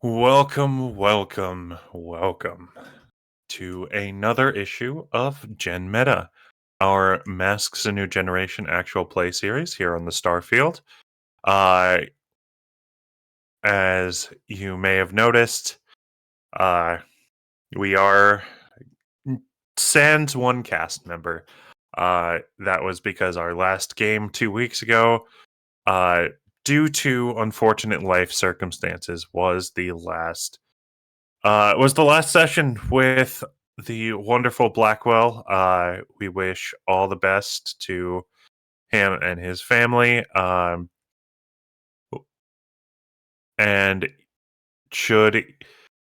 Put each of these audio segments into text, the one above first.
Welcome to another issue of GenMeta, our Masks a New Generation actual play series here on the Starfield. Uh, as you may have noticed, uh, we are sans one cast member. That was because our last game 2 weeks ago, uh, due to unfortunate life circumstances, was the last session with the wonderful Blackwell. We wish all the best to him and his family. And should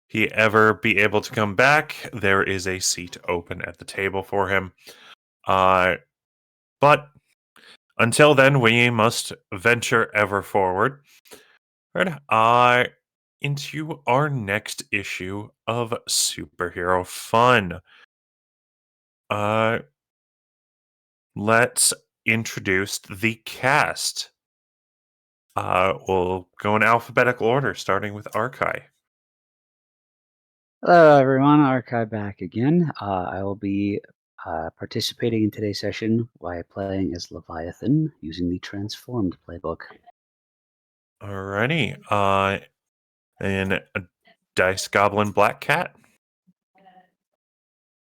he ever be able to come back, there is a seat open at the table for him. But until then, we must venture ever forward. Right. Into our next issue of Superhero Fun. Let's introduce the cast. We'll go in alphabetical order, starting with Arkai. Hello, everyone. Arkai back again. I will be participating in today's session by playing as Leviathan using the Transformed playbook. Alrighty. And Dice Goblin Black Cat.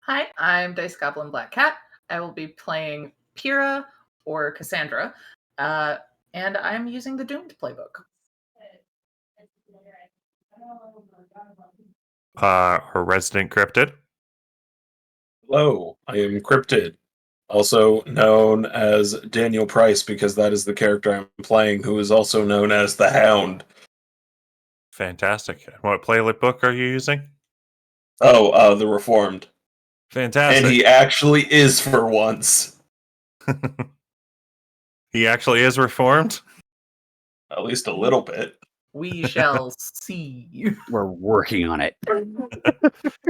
Hi, I'm Dice Goblin Black Cat. I will be playing Pyrrha or Cassandra, and I'm using the Doomed playbook. Our Resident Cryptid. Hello, I am Cryptid, also known as Daniel Price because that is the character I'm playing, who is also known as the Hound. Fantastic. What playlet book are you using? Oh, the Reformed. Fantastic. And he actually is for once. He actually is reformed? At least a little bit. We shall see. We're working on it.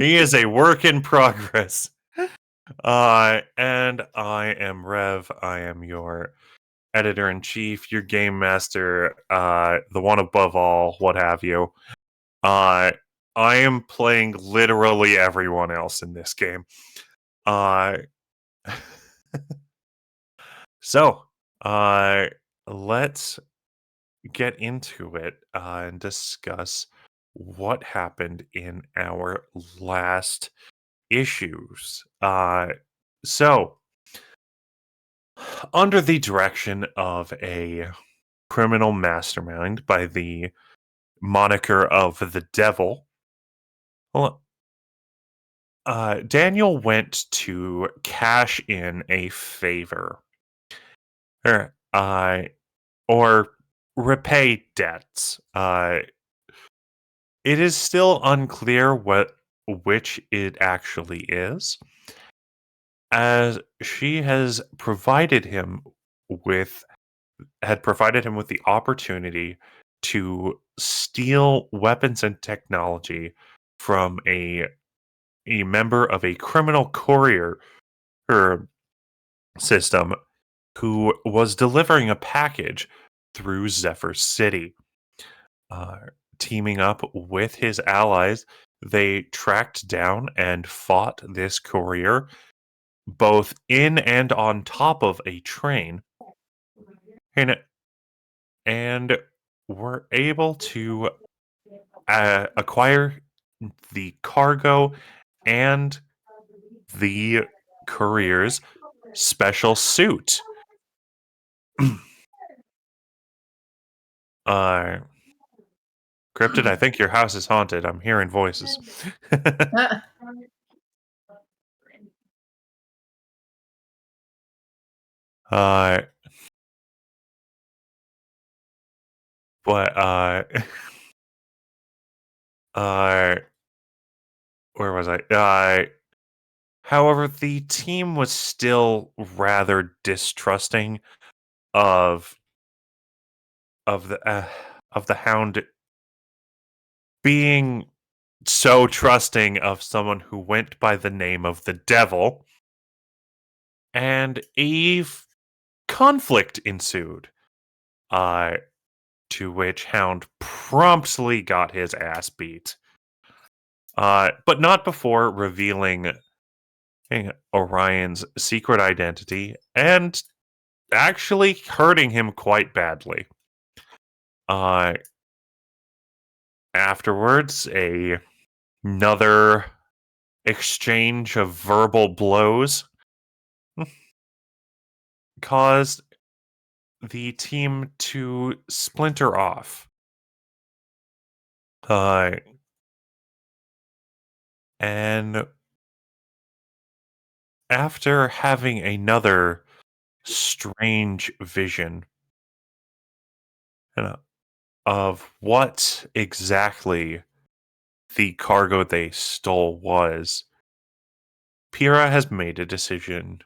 He is a work in progress. And I am Rev. I am your editor-in-chief, your game master, the one above all, what have you. I am playing literally everyone else in this game. So, let's get into it and discuss what happened in our last issues. So, under the direction of a criminal mastermind by the moniker of the Devil, Daniel went to cash in a favor, or repay debts. It is still unclear which it actually is, as she had provided him with the opportunity to steal weapons and technology from a member of a criminal courier system who was delivering a package through Zephyr City. Teaming up with his allies, they tracked down and fought this courier both in and on top of a train, and were able to acquire the cargo and the courier's special suit. Cryptid, I think your house is haunted. I'm hearing voices. Where was I? However, the team was still rather distrusting of the Hound being so trusting of someone who went by the name of the Devil, and conflict ensued. to which Hound promptly got his ass beat. But not before revealing Orion's secret identity and actually hurting him quite badly. Afterwards, another exchange of verbal blows caused the team to splinter off. And after having another strange vision of what exactly the cargo they stole was, Pyrrha has made a decision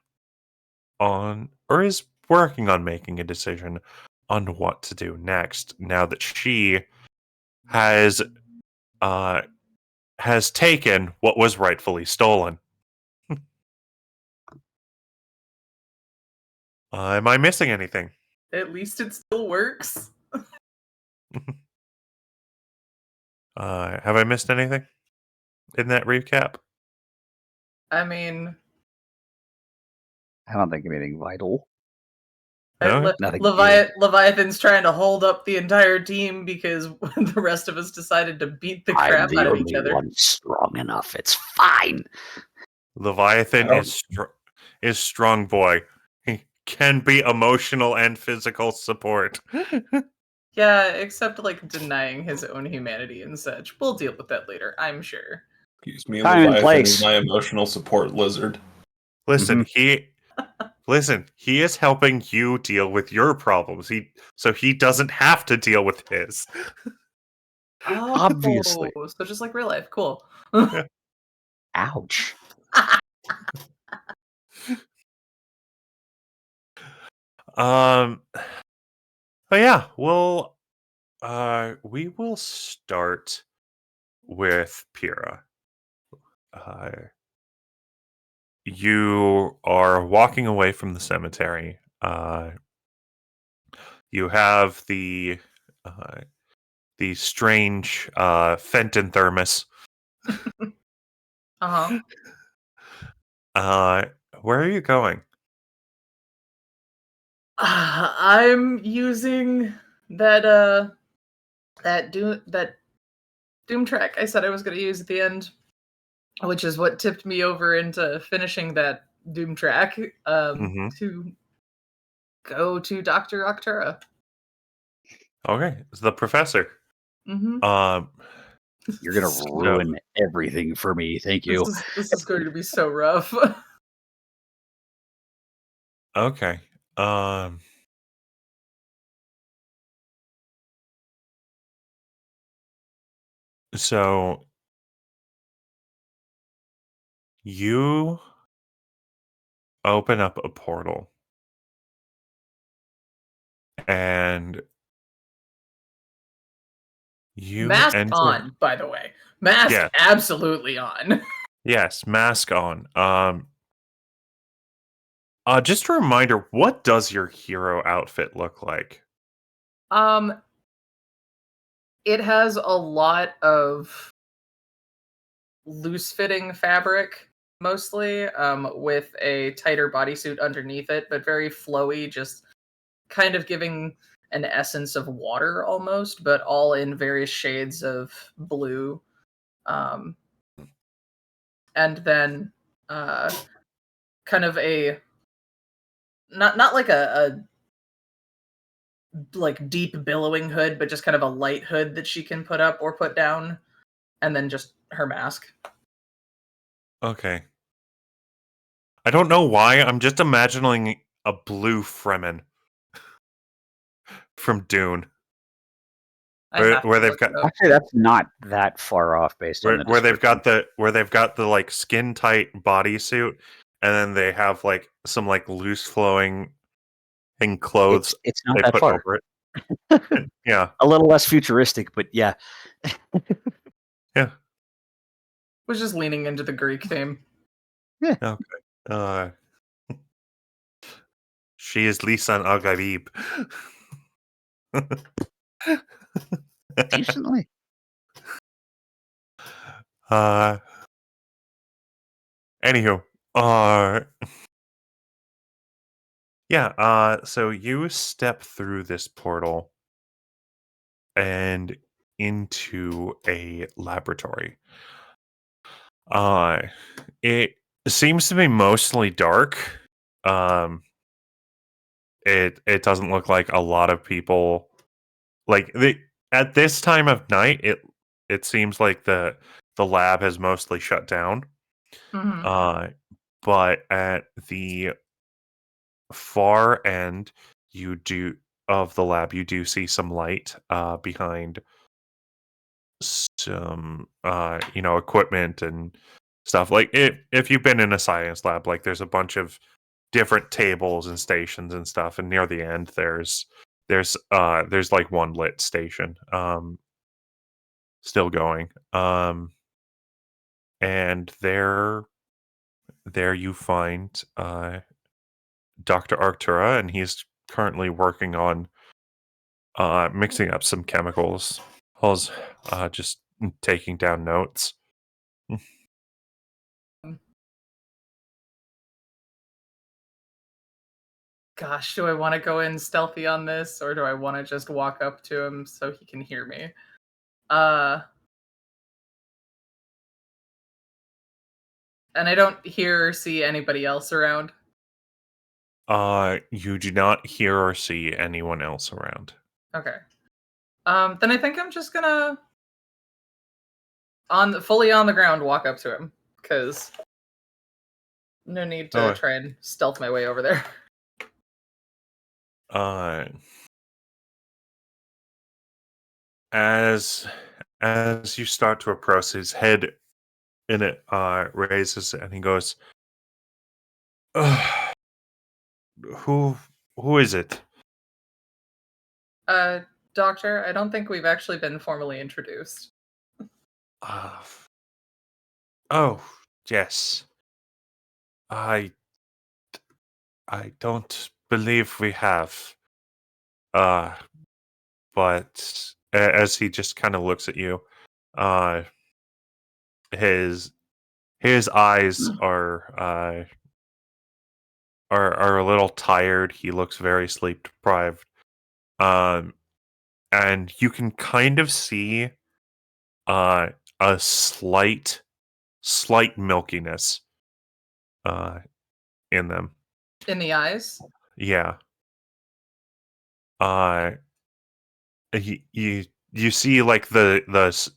on, or is working on making a decision on what to do next, now that she has taken what was rightfully stolen. Am I missing anything? At least it still works. Have I missed anything in that recap? I mean, I don't think anything vital. No? Nothing good. Leviathan's trying to hold up the entire team because the rest of us decided to beat the I'm crap the out of only each other. one strong enough. It's fine. Leviathan is strong boy. He can be emotional and physical support. Yeah, except like denying his own humanity and such. We'll deal with that later, I'm sure. Excuse me, Time and Leviathan place. is my emotional support lizard. Listen, he is helping you deal with your problems. So he doesn't have to deal with his. Oh, Obviously. so just like real life, cool. Ouch. But yeah, we will start with Pyrrha. You are walking away from the cemetery. You have the strange Fenton thermos. Uh-huh. Where are you going? I'm using that Doom track I said I was going to use at the end, which is what tipped me over into finishing that Doom track to go to Dr. Octura. Okay, it's the professor. Mm-hmm. You're going to ruin everything for me. Thank you. This is going to be so rough. Okay. So you open up a portal and you Mask enter. on, by the way. Mask Yeah. absolutely on. Yes, mask on. Just a reminder, what does your hero outfit look like? It has a lot of loose-fitting fabric, mostly, with a tighter bodysuit underneath it, but very flowy, just kind of giving an essence of water almost, but all in various shades of blue. And then kind of a not like a like deep billowing hood, but just kind of a light hood that she can put up or put down, and then just her mask. Okay. I don't know why, I'm just imagining a blue Fremen from Dune. Where they've got Actually, that's not that far off based on the where they've got description. the like skin tight bodysuit, and then they have like some like loose flowing clothes It's not they that put far. over it. Yeah. A little less futuristic, but yeah. Yeah. Was just leaning into the Greek theme. Yeah. Okay. She is Lisan Al-Gharib. Decently. Anywho, so you step through this portal and into a laboratory. It seems to be mostly dark. It doesn't look like a lot of people at this time of night. It seems like the lab has mostly shut down. Mhm. But at the far end, you do of the lab, you do see some light behind some equipment and stuff. Like if you've been in a science lab, like there's a bunch of different tables and stations and stuff, and near the end there's like one lit station still going. And there you find Dr. Arctura, and he's currently working on mixing up some chemicals. Paul's just taking down notes. Gosh, do I want to go in stealthy on this, or do I want to just walk up to him so he can hear me? And I don't hear or see anybody else around. You do not hear or see anyone else around. Okay. Then I think I'm just gonna fully on the ground walk up to him, because no need to try and stealth my way over there. As you start to approach, his head in it raises, and he goes, "Who is it?" Doctor, I don't think we've actually been formally introduced. Oh, yes. I don't believe we have. But as he just kind of looks at you, his eyes are a little tired. He looks very sleep deprived. And you can kind of see a slight milkiness in them. In the eyes? Yeah. You see like as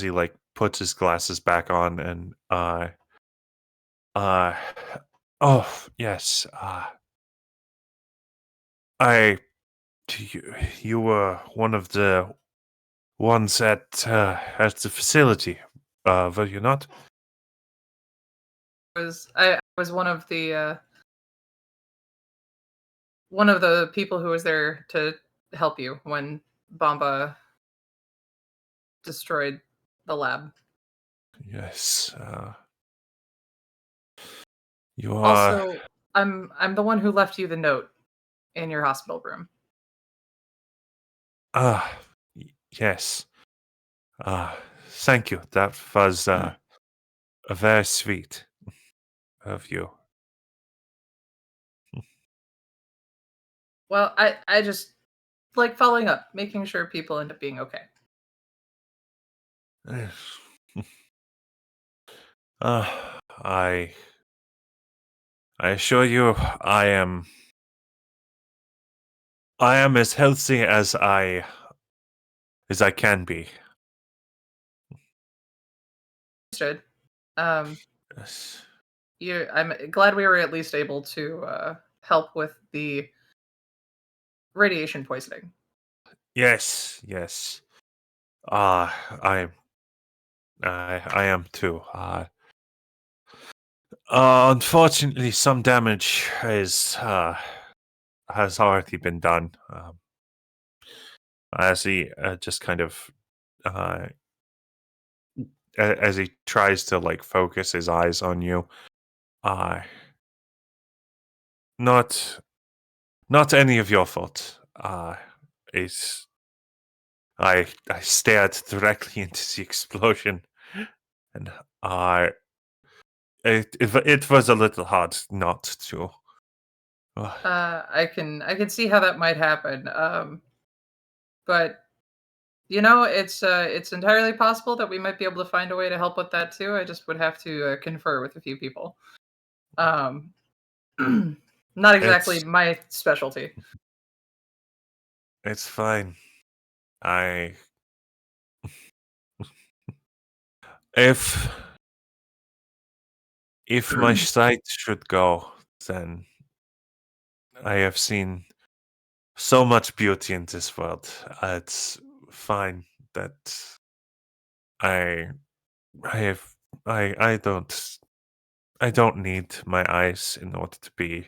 he like puts his glasses back on and oh yes, you were one of the ones at the facility, were you not? I was one of the people who was there to help you when Bomba destroyed the lab. Yes. You are. Also, I'm the one who left you the note in your hospital room. Yes. Thank you. That was very sweet of you. Well, I just like following up, making sure people end up being okay. I assure you, I am as healthy as I can be. Understood. Yes. I'm glad we were at least able to help with the radiation poisoning. Yes. I am too. Unfortunately, some damage has already been done. As he just kind of as he tries to like focus his eyes on you, not any of your fault. is I stared directly into the explosion, and it was a little hard not to. I can see how that might happen. But it's entirely possible that we might be able to find a way to help with that too. I just would have to confer with a few people. Um, not exactly It's my specialty. it's fine. I if if my sight should go, then I have seen so much beauty in this world. It's fine that I I have I don't need my eyes in order to be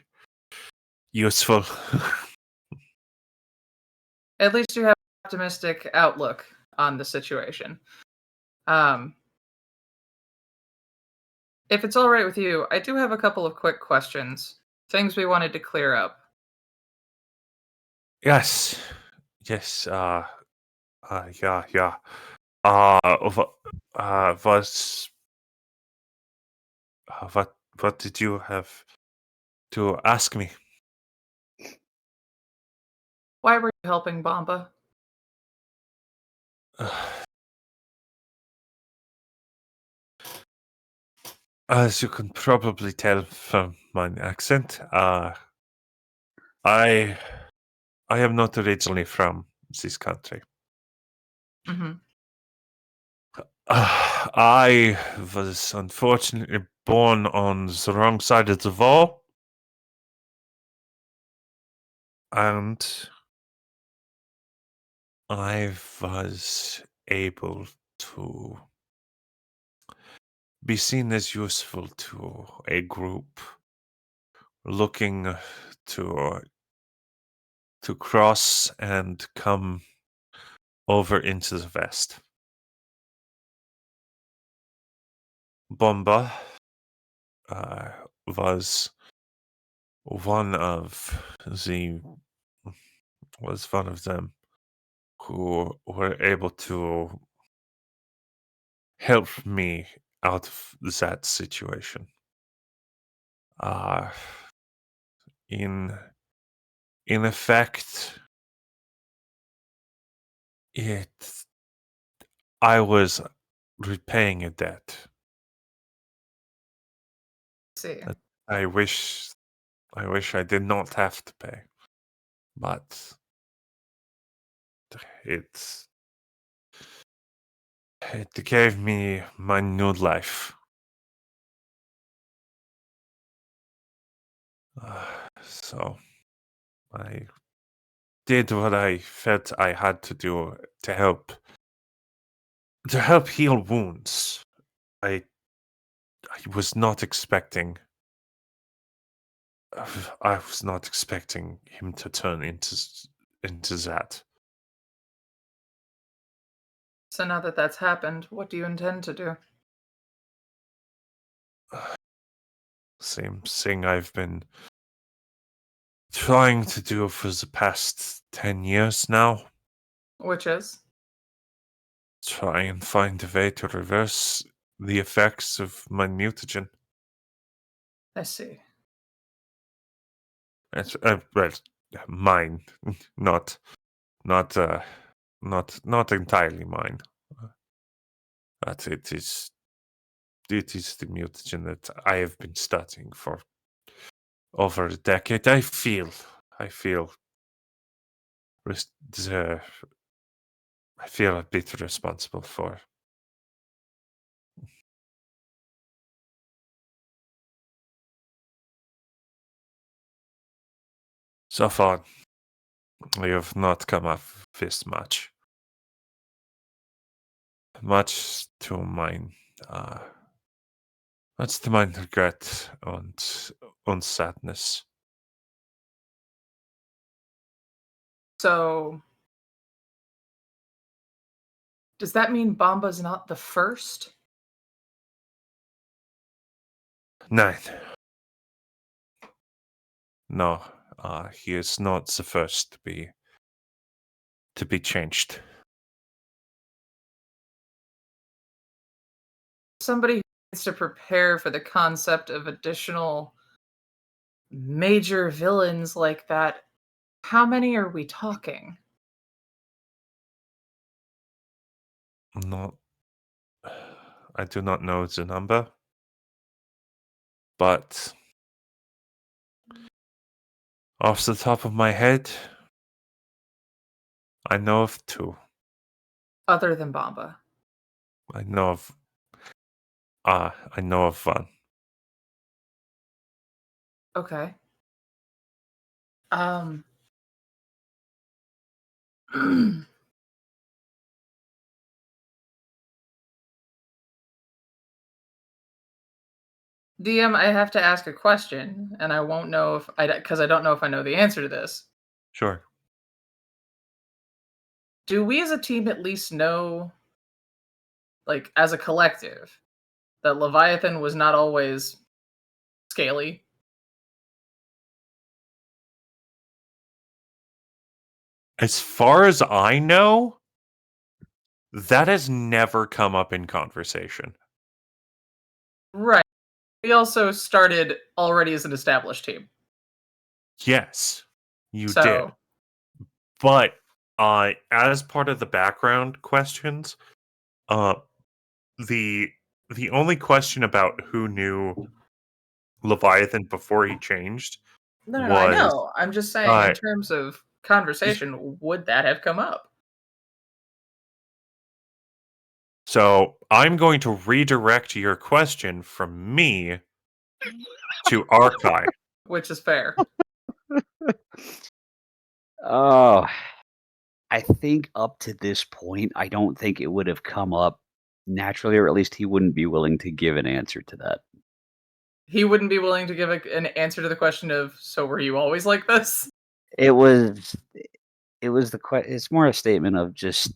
useful. At least you have an optimistic outlook on the situation. Um, if it's all right with you, I do have a couple of quick questions, things we wanted to clear up. Yes. Yes, yeah, yeah. Was what did you have to ask me? Why were you helping Bomba? As you can probably tell from my accent, I am not originally from this country. Hmm. I was unfortunately born on the wrong side of the wall, and I was able to be seen as useful to a group looking to cross and come over into the west. Bomba was one of the one of them who were able to help me out of that situation. Uh, in in effect, it I was repaying a debt See. that I wish I did not have to pay, but it's it gave me my new life. So I did what I felt I had to do to help heal wounds. I I was not expecting I was not expecting him to turn into that. So now that that's happened, what do you intend to do? Same thing I've been trying to do for the past 10 years now. Which is? Try and find a way to reverse the effects of my mutagen. I see. It's, well, mine, not not not entirely mine. But it is the mutagen that I have been studying for over a decade. I feel res- the I feel a bit responsible for. So far, I have not come up with this much. Much to mine, uh, much to my regret and sadness. So, does that mean Bomba's not the first? Nine. No, he is not the first to be to be changed. Somebody who needs to prepare for the concept of additional major villains like that. How many are we talking? Not, I do not know the number, but off the top of my head, I know of 2. Other than Bomba. I know of I know of 1. Okay. DM, I have to ask a question, and I won't know if because I don't know if I know the answer to this. Sure. Do we as a team at least know, like as a collective, that Leviathan was not always scaly? As far as I know, that has never come up in conversation. Right. We also started already as an established team. Yes, you did. So, But as part of the background questions, uh the the only question about who knew Leviathan before he changed no, I was know. I'm just saying, uh in terms of conversation, would that have come up? so I'm going to redirect your question from me to Arkai. Which is fair. Oh, I think up to this point, I don't think it would have come up naturally, or at least he wouldn't be willing to give an answer to that. He wouldn't be willing to give an answer to the question of, so were you always like this? It was it's more a statement of just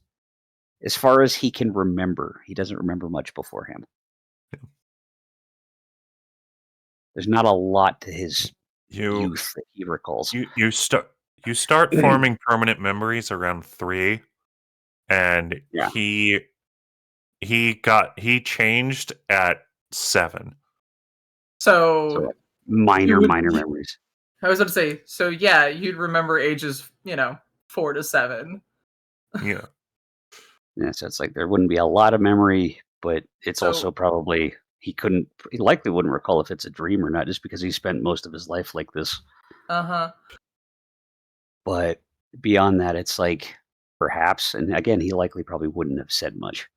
as far as he can remember, he doesn't remember much beforehand. There's not a lot to his You youth that he recalls. you start forming permanent memories around 3, and Yeah. he changed at 7. So So minor would- memories. I was going to say, so yeah, you'd remember ages, 4 to 7. Yeah. Yeah, so it's like there wouldn't be a lot of memory, but it's So- also probably he likely wouldn't recall if it's a dream or not, just because he spent most of his life like this. Uh-huh. But beyond that, it's like perhaps, and again, he likely probably wouldn't have said much.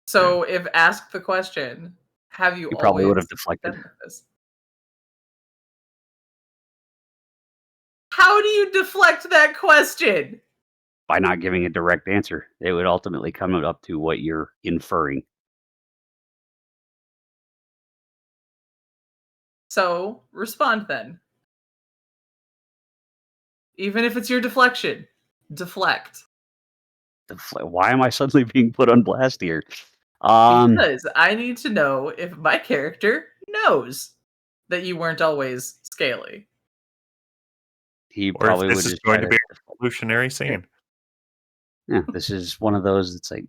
So if asked the question, have you He probably would always have deflected. been like this? How do you deflect that question? By not giving a direct answer. It would ultimately come up to what you're inferring. So respond then. Even if it's your deflection, deflect. Why am I suddenly being put on blast here? Because I need to know if my character knows that you weren't always scaly. He Or if probably this would is just going try to be a revolutionary scene. Yeah, this is one of those that's like,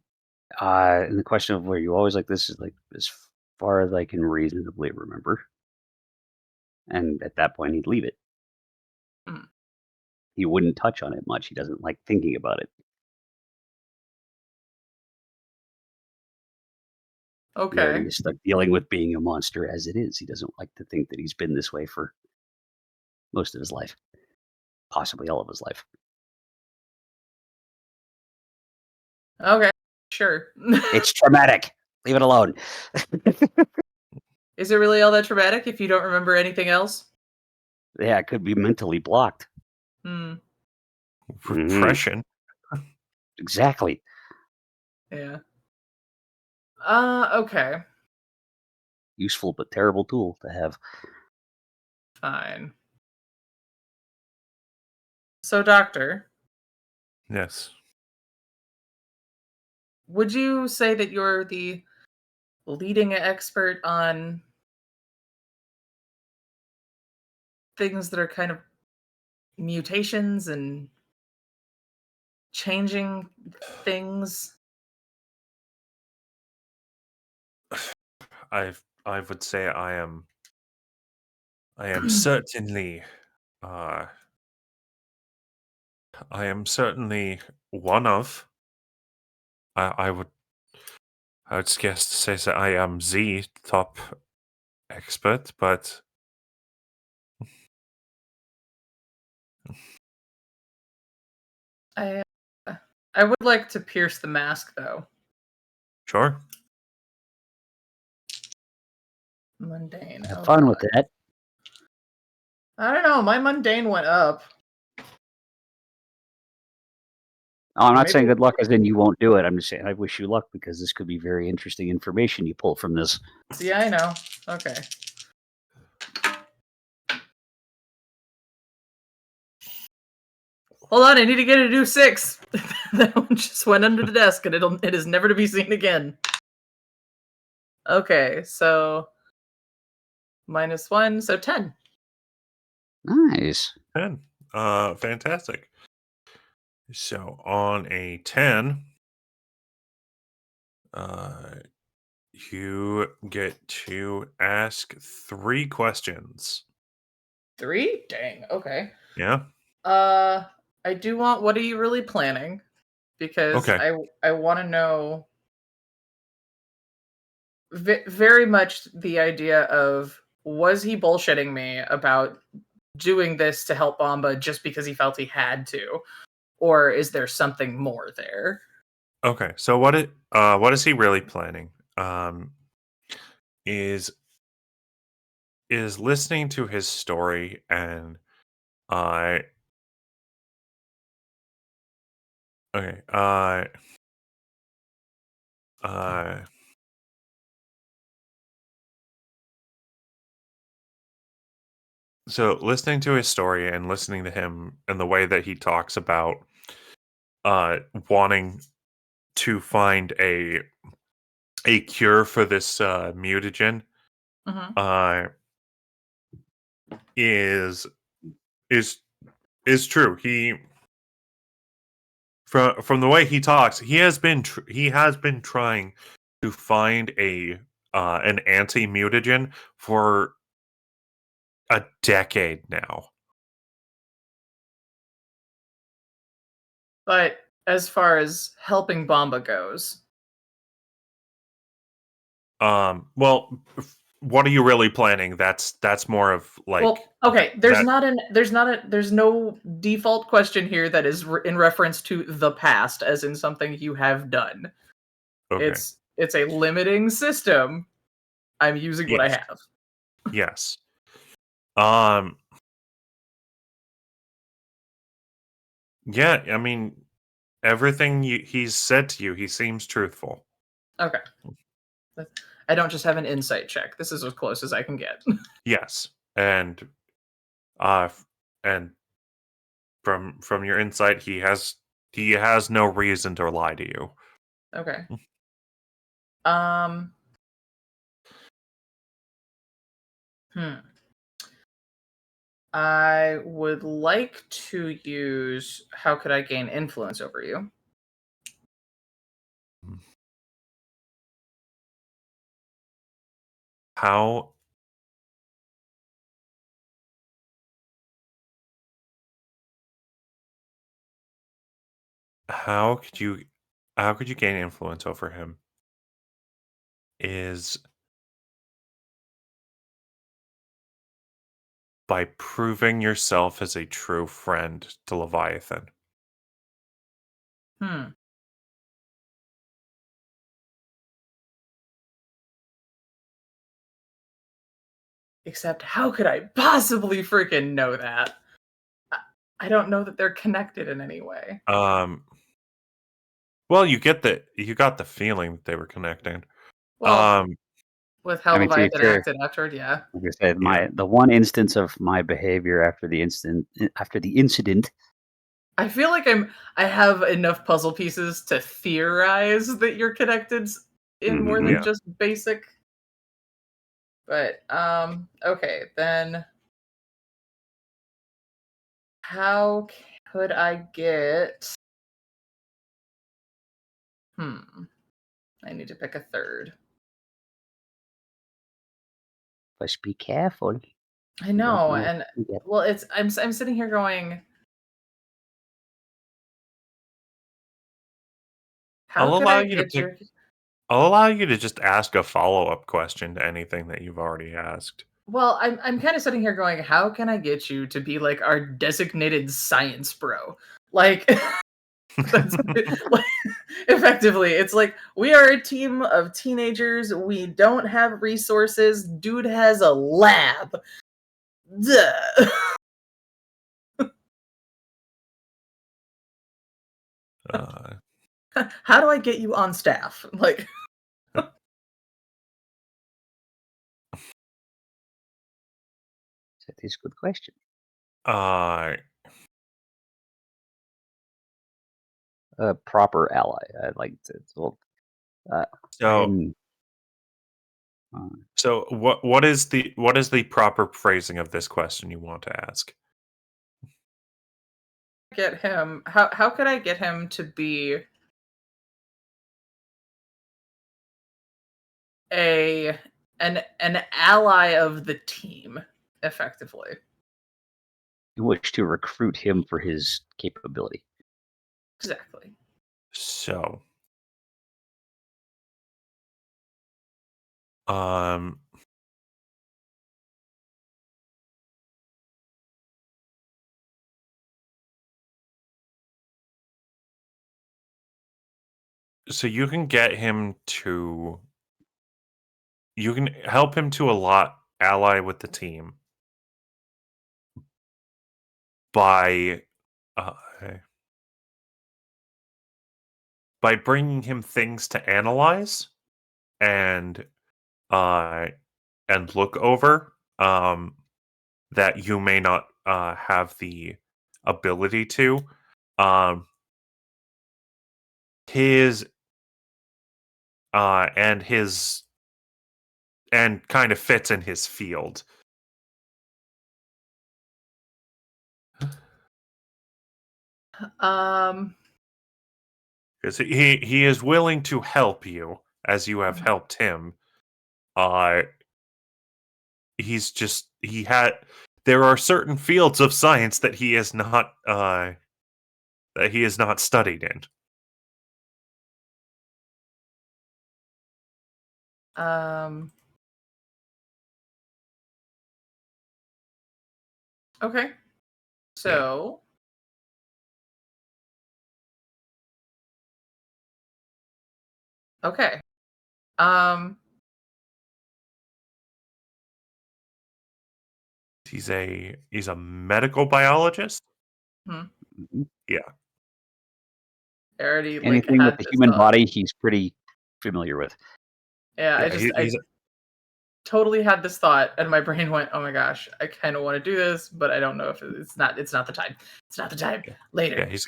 and the question of where you always like this is like as far as I can reasonably remember. And at that point, he'd leave it. Hmm. He wouldn't touch on it much. He doesn't like thinking about it. He already Okay. is stuck dealing with being a monster as it is. He doesn't like to think that he's been this way for most of his life, possibly all of his life. Okay. Sure. It's traumatic. Leave it alone. Is it really all that traumatic if you don't remember anything else? Yeah, it could be mentally blocked. Hmm. Repression. Exactly. Yeah. Okay. Useful but terrible tool to have. Fine. So, Doctor, Yes. would you say that you're the leading expert on things that are kind of mutations and changing things. I would say I am certainly uh I am certainly one of. I would scarce say that I am the top expert, but I I would like to pierce the mask though. sure. Mundane. Have Oh fun god. with that. I don't know. My mundane went up. Oh, I'm not Maybe. saying good luck as in you won't do it. I'm just saying I wish you luck because this could be very interesting information you pull from this. Yeah, I know. Okay. Hold on, I need to get a new 6. That one just went under the desk and it is never to be seen again. Okay, so -1, so 10. Nice. 10. Fantastic. So on a 10, you get to ask 3 questions. 3? Dang, okay. Yeah? I do want what are you really planning? Because Okay. I want to know very much the idea of was he bullshitting me about doing this to help Bomba just because he felt he had to, or is there something more there? Okay. So what is he really planning? Um is listening to his story and uh okay. Uh so listening to his story and listening to him and the way that he talks about wanting to find a cure for this mutagen Hmm. uh is is is true. He from the way he talks, he has been trying to find an anti-mutagen for a decade now. But as far as helping Bomba goes, Well, what are you really planning? That's more of like well, okay, that. there's no default question here that is in reference to the past, as in something you have done. Okay. It's a limiting system. I'm using what I Yes. have. Yes. Um. Yeah. I mean, everything he's said to you, he seems truthful. Okay. I don't just have an insight check. This is as close as I can get. Yes. Uh, and from your insight, he has no reason to lie to you. Okay. Um. Hmm. I would like to use. How could I gain influence over you? How how could you gain influence over him? Is by proving yourself as a true friend to Leviathan. Hmm. Except, how could I possibly freaking know that? I, I don't know that they're connected in any way. Um, well, you got the feeling that they were connecting. Well, Um, with how I mean, to be Leviathan fair, acted afterward, yeah. like I said, yeah. the one instance of my behavior after the incident. I feel like I have enough puzzle pieces to theorize that you're connected in more than Yeah. just basic. But okay, then how could I get I need to pick a third. Must be careful. I know, know and what to get. well, I'm sitting here going, how I'll could allow I you to get pick. your? I'll allow you to just ask a follow-up question to anything that you've already asked. Well, I'm kind of sitting here going, how can I get you to be like our designated science bro? Like, that's like, effectively, it's like we are a team of teenagers. We don't have resources. Dude has a lab. Duh. Uh, How do I get you on staff? Like, That is a good question. uh, A proper ally. I'd like to. Well, so I'm, so what is the proper phrasing of this question you want to ask? get him. How could I get him to be an ally of the team, effectively? you wish to recruit him for his capability. Exactly. So, um, so you can get him to. You can help him to ally with the team by uh, by bringing him things to analyze and uh and look over that you may not have the ability to. um his and his and kind of fits in his field. Um. Because he is willing to help you as you have helped him. Uh he's just he had there are certain fields of science that he is not studied in. Um. Okay. So. Okay. Um. He's a medical biologist. Hmm. Mhm. Yeah. I already like Anything with had the this human thought. body, he's pretty familiar with. Yeah. Yeah, I totally had this thought, and my brain went, "Oh my gosh, I kind of want to do this, but I don't know if it's not. It's not the time. It's not the time. yeah, Later." he's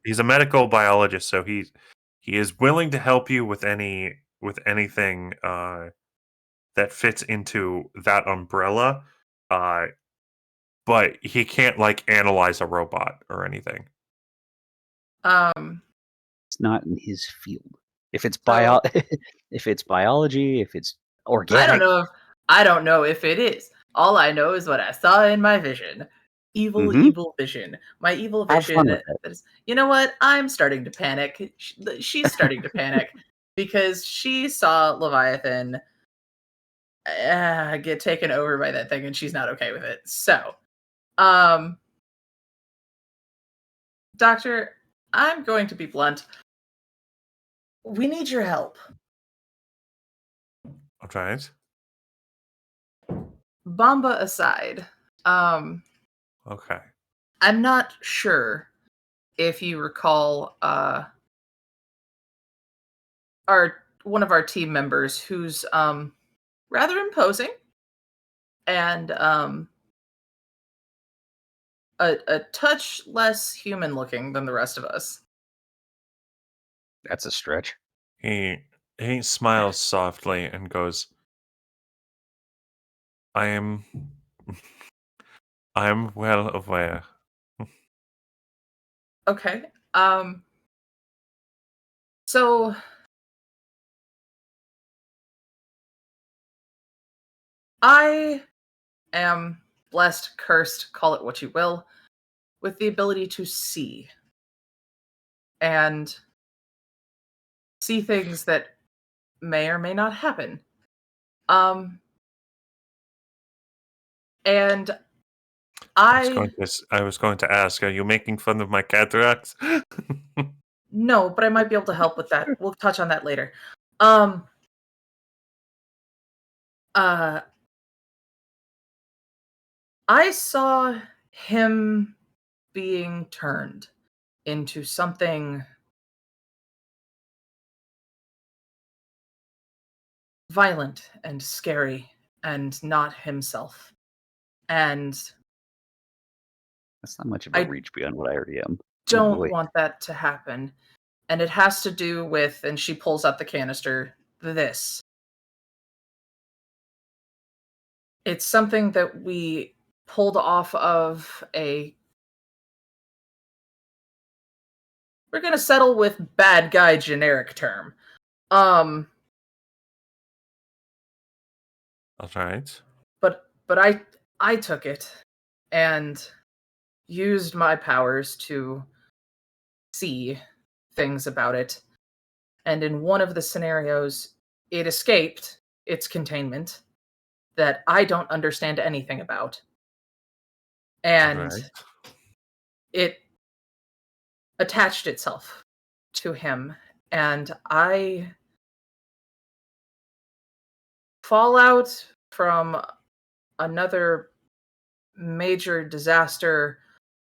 he's a medical biologist, so he is willing to help you with anything that fits into that umbrella. Uh, but he can't like analyze a robot or anything. Um. It's not in his field. If it's So if it's biology, if it's I don't organic, know if it is. All I know is what I saw in my vision. Evil, Mhm. evil vision. My evil Have fun vision. with it. That is, you know what? I'm starting to panic. She's starting to panic because she saw Leviathan get taken over by that thing, and she's not okay with it. So, um, Doctor, I'm going to be blunt. We need your help. I'm trying. Bomba aside, Okay. I'm not sure if you recall one of our team members who's rather imposing and a touch less human looking than the rest of us. That's a stretch. He smiles softly and goes, I am well aware. Okay. Um So I am blessed, cursed, call it what you will, with the ability to see and see things that may or may not happen. And I I was going to ask, are you making fun of my cataracts? no, but I might be able to help with that. We'll touch on that later. Um uh I saw him being turned into something violent and scary and not himself. And That's not much of a I reach beyond what I already am. Oh don't boy. want that to happen. And it has to do with, and she pulls out the canister, this. It's something that we pulled off of a. We're going to settle with bad guy generic term. All right. But I took it and used my powers to see things about it. And in one of the scenarios, it escaped its containment that I don't understand anything about. All And right. it attached itself to him. And I fall out from another major disaster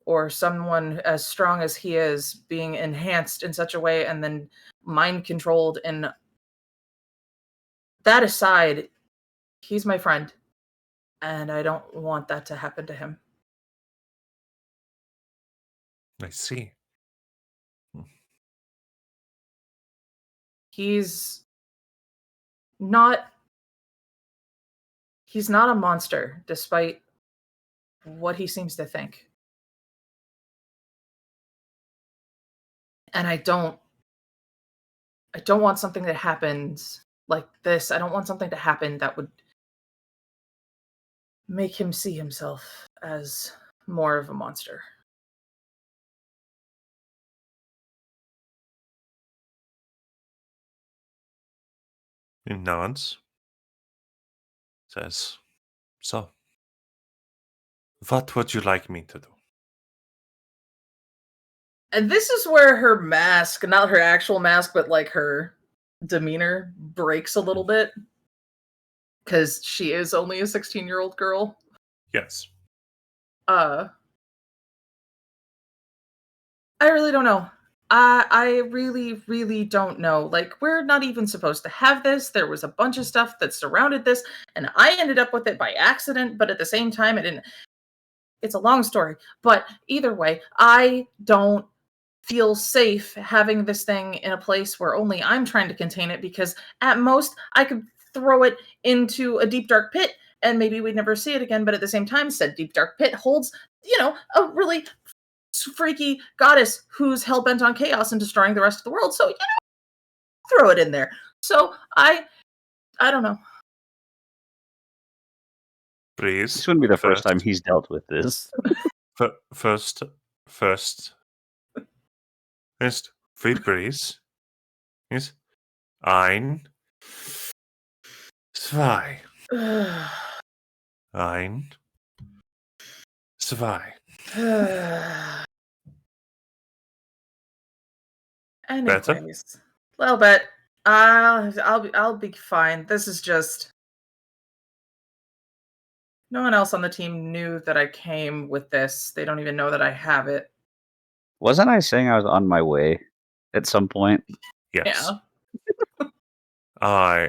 or someone as strong as he is being enhanced in such a way and then mind controlled. And that aside, he's my friend, and I don't want that to happen to him. I see. He's not he's not a monster despite what he seems to think. And I don't want something that happens like this. I don't want something to happen that would make him see himself as more of a monster. He nods. Says, so, what would you like me to do? And this is where her mask, not her actual mask, but like her demeanor breaks a little bit. Because she is only a 16-year-old girl. Yes. I really don't know. I really, really don't know. Like, we're not even supposed to have this. There was a bunch of stuff that surrounded this, and I ended up with it by accident, but at the same time, it didn't. It's a long story. But either way, I don't feel safe having this thing in a place where only I'm trying to contain it, because at most, I could throw it into a deep, dark pit, and maybe we'd never see it again. But at the same time, said deep, dark pit holds, a really freaky goddess who's hell-bent on chaos and destroying the rest of the world. So, throw it in there. So I don't know. Please. This wouldn't be the first time he's dealt with this. First, free please. Is ein, zwei, ein, zwei. Anyways, a little bit. I'll be fine. This is just. No one else on the team knew that I came with this. They don't even know that I have it. Wasn't I saying I was on my way at some point? Yes. Yeah.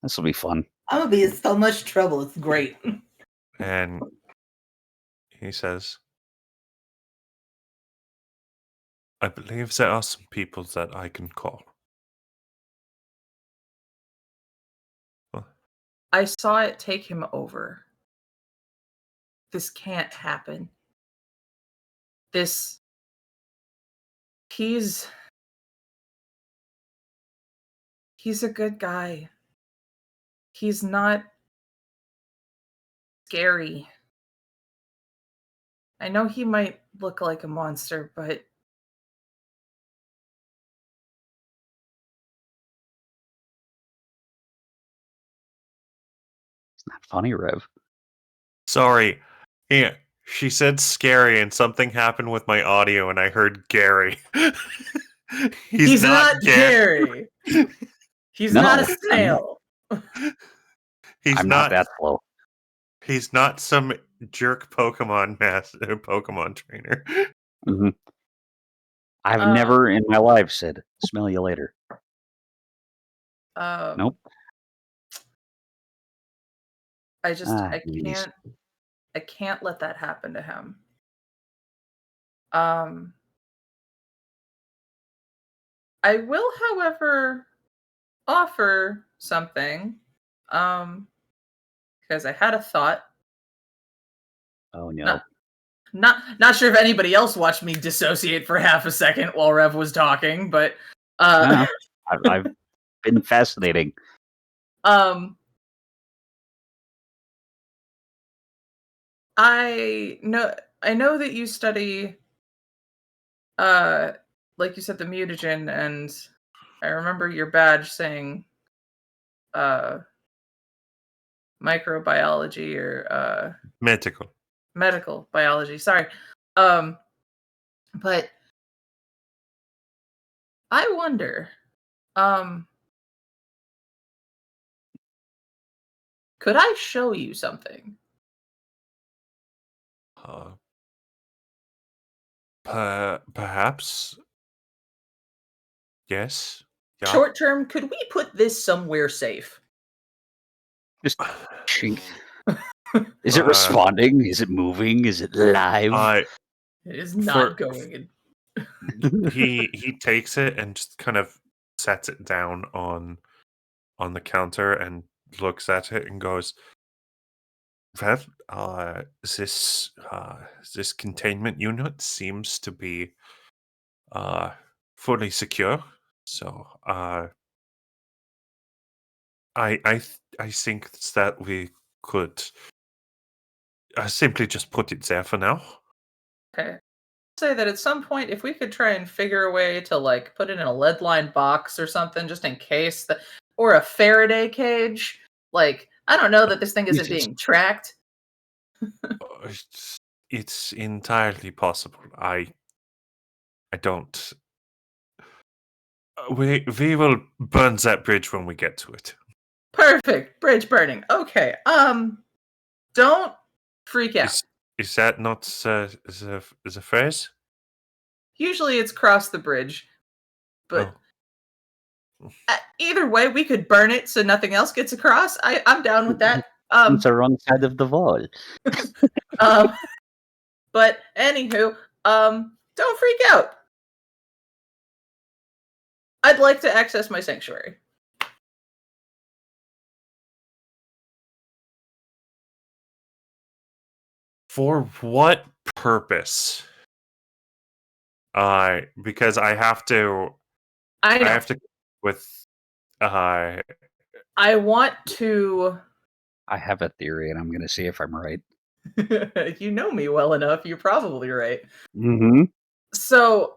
This will be fun. I'm gonna be in so much trouble. It's great. And he says, I believe there are some people that I can call. I saw it take him over. This can't happen. He's He's a good guy. He's not scary. I know he might look like a monster, but It's not funny, Rev. Sorry. Yeah, she said scary, and something happened with my audio, and I heard Gary. he's not Gary. He's No, not a I'm- snail. He's I'm not that slow. He's not some jerk Pokemon Pokemon trainer. hmm I've Uh, never in my life said, smell you later. Nope. I just I Yeez. can't let that happen to him. I will, however, offer something. Because I had a thought. Oh no. Not sure if anybody else watched me dissociate for half a second while Rev was talking, but No, I've been fascinating. I know that you study like you said, the mutagen, and I remember your badge saying microbiology or medical biology. Sorry. But I wonder, could I show you something? Perhaps. Yes. Yeah. Short term, could we put this somewhere safe? Just chink. Is it responding? Is it moving? Is it live? It is not going in. He takes it and just kind of sets it down on the counter and looks at it and goes, well, this containment unit seems to be fully secure. So I think that we could simply just put it there for now. Okay. Say that at some point, if we could try and figure a way to like put it in a lead-lined box or something, just in case that, or a Faraday cage. Like, I don't know that this thing isn't being tracked. It's entirely possible. I don't. We will burn that bridge when we get to it. Perfect. Bridge burning. Okay. Don't freak out. Is that not the phrase? Usually it's cross the bridge, but Oh. Either way, we could burn it so nothing else gets across. I'm down with that. It's the wrong side of the wall. But anywho, don't freak out. I'd like to access my sanctuary. For what purpose? Because I have to. I have to with. I want to. I have a theory, and I'm going to see if I'm right. You know me well enough. You're probably right. Mm-hmm. So,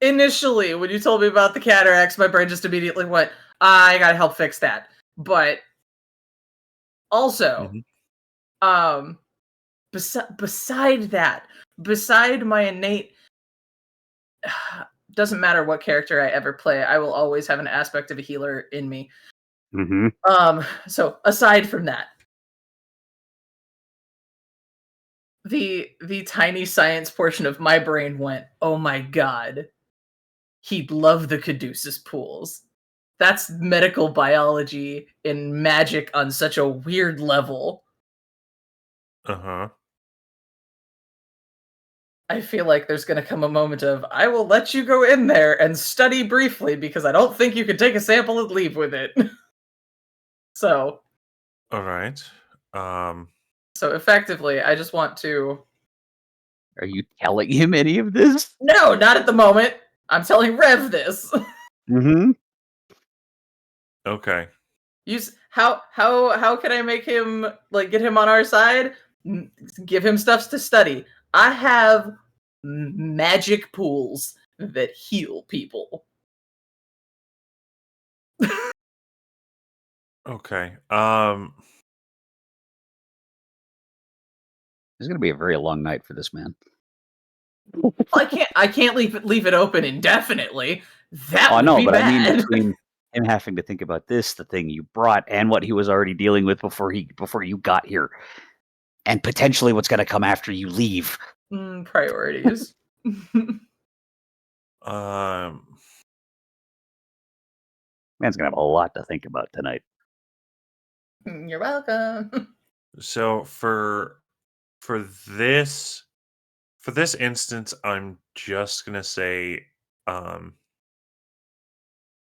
initially, when you told me about the cataracts, my brain just immediately went, I gotta help fix that. But also, beside that, beside my innate, doesn't matter what character I ever play, I will always have an aspect of a healer in me. Mm-hmm. So aside from that, the tiny science portion of my brain went, oh my god, he'd love the caduceus pools. That's medical biology in magic on such a weird level. I feel like there's going to come a moment of, I will let you go in there and study briefly because I don't think you can take a sample and leave with it. So. All right. So effectively, I just want to. Are you telling him any of this? No, not at the moment. I'm telling Rev this. Mm-hmm. Okay. How can I make him get him on our side? Give him stuff to study. I have magic pools that heal people. Okay. It's going to be a very long night for this man. I can't leave it open indefinitely. That would know, be but bad. I mean, between him having to think about this, the thing you brought, and what he was already dealing with before you got here, and potentially what's going to come after you leave. Priorities. Man's going to have a lot to think about tonight. You're welcome. So for this instance, I'm just gonna say,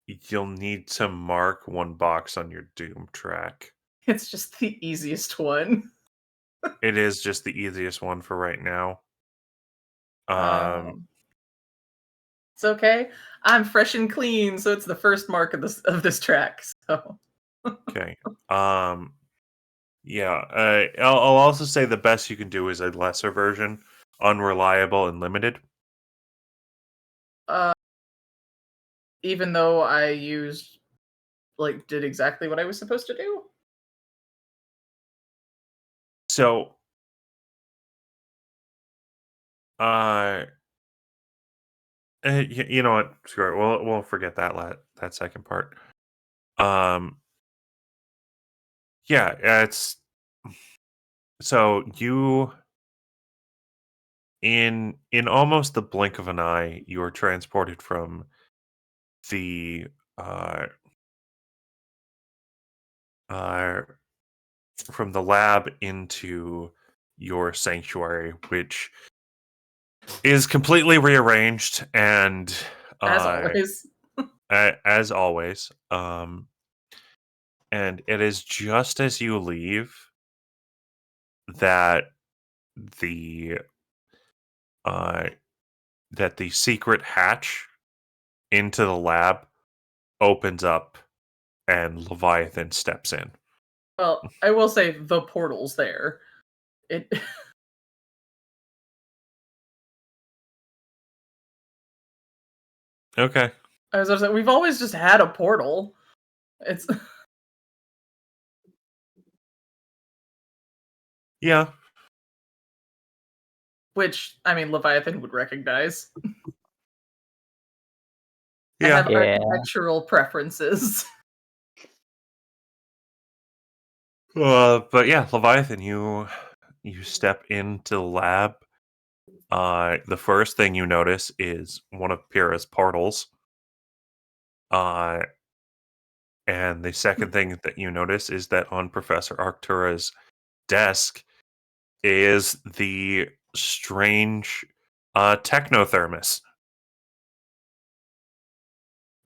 you'll need to mark one box on your doom track. It's just the easiest one. It is just the easiest one for right now. It's okay. I'm fresh and clean, so it's the first mark of this track. So Okay. Yeah. I'll also say the best you can do is a lesser version, unreliable and limited. even though I used did exactly what I was supposed to do. So, you know what? Screw it. We'll forget that second part. Yeah, it's so you in almost the blink of an eye, you are transported from the uh uh from the lab into your sanctuary, which is completely rearranged and As always. as always. And it is just as you leave that the uh that the secret hatch into the lab opens up and Leviathan steps in. Well, I will say the portal's there. It Okay. I was just like, we've always just had a portal. It's Yeah. which I mean Leviathan would recognize. I Yeah. have architectural preferences. But yeah, Leviathan, you step into the lab. The first thing you notice is one of Pyrrha's portals. And the second thing that you notice is that on Professor Arctura's desk is the strange technothermos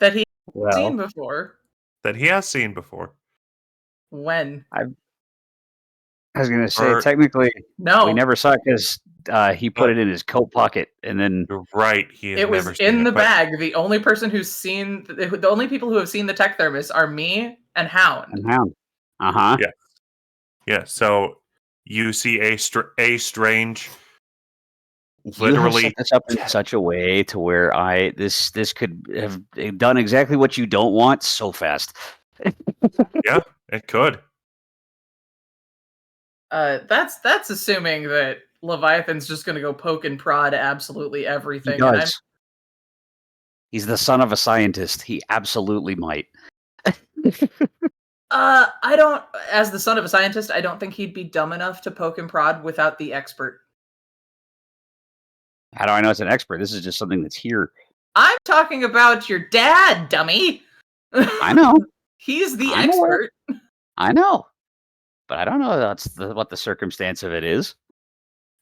That he's seen Well, before. that he has seen before. When? I was going to say, Or- technically, No. we never saw it because he put it in his coat pocket, and then You're right. He has It was never seen in the but- bag. The only person who's seen the only people who have seen the tech thermos are me and Hound. Hound. Uh-huh. Yeah. Yeah. So you see a strange, You have literally. set this up in such a way to where this could have done exactly what you don't want so fast. Yeah, it could. That's assuming that Leviathan's just going to go poke and prod absolutely everything. He does. He's the son of a scientist. He absolutely might. I don't. As the son of a scientist, I don't think he'd be dumb enough to poke and prod without the expert. How do I know it's an expert? This is just something that's here. I'm talking about your dad, dummy. I know. He's the I'm aware. expert. I know. But I don't know what the circumstance of it is.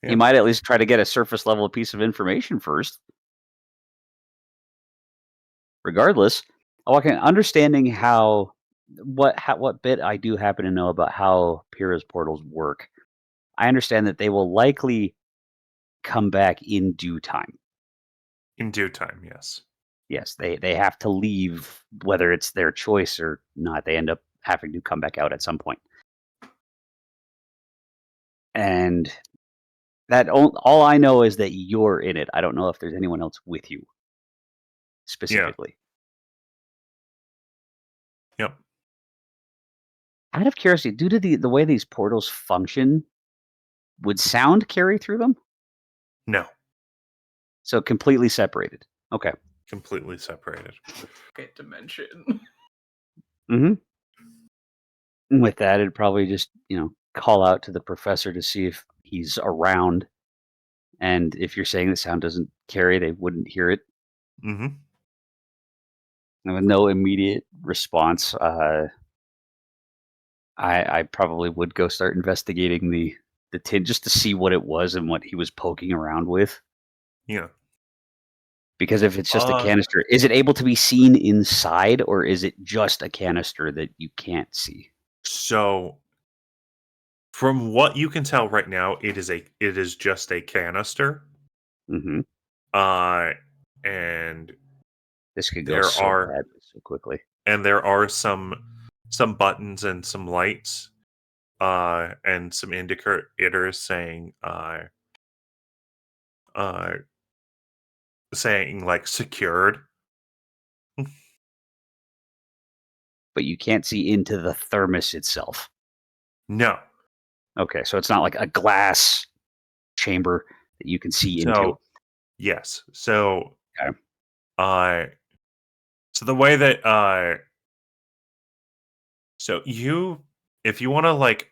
Yeah. He might at least try to get a surface level piece of information first. Regardless, understanding what bit I do happen to know about how Pyrrha's portals work, I understand that they will likely come back in due time. In due time, yes. Yes, they have to leave, whether it's their choice or not. They end up having to come back out at some point. And all I know is that you're in it. I don't know if there's anyone else with you specifically. Yep. Out of curiosity, due to the way these portals function, would sound carry through them? No. So completely separated. Okay. Completely separated. Pocket dimension. Mm-hmm. With that, it'd probably just, call out to the professor to see if he's around. And if you're saying the sound doesn't carry, they wouldn't hear it. Mm-hmm. And with no immediate response, I probably would go start investigating the tin just to see what it was and what he was poking around with. Yeah. Because if it's just a canister, is it able to be seen inside, or is it just a canister that you can't see? So, from what you can tell right now, it is just a canister. Mm-hmm. And This could go there so are badly so quickly. and there are some buttons and some lights, and some indicators uh, saying like secured. But you can't see into the thermos itself. No. Okay, so it's not like a glass chamber that you can see into. So yes. So Okay. so the way that so if you want to like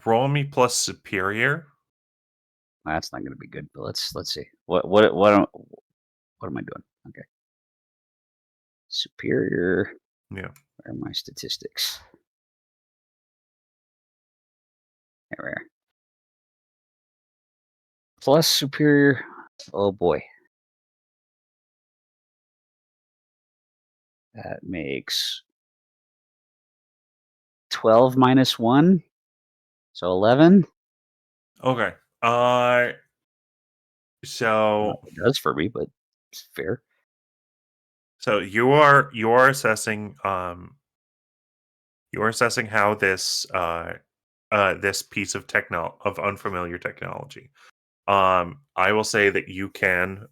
roll me plus superior. That's not going to be good. But let's see. What am I doing? Okay. Superior. Yeah. Where are my statistics? There we are. Plus superior. Oh boy. That makes 12 minus 1. So 11. Okay. So It does for me, but it's fair. so you are assessing how this piece of unfamiliar technology. I will say that you can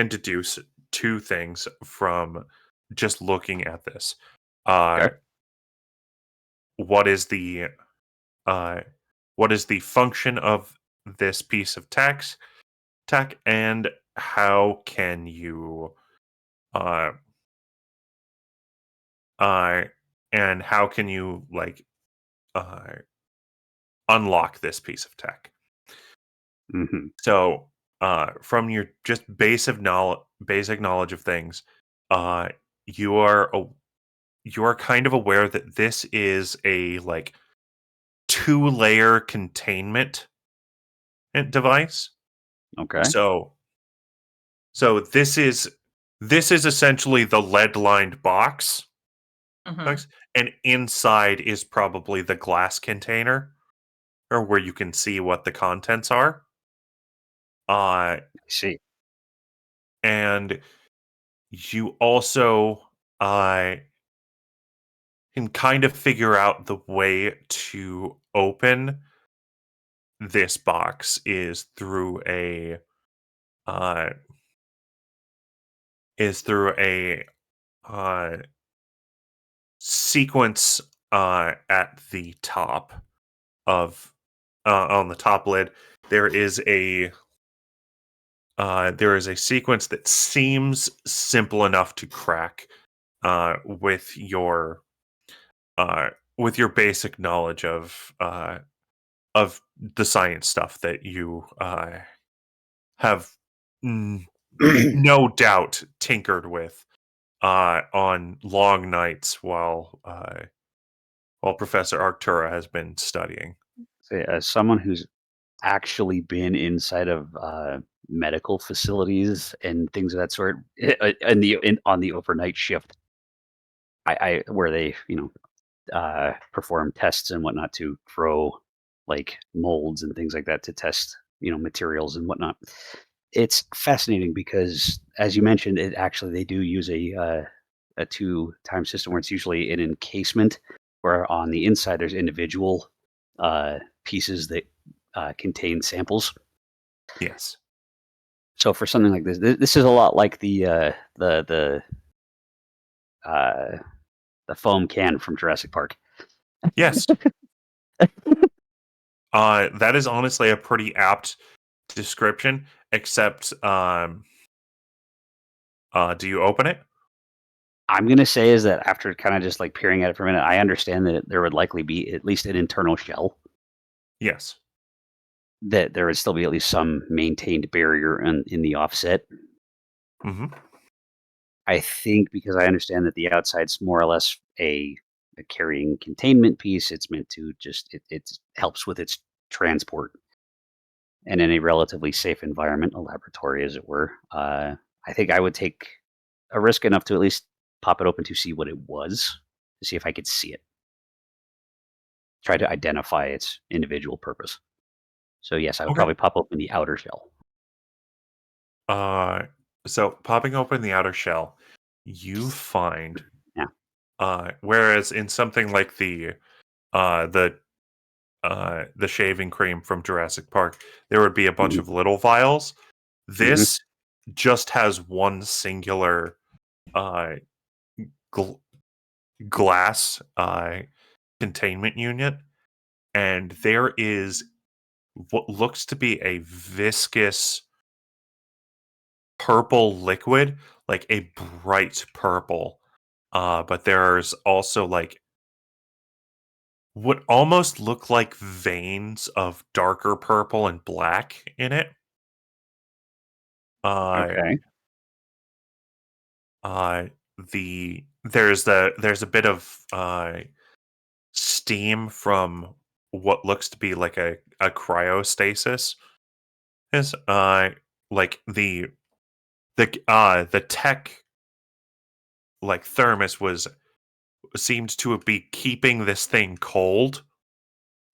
deduce two things from just looking at this. Okay. What is the function of this piece of tech, and how can you uh uh and how can you like uh unlock this piece of tech. Mm-hmm. So, from your just basic knowledge of things, uh, you are kind of aware that this is a like 2-layer containment device. Okay. So, this is essentially the lead-lined box, Mhm. and inside is probably the glass container, or where you can see what the contents are. I see. And you also can kind of figure out the way to open this box uh is through a uh sequence at the top of on the top lid. There is a sequence that seems simple enough to crack with your basic knowledge of the science stuff that you have no doubt tinkered with on long nights while Professor Arctura has been studying. Say, as someone who's actually been inside of medical facilities and things of that sort, on the overnight shift, I where they perform tests and whatnot to grow like molds and things like that to test materials and whatnot. It's fascinating because, as you mentioned, they do use a 2-time system where it's usually an encasement, where on the inside there's individual pieces that contain samples. Yes. So for something like this is a lot like the foam can from Jurassic Park. Yes. That is honestly a pretty apt description, except do you open it? I'm gonna say is that after kind of just like peering at it for a minute, I understand that there would likely be at least an internal shell, Yes. that there would still be at least some maintained barrier in the offset. Mm-hmm. I think because I understand that the outside's more or less a carrying containment piece, it's meant to just it helps with its transport. And in a relatively safe environment, a laboratory as it were, I think I would take a risk enough to at least pop it open to see what it was, to see if I could see it. Try to identify its individual purpose. So yes, I would Okay. probably pop open the outer shell. So popping open the outer shell, you find, Yeah. Whereas in something like the shaving cream from Jurassic Park, there would be a bunch Mhm. of little vials. This just has one singular uh, gl- glass containment unit, and there is what looks to be a viscous purple liquid, like a bright purple. But there's also like what almost look like veins of darker purple and black in it. Uh, Okay. uh, there's a bit of steam from what looks to be like a cryostasis. Is like the tech like thermos seemed to be keeping this thing cold.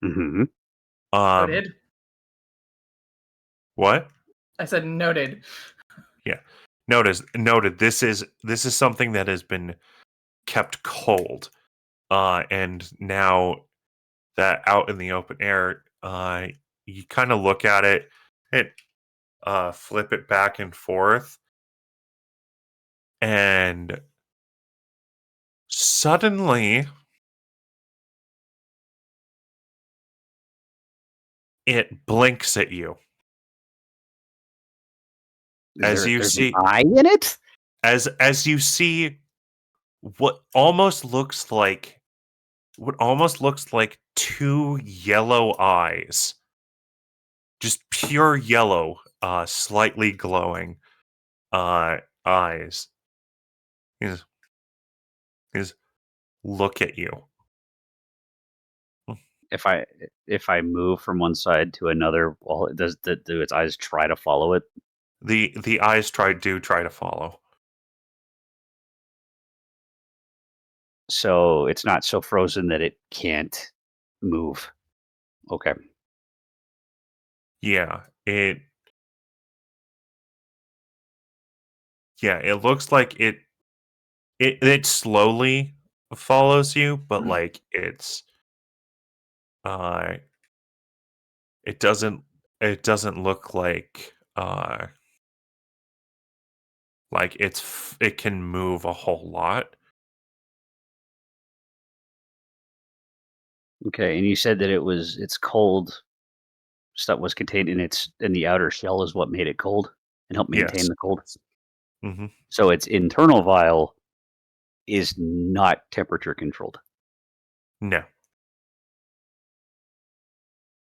hmm Noted. What? I said noted. Yeah. Noted. This is something that has been kept cold. And now that out in the open air, you kind of look at it and flip it back and forth, and suddenly it blinks at you as you There's an see eye in it? as you see what almost looks like two yellow eyes, just pure yellow, slightly glowing eyes. He's, he's look at you. If I move from one side to another, well, do its eyes try to follow it? The eyes try to follow. So it's not so frozen that it can't move. Okay. Yeah, it looks like it slowly follows you, but like uh it doesn't look like it can move a whole lot. Okay. And you said that it's cold stuff was contained in the outer shell is what made it cold and helped maintain Yes. the cold. Hmm. So its internal vial is not temperature controlled. No.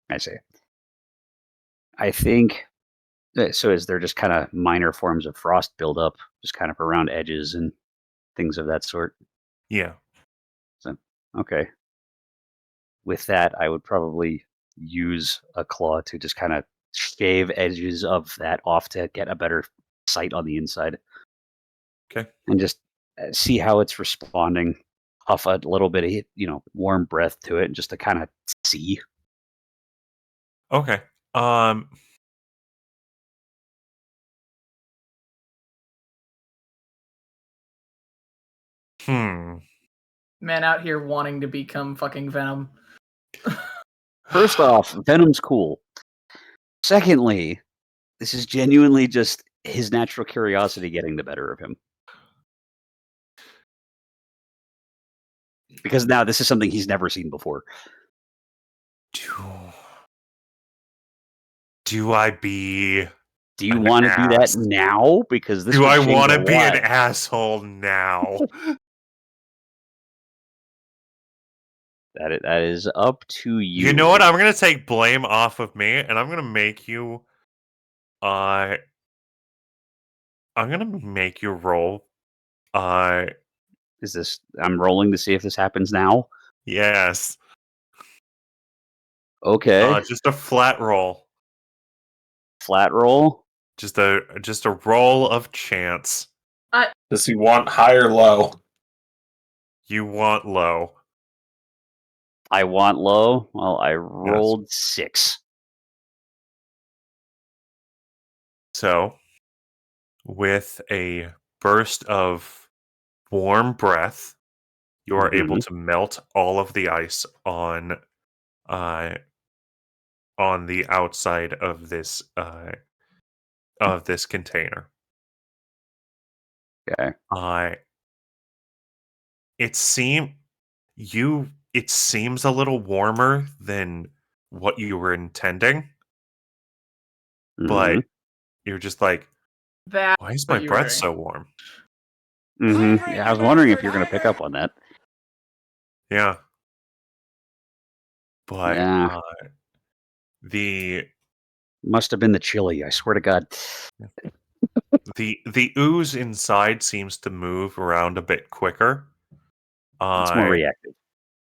I say. I think so. Is there just kind of minor forms of frost buildup, just kind of around edges and things of that sort? Yeah. So, okay. With that, I would probably use a claw to just kind of shave edges of that off to get a better sight on the inside Okay. and just see how it's responding. Puff a little bit of warm breath to it, just to kind of see. Okay. Hmm. Man out here wanting to become fucking Venom. First off, Venom's cool. Secondly, this is genuinely just his natural curiosity getting the better of him. Because now this is something he's never seen before. Do I be? Do you An want to do that ass. now? Because this Do would I change want a to be lot. an asshole now? That is up to you. You know what? I'm gonna take blame off of me, and I'm gonna make you. I'm gonna make you roll. Is this? I'm rolling to see if this happens now. Yes. Okay. Just a flat roll. Flat roll. Just a roll of chance. Does he want high or low? You want low. I want low. Well, I rolled 6. So, with a burst of warm breath, you are able to melt all of the ice on the outside of this container. Okay. It seems a little warmer than what you were intending, but you're just like, That's why is what my you were breath doing. so warm? Yeah, I was wondering if you're going to pick up on that. Yeah. But Yeah. the Must have been the chili. I swear to God. the ooze inside seems to move around a bit quicker. It's more reactive.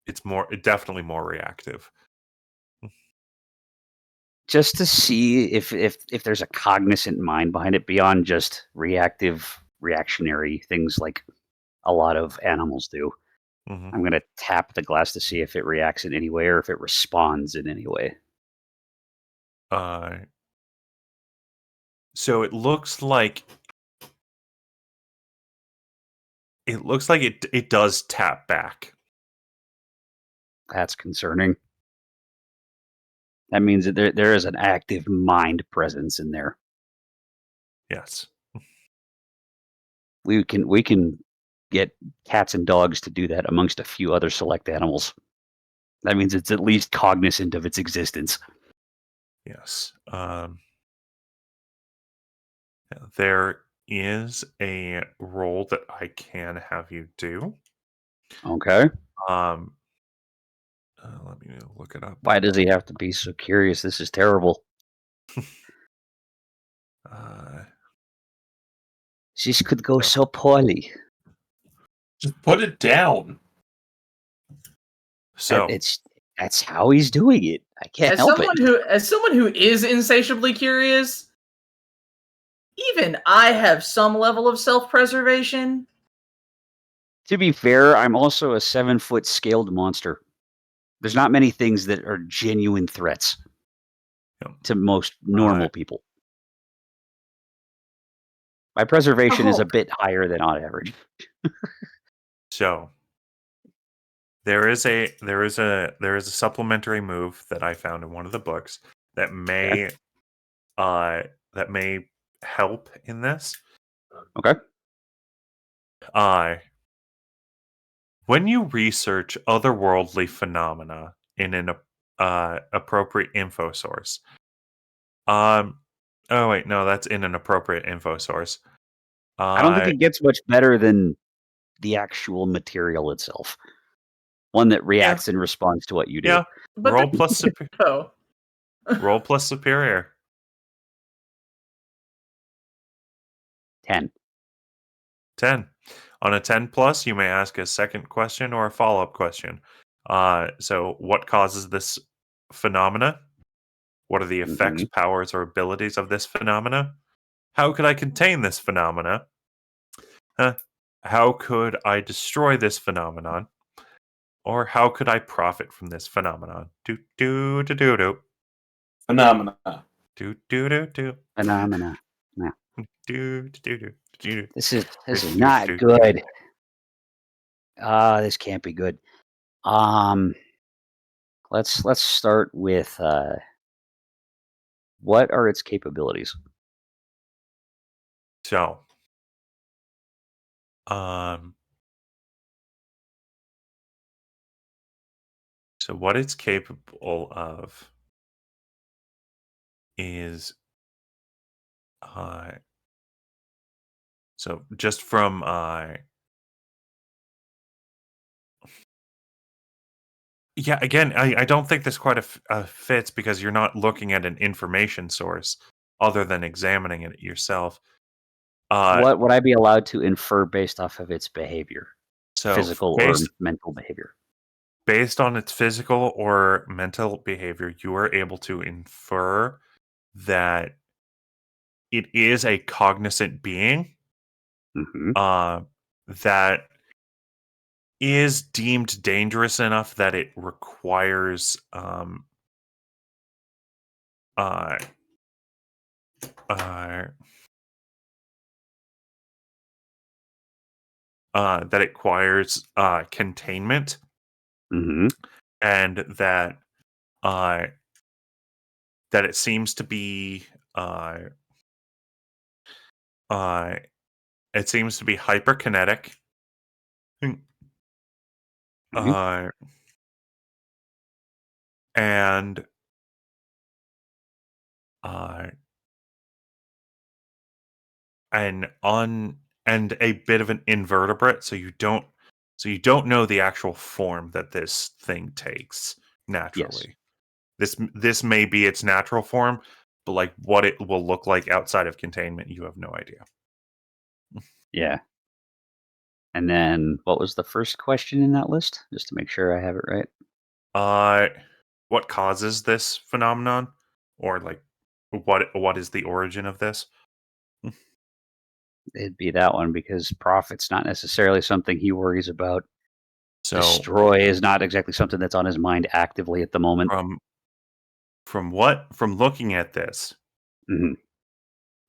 It's definitely more reactive. Just to see if there's a cognizant mind behind it beyond just reactionary things like a lot of animals do. Mhm. I'm going to tap the glass to see if it reacts in any way or if it responds in any way. So it looks like it does tap back. That's concerning. That means that there is an active mind presence in there. Yes. We can get cats and dogs to do that amongst a few other select animals. That means it's at least cognizant of its existence. Yes. There is a role that I can have you do. Okay. Let me look it up. Why does he have to be so curious? This is terrible. This could go so poorly. Just put it down. So that's how he's doing it. I can't help it. As someone who is insatiably curious, even I have some level of self-preservation. To be fair, I'm also a 7-foot scaled monster. There's not many things that are genuine threats to most normal people. My preservation is a bit higher than on average. So there is a supplementary move that I found in one of the books that may help in this. Okay. When you research otherworldly phenomena in an appropriate info source. Oh wait, no, that's in an appropriate info source. I don't think it gets much better than the actual material itself. One that reacts in response to what you do. Yeah. But Roll plus oh. Roll plus superior. 10. 10. On a 10 plus, you may ask a second question or a follow-up question. So what causes this phenomena? What are the effects, powers, or abilities of this phenomena? How could I contain this phenomena? How could I destroy this phenomenon? Or how could I profit from this phenomenon? Do do do do do. Phenomena. Do do do do. Phenomena. No. Do do do do. This is not good. This can't be good. Let's start with what are its capabilities? So, um, so what it's capable of is, so just from, yeah, again, I don't think this quite fits because you're not looking at an information source other than examining it yourself. What would I be allowed to infer based off of its behavior, So physical or based mental behavior? based on its physical or mental behavior, you are able to infer that it is a cognizant being, Hmm. uh, that is deemed dangerous enough that it requires uh, uh, that it requires containment, Hmm. and uh, that it seems to be uh, uh, it seems to be hyperkinetic. Okay. Uh, and uh, and on and a bit of an invertebrate, so you don't know the actual form that this thing takes Yes. naturally. This may be its natural form, but like what it will look like outside of containment, you have no idea. Yeah. And then what was the first question in that list? Just to make sure I have it right. Uh, what causes this phenomenon, or like what is the origin of this? It'd be that one because profit's not necessarily something he worries about. So Destroy is not exactly something that's on his mind actively at the moment. from looking at this Hmm.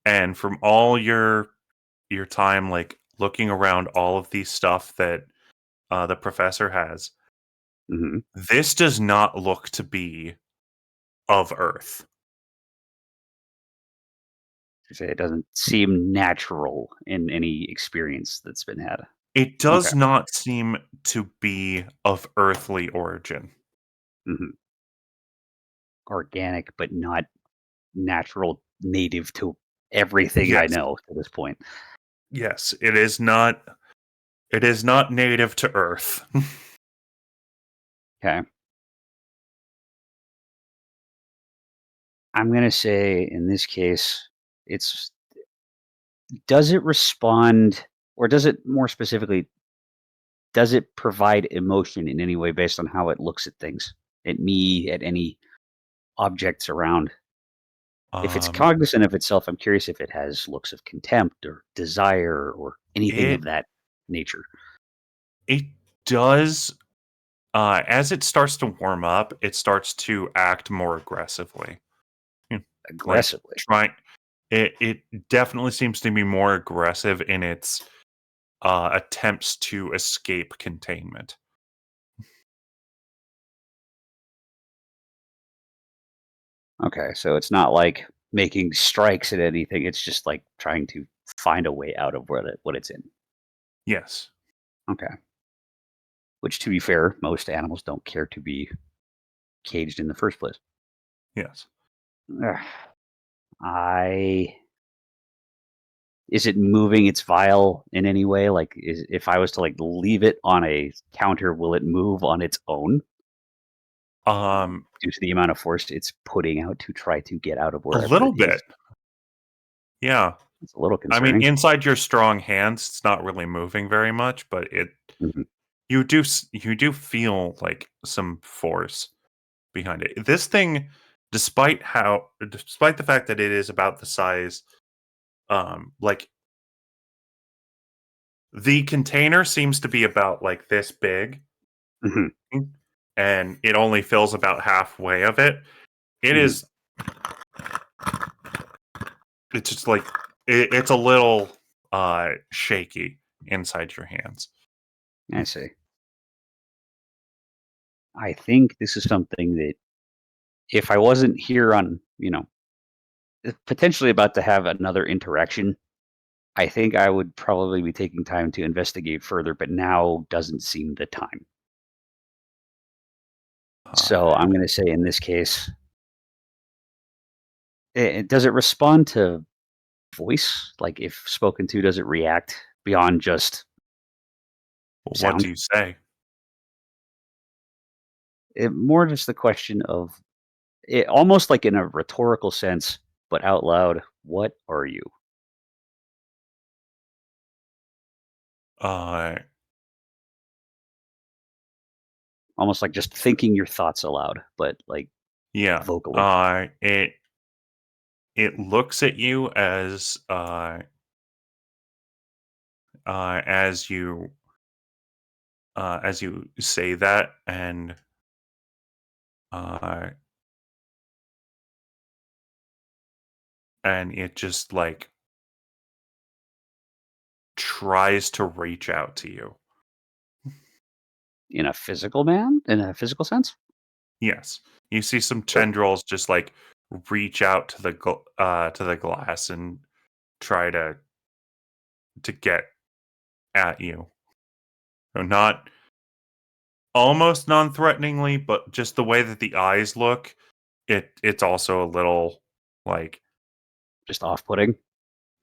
and from all your time like looking around all of these stuff that the professor has, Hmm. this does not look to be of Earth. Say it doesn't seem natural in any experience that's been had. It Okay. does not seem to be of earthly origin. Hmm. Organic, but not natural, native to everything I Yes. know to this point. Yes, it is not. It is not native to Earth. Okay. I'm gonna say in this case, it's does it respond, or does it more specifically, does it provide emotion in any way based on how it looks at things? At me, at any objects around? If it's um, cognizant of itself, I'm curious if it has looks of contempt or desire or anything it of that nature. it does. As it starts to warm up, it starts to act more aggressively. Hmm, like Aggressively. trying. It definitely seems to be more aggressive in its attempts to escape containment. Okay, so it's not like making strikes at anything. It's just like trying to find a way out of what it's in. Yes. Okay. Which, to be fair, most animals don't care to be caged in the first place. Yes. Ugh. I Is it moving its vial in any way? Like, if I was to like leave it on a counter, will it move on its own Um, due to the amount of force it's putting out to try to get out of a wherever little it is? bit. Yeah. It's a little I mean, concerning. inside your strong hands, it's not really moving very much, but Mhm. you do feel like some force behind it. This thing, despite the fact that it is about the size, like the container seems to be about like this big, Mhm. and it only fills about halfway of it. It Mhm. is. It's just like it's a little shaky inside your hands. I see. I think this is something that if I wasn't here on, potentially about to have another interaction, I think I would probably be taking time to investigate further, but now doesn't seem the time. So I'm going to say in this case, does it respond to voice? Like if spoken to, does it react beyond just What sound? do you say? More just the question of it, almost like in a rhetorical sense, but out loud. What are you? Uh, Almost like just thinking your thoughts aloud, but like yeah. vocally. It looks at you as you say that, uh, and it just like tries to reach out to you. In a physical sense. Yes, you see some tendrils just like reach out to the glass and try to get at you. So not almost non-threateningly, but just the way that the eyes look, it's also a little like Just off-putting.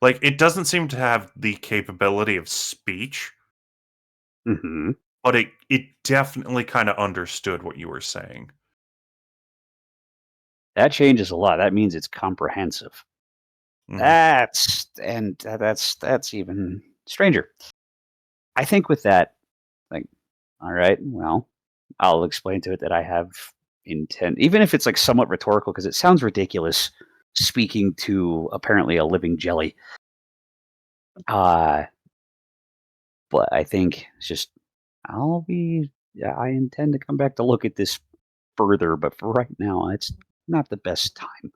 it doesn't seem to have the capability of speech, Hmm. but it definitely kind of understood what you were saying. That changes a lot. That means it's comprehensive. Mhm. That's even stranger. I think with that, like, all right, well, I'll explain to it that I have intent, even if it's like somewhat rhetorical, because it sounds ridiculous speaking to apparently a living jelly. Uh, but I think it's just yeah, I intend to come back to look at this further, but for right now, it's not the best time.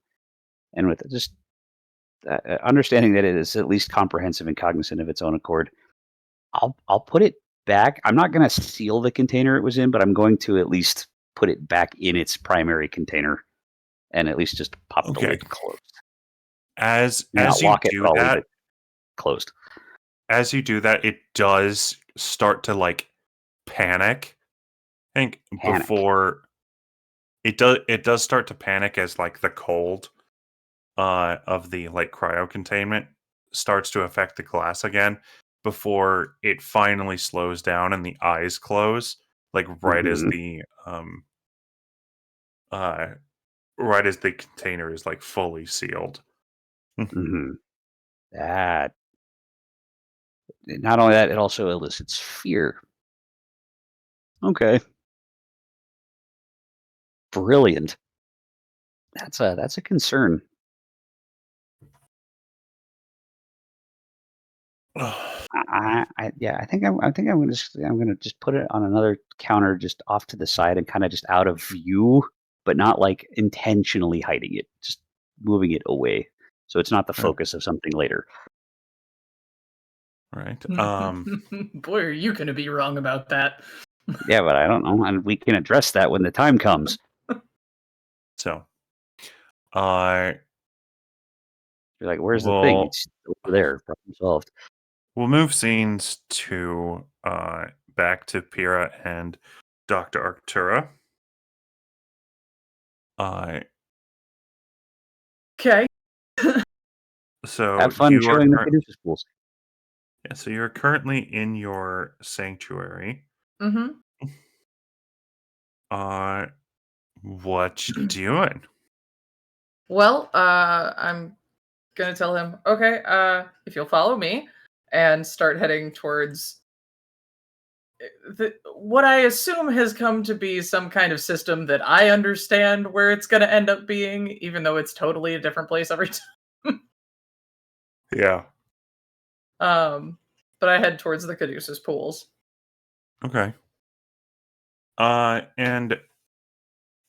And with just understanding that it is at least comprehensive and cognizant of its own accord, I'll put it back. I'm not going to seal the container it was in, but I'm going to at least put it back in its primary container and at least just pop the Okay. lid closed. As Not you lock it, do but I'll leave that, it closed. it does start to like panic. I think Panic. before it does start to panic as like the cold of the like cryo containment starts to affect the glass again before it finally slows down and the eyes close like Mhm. uh right as the container is like fully sealed. Mhm. That not only that, it also elicits fear. Okay. Brilliant. That's a concern. Yeah, I think I'm gonna just put it on another counter just off to the side and kind of just out of view, but not like intentionally hiding it, just moving it away. So it's not the Right. focus of something later. Right. Boy, are you going to be wrong about that. Yeah, but I don't know. And we can address that when the time comes. So uh You're like, where's the thing? we'll It's over there. Problem solved. we'll move scenes to back to Pyrrha and Dr. Arctura. Uh Okay. so Have fun you are showing the Caduceus pools. yeah, so you're currently in your sanctuary. Mm-hmm. Uh what you doing? Well, I'm gonna tell him, okay, if you'll follow me, and start heading towards what I assume has come to be some kind of system that I understand where it's gonna end up being, even though it's totally a different place every time. Yeah. But I head towards the Caduceus pools. Okay. And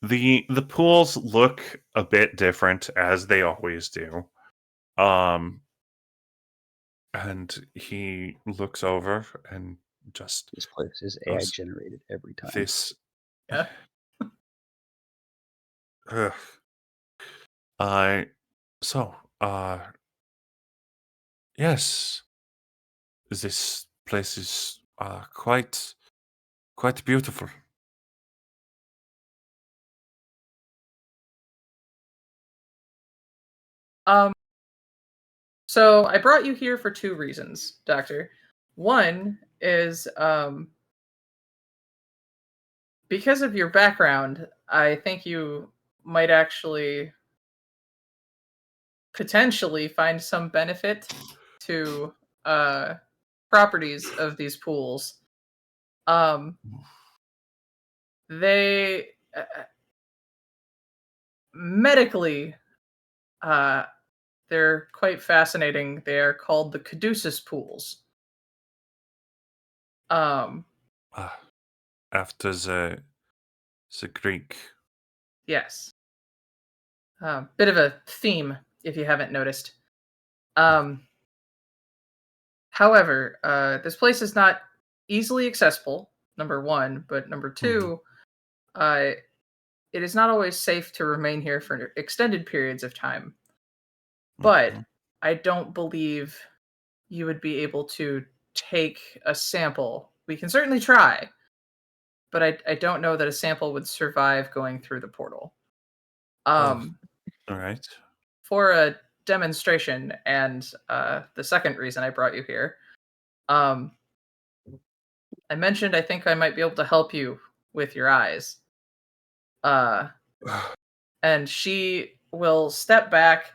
the pools look a bit different as they always do. Um and he looks over and just This place is AI goes, generated every time. this Yeah. Ugh. I so yes, this place is quite beautiful. Um, so I brought you here for two reasons, Doctor. One is because of your background, I think you might actually potentially find some benefit to uh, properties of these pools. They medically, uh, they're quite fascinating. They are called the caduceus pools. Um, Uh, After the Greek. yes. Bit of a theme, if you haven't noticed. Um, However, this place is not easily accessible, number one, but number two, uh, it is not always safe to remain here for extended periods of time. But Mhm. I don't believe you would be able to take a sample. We can certainly try, but I don't know that a sample would survive going through the portal. Oh, Um, all right. for a demonstration, and the second reason I brought you here, um, I mentioned I think I might be able to help you with your eyes. Uh, and she will step back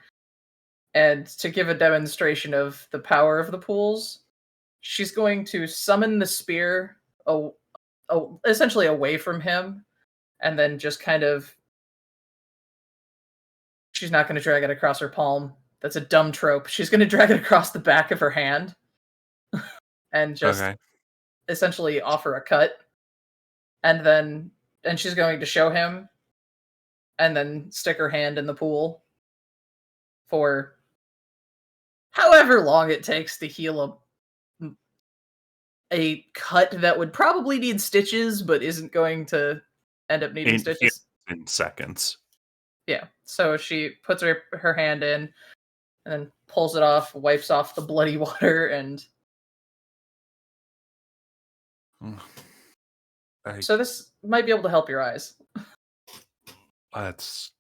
and to give a demonstration of the power of the pools, she's going to summon the spear essentially away from him, and then just kind of she's not going to drag it across her palm. That's a dumb trope. She's going to drag it across the back of her hand and just Okay. essentially offer a cut, and she's going to show him, and then stick her hand in the pool for however long it takes to heal a cut that would probably need stitches, but isn't going to end up needing Here stitches. in seconds. Yeah. So she puts her hand in and then pulls it off, wipes off the bloody water, and Mm. I so this might be able to help your eyes. that's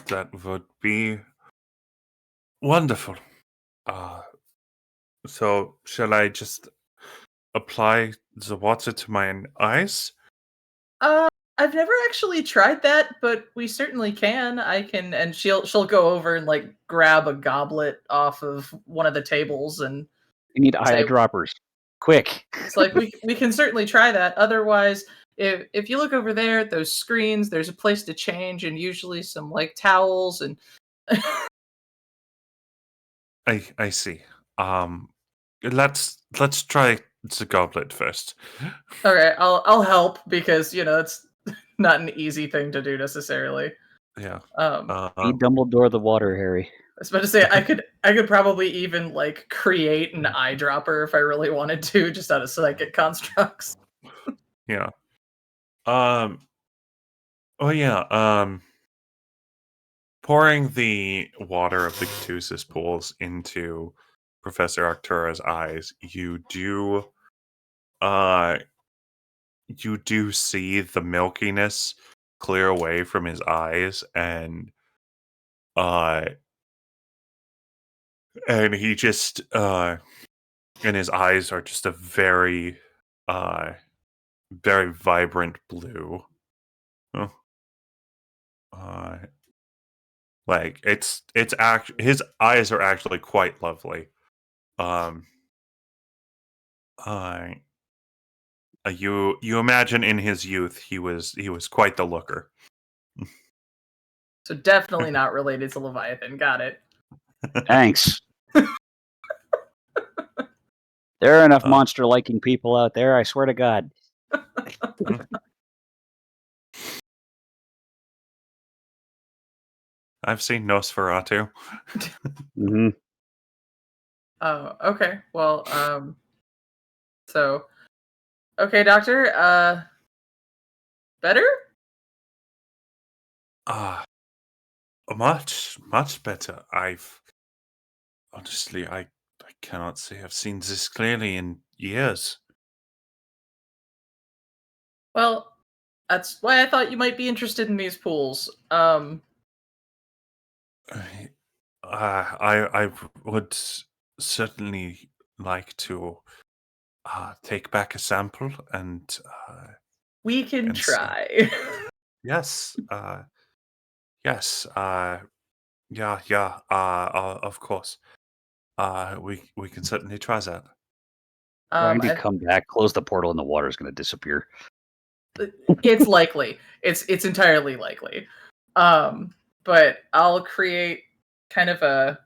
that would be wonderful. Uh so shall I just apply the water to my eyes? Uh, I've never actually tried that, but we certainly can. I can, and she'll go over and like grab a goblet off of one of the tables and We need say, eyedroppers. Quick. it's like we can certainly try that. Otherwise, if you look over there at those screens, there's a place to change and usually some like towels and I see. Um let's try the goblet first. okay, I'll help because it's not an easy thing to do necessarily. Yeah. Feed Dumbledore the water, Harry. I was about to say I could probably even like create an eyedropper if I really wanted to, just out of psychic constructs. Yeah. Um oh yeah, pouring the water of the Caduceus pools into Professor Arctura's eyes, uh you do see the milkiness clear away from his eyes, uh and he just and his eyes are just a uh very vibrant blue. Oh, uh like it's his eyes are actually quite lovely. Um uh you imagine in his youth he was quite the looker. So definitely not related to Leviathan. Got it. Thanks. There are enough Uh, monster-liking people out there, I swear to God. I've seen Nosferatu. Hmm. Oh, okay. Well, so okay, doctor. Better? Uh, much better. Honestly, I cannot say I've seen this clearly in years. Well, that's why I thought you might be interested in these pools. I, I would certainly like to take back a sample We can and see. try. Yes, yes, yeah, of course. We can certainly try that. Randy, I, come back, close the portal, and the water's going to disappear. it's likely. It's entirely likely. But I'll create kind of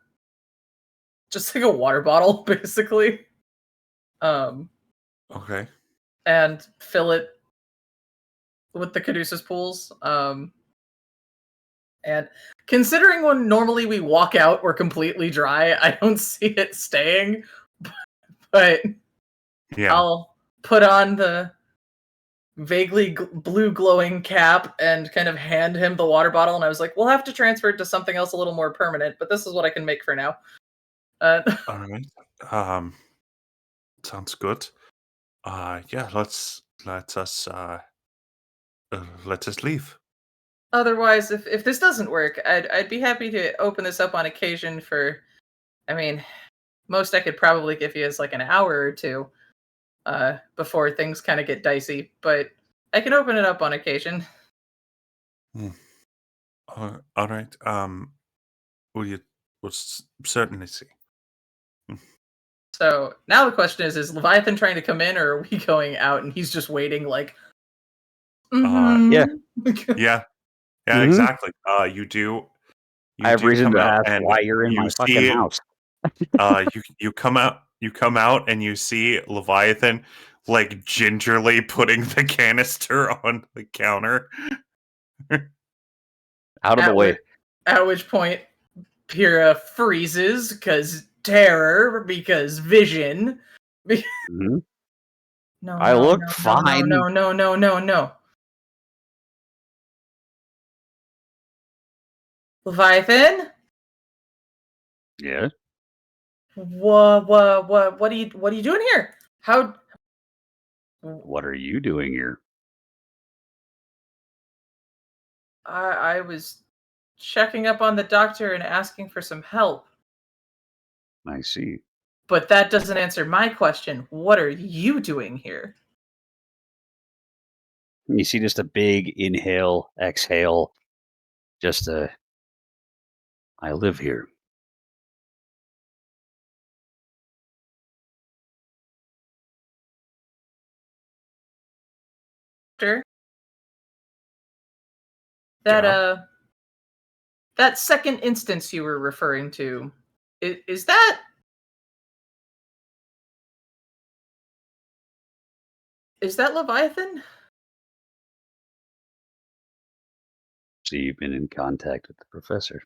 just like a water bottle, basically. Okay. And fill it with the Caduceus pools. And considering when normally we walk out, we're completely dry, I don't see it staying. But Yeah. I'll put on the vaguely blue glowing cap and kind of hand him the water bottle. And I was like, we'll have to transfer it to something else a little more permanent, but this is what I can make for now. All right. Sounds good. Yeah. Let us leave. Otherwise, if this doesn't work, I'd be happy to open this up on occasion for, I mean, most I could probably give you is like an hour or two before things kind of get dicey, but I can open it up on occasion. All right. We'll certainly see. So now the question is Leviathan trying to come in, or are we going out and he's just waiting like, Yeah. Yeah. Yeah, Mhm. exactly. You do. I have reason come to out ask and why you're in you my fucking see. house. You come out. You come out and you see Leviathan like gingerly putting the canister on the counter. Out of the way. At which point, Pyrrha freezes because terror, because vision. Mhm. No, I no, look no, fine. no, no, no, no, no, no. Leviathan? Yeah. What are you doing here? How? What are you doing here? I was checking up on the doctor and asking for some help, I see. but that doesn't answer my question. What are you doing here? You see just a big inhale, exhale. Just I live here. Doctor? That Yeah. that second instance you were referring to, is that Leviathan? So you've been in contact with the professor.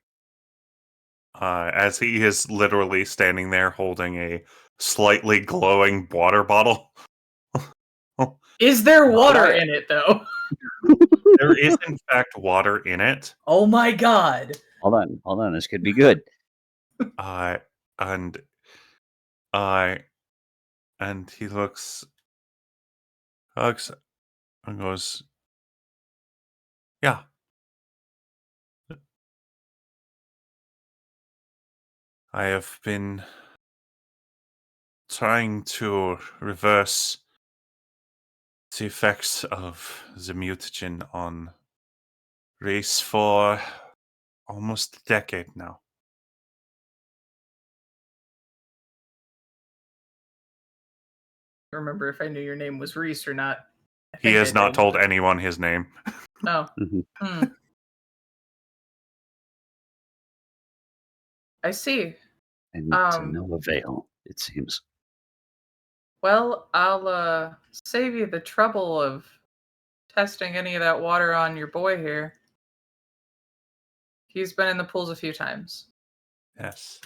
As he is literally standing there holding a slightly glowing water bottle. Is there water I- in it though? There is in fact water in it. Oh my god. Hold on. This could be good. Uh, and uh, and he looks and goes, "Yeah, I have been trying to reverse the effects of the mutagen on race for almost a decade now." I remember if I knew your name was Reese or not. I He think has I not did. told anyone his name. Oh. Mhm. Hmm. I see. And to Um no avail, it seems. well, I'll save you the trouble of testing any of that water on your boy here. He's been in the pools a few times. Yes.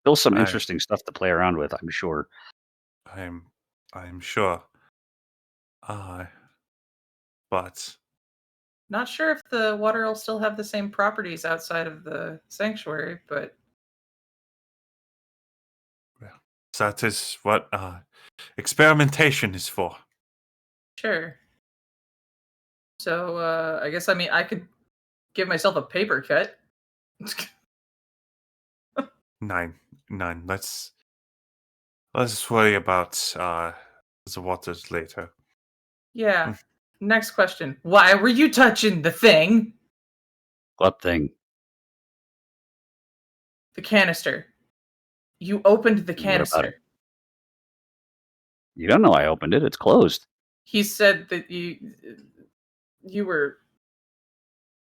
Still some I, interesting stuff to play around with, I'm sure. I'm sure. Uh, but Not sure if the water will still have the same properties outside of the sanctuary, but that is what experimentation is for. sure. So, I guess, I could give myself a paper cut. 9. Let's worry about the waters later. Yeah. Next question. Why were you touching the thing? What thing? The canister. You opened the What about it? canister. You don't know I opened it. It's closed. He said that you were.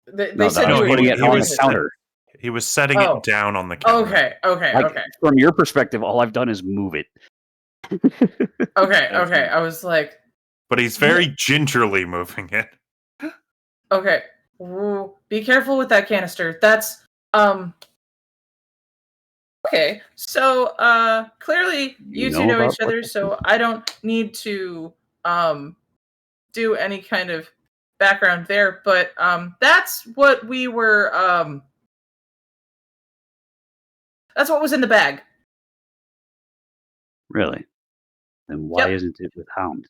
They No, said that I you was were putting it on doing the counter. He was setting Oh. it down on the counter. Okay. Like, from your perspective, all I've done is move it. Okay. I was like, But he's very gingerly moving it. okay, ooh, be careful with that canister. That's okay. So clearly you two know know about each other, what so I don't need to do any kind of background there, but that's what we were that's what was in the bag. Really? Then why Yep. isn't it with Hound?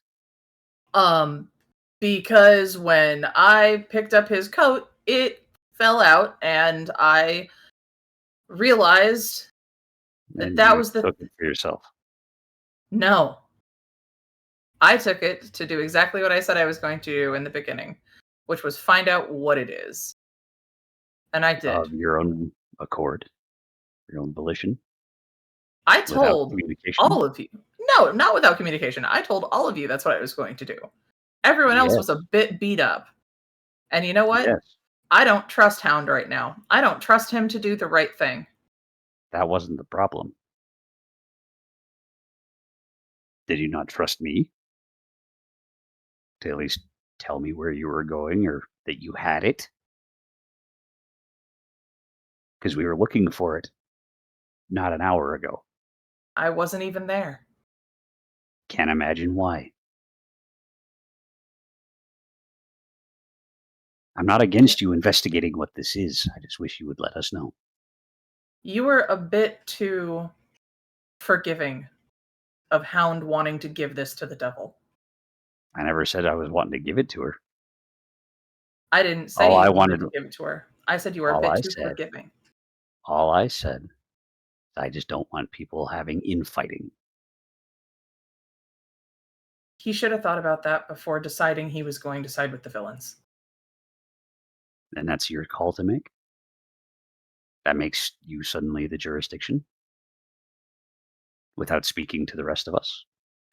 Because when I picked up his coat, it fell out, and I realized And that you was the took it for yourself. no. I took it to do exactly what I said I was going to do in the beginning, which was find out what it is. And I did. Of your own accord, your own volition, I without told communication. all of you. No, not without communication. I told all of you that's what I was going to do. Everyone else was a bit beat up. And you know what? Yes, I don't trust Hound right now. I don't trust him to do the right thing. that wasn't the problem. Did you not trust me to at least tell me where you were going or that you had it? Because we were looking for it not an hour ago. I wasn't even there. Can't imagine why. I'm not against you investigating what this is. I just wish you would let us know. You were a bit too forgiving of Hound wanting to give this to the devil. I never said I was wanting to give it to her. I didn't say All I you wanted wanted- to give it to her. I said you were a all bit I too said- forgiving. All I said, I just don't want people having infighting. He should have thought about that before deciding he was going to side with the villains. And that's your call to make? That makes you suddenly the jurisdiction? Without speaking to the rest of us?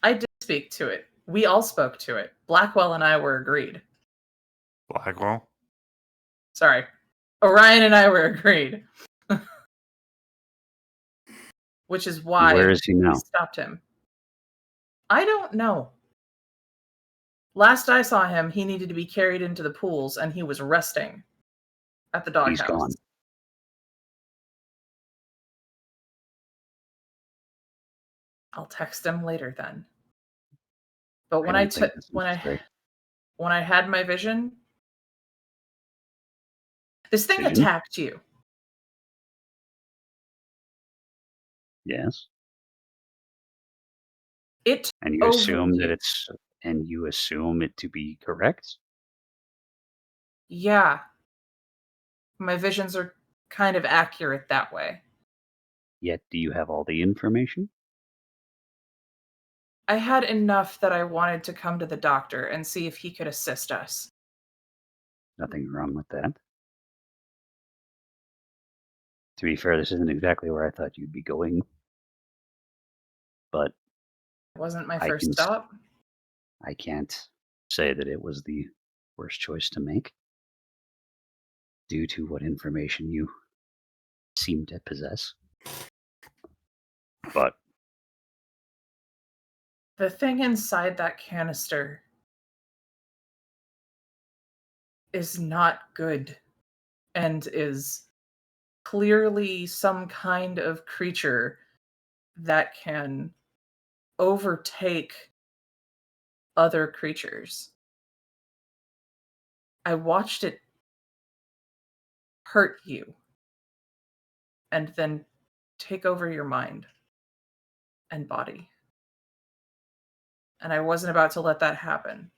I did speak to it. We all spoke to it. Blackwell and I were agreed. Blackwell? Sorry. Orion and I were agreed. Which is why Where is he now? we stopped him. I don't know. Last I saw him, he needed to be carried into the pools, and he was resting at the doghouse. He's gone. I'll text him later then. But when I I don't think took that's necessary. when I had my vision, this thing Vision? attacked you. Yes. It And you over assume that you. it's and you assume it to be correct? Yeah. My visions are kind of accurate that way. Yet do you have all the information? I had enough that I wanted to come to the doctor and see if he could assist us. Nothing wrong with that. To be fair, this isn't exactly where I thought you'd be going. But It wasn't my I first can s- stop. I can't say that it was the worst choice to make due to what information you seem to possess. But The thing inside that canister is not good and is clearly some kind of creature that can overtake other creatures. I watched it hurt you and then take over your mind and body. And I wasn't about to let that happen.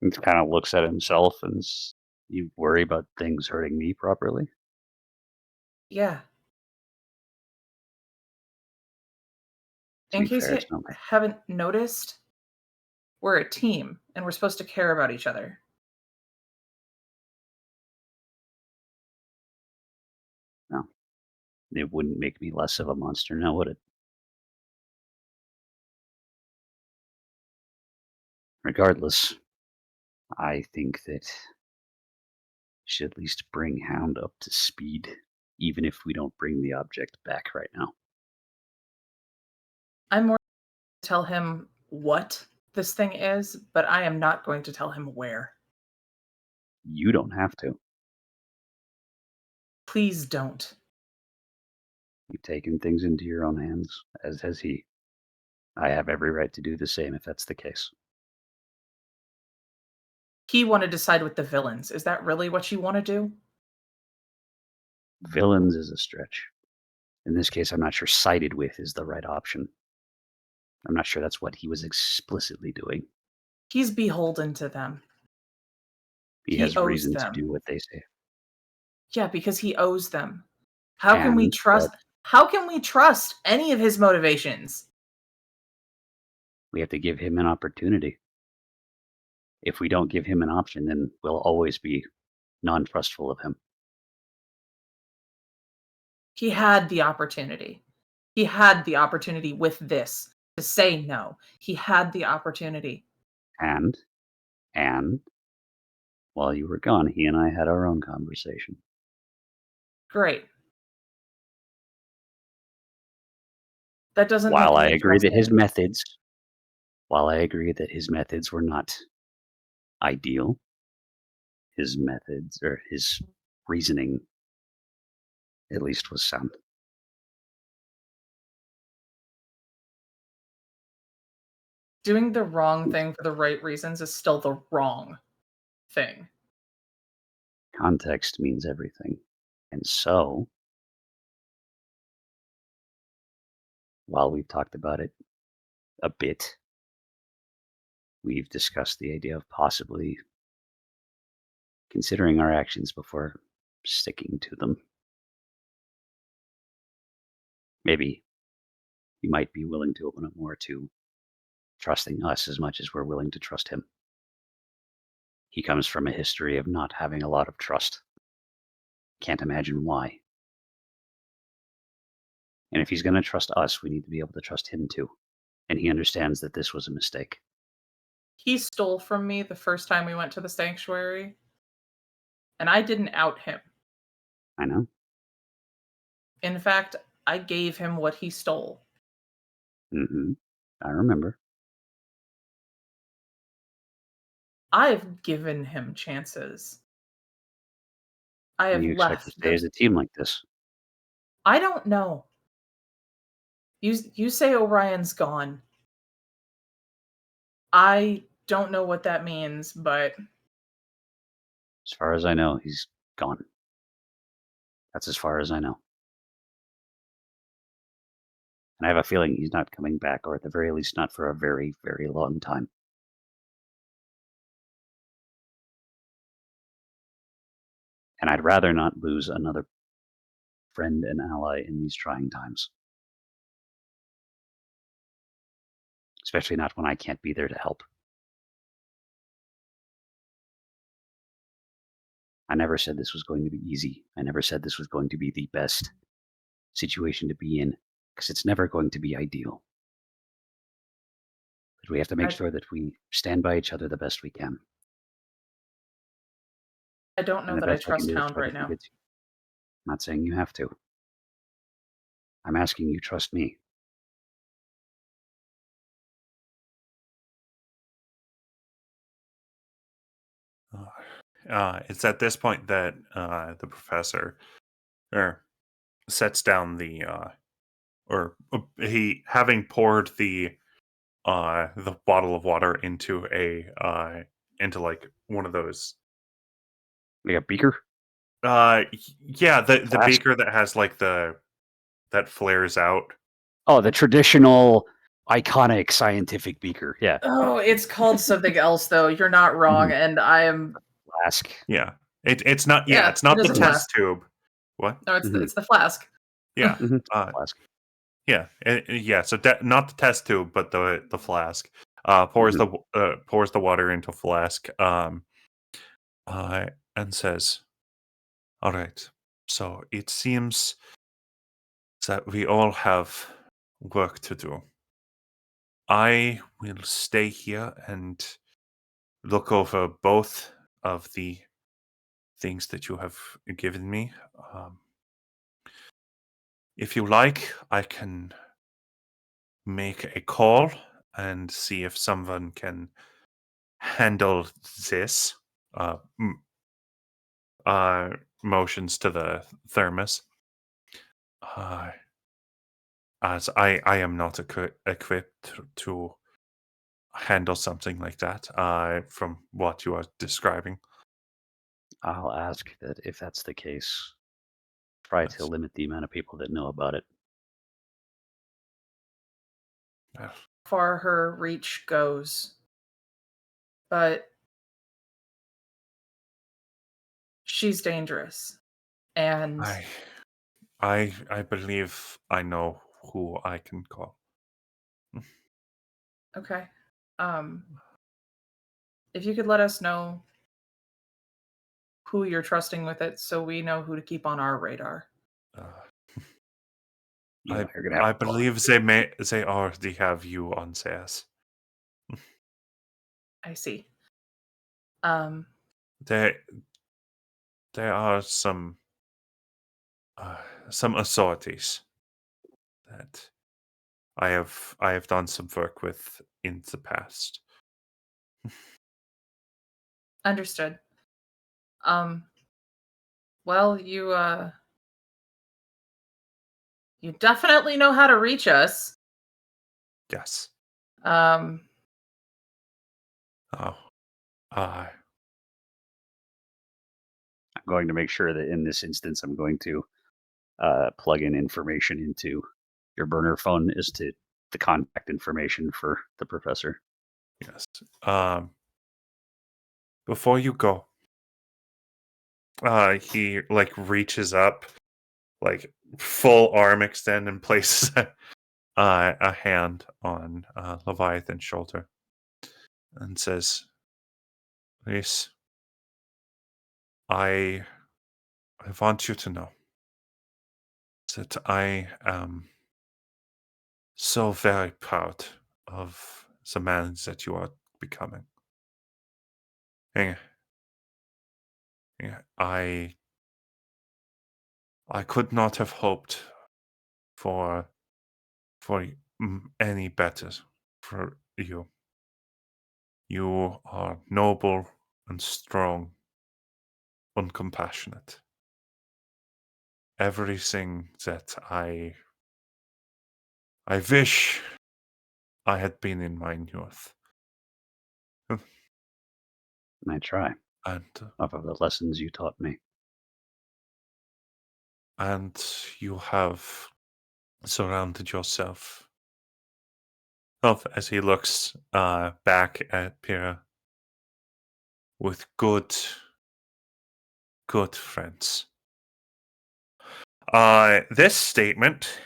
He kind of looks at himself and you worry about things hurting me properly. Yeah. To In be case fair, you it's not my haven't noticed, we're a team and we're supposed to care about each other. no. It wouldn't make me less of a monster now, would it? Regardless, I think that we should at least bring Hound up to speed, even if we don't bring the object back right now. I'm more to tell him what this thing is, but I am not going to tell him where. You don't have to. Please don't. You've taken things into your own hands, as has he. I have every right to do the same if that's the case. He wanted to side with the villains. Is that really what you want to do? Villains is a stretch. In this case, I'm not sure sided with is the right option. I'm not sure that's what he was explicitly doing. He's beholden to them. He He has owes reason to them. do what they say. Yeah, because he owes them. How can we And trust how can we trust any of his motivations? we have to give him an opportunity. If we don't give him an option, then we'll always be non-trustful of him. He had the opportunity. He had the opportunity with this to say no. He had the opportunity. And while you were gone, he and I had our own conversation. Great. That doesn't While make I me agree that trust him. while I agree that his methods were not ideal, his methods or his reasoning at least was sound. Doing the wrong thing for the right reasons is still the wrong thing. Context means everything. And so, while we've talked about it a bit, we've discussed the idea of possibly considering our actions before sticking to them. Maybe he might be willing to open up more to trusting us as much as we're willing to trust him. He comes from a history of not having a lot of trust. Can't imagine why. And if he's going to trust us, we need to be able to trust him too. And he understands that this was a mistake. He stole from me the first time we went to the sanctuary, and I didn't out him. I know. In fact, I gave him what he stole. I remember. I've given him chances. I Do have you expect to left stay them. as a team like this? I don't know. You say Orion's gone. I don't know what that means, but As far as I know, he's gone. That's as far as I know. And I have a feeling he's not coming back, or at the very least, not for a very, very long time. And I'd rather not lose another friend and ally in these trying times. Especially not when I can't be there to help. I never said this was going to be easy. I never said this was going to be the best situation to be in, because it's never going to be ideal. But we have to make sure that we stand by each other the best we can. I don't know And the that I best I can trust do is Hound try to right be now. good to you. I'm not saying you have to. I'm asking you trust me. It's at this point that the professor sets down the he having poured the the bottle of water into into like one of those. Like a beaker? Yeah, the Flask? beaker that has like that flares out. Oh, the traditional, iconic scientific beaker. Yeah, Oh, it's called something else though. You're not wrong, and I am. flask. Yeah, it's not. Yeah, Yeah, it's not it is the a test flask. tube. What? No, it's Mhm. it's the flask. Yeah, Mhm. uh, Flask. yeah, yeah. So not the test tube, but the flask. Pours the water into a flask. And says, "All right. So it seems that we all have work to do. I will stay here and look over both of the things that you have given me. Um, if you like, I can make a call and see if someone can handle this." Uh, m- Motions to the thermos. Uh, as I am not equipped to handle something like that. From what you are describing. I'll ask that if that's the case, try to Yes. limit the amount of people that know about it. Well, Far her reach goes, but she's dangerous. And I believe I know who I can call. okay, um, if you could let us know who you're trusting with it, so we know who to keep on our radar. Uh, You know, I you're gonna have I to call. believe they already have you on sass. I see. Um, There there are some authorities that I have done some work with in the past. understood. Um, well, you definitely know how to reach us. Yes. Um, Oh. Uh, I'm going to make sure that in this instance, I'm going to plug in information into your burner phone as to the contact information for the professor. yes. Before you go, he like reaches up, like full arm extend, and places a hand on Leviathan's shoulder and says, "Reese, I I want you to know that I am so very proud of the man that you are becoming. And, and I could not have hoped for any better for you. You are noble and strong and compassionate. Everything that I wish I had been in my youth. And I try And off of the lessons you taught me. and you have surrounded yourself of, as he looks back at Pyrrha, with good friends. This statement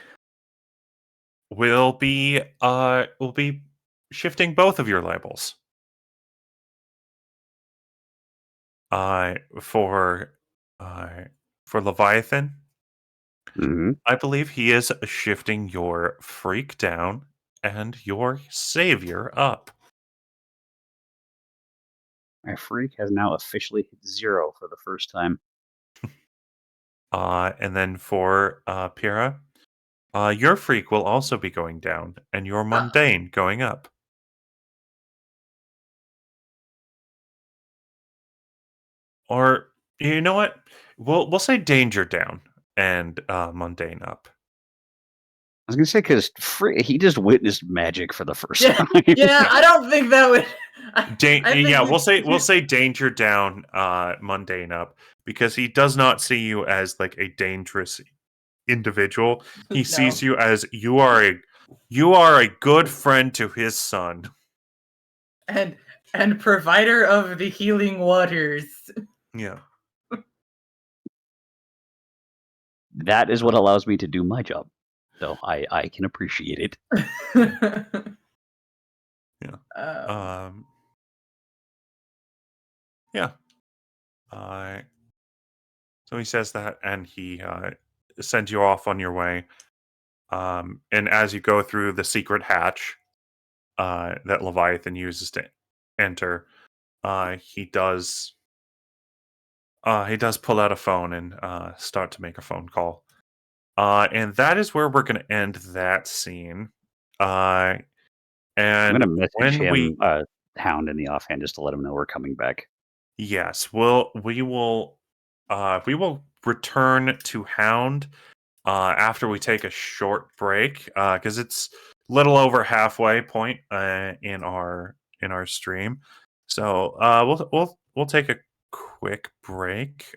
will be shifting both of your labels. Uh, for uh, for Leviathan, Hmm. I believe he is shifting your freak down and your savior up. My freak has now officially hit 0 for the first time. And then for Pyrrha, your freak will also be going down, and your mundane going up. Or you know what? We'll say danger down and mundane up. was gonna say because he just witnessed magic for the first Yeah, time. yeah. I don't think that would. I think Yeah, we- we'll say danger down, mundane up, because he does not see you as like a dangerous individual. He No. sees you as you are a good friend to his son. and provider of the healing waters. Yeah. That is what allows me to do my job. So I can appreciate it. Yeah. Um, Yeah. So he says that, and he sends you off on your way. And as you go through the secret hatch that Leviathan uses to enter, he does pull out a phone and start to make a phone call. And that is where we're going to end that scene. I'm And gonna message when we him, Hound, in the offhand just to let him know we're coming back. yes, we will return to Hound after we take a short break because it's little over halfway point in our stream. So we'll take a quick break.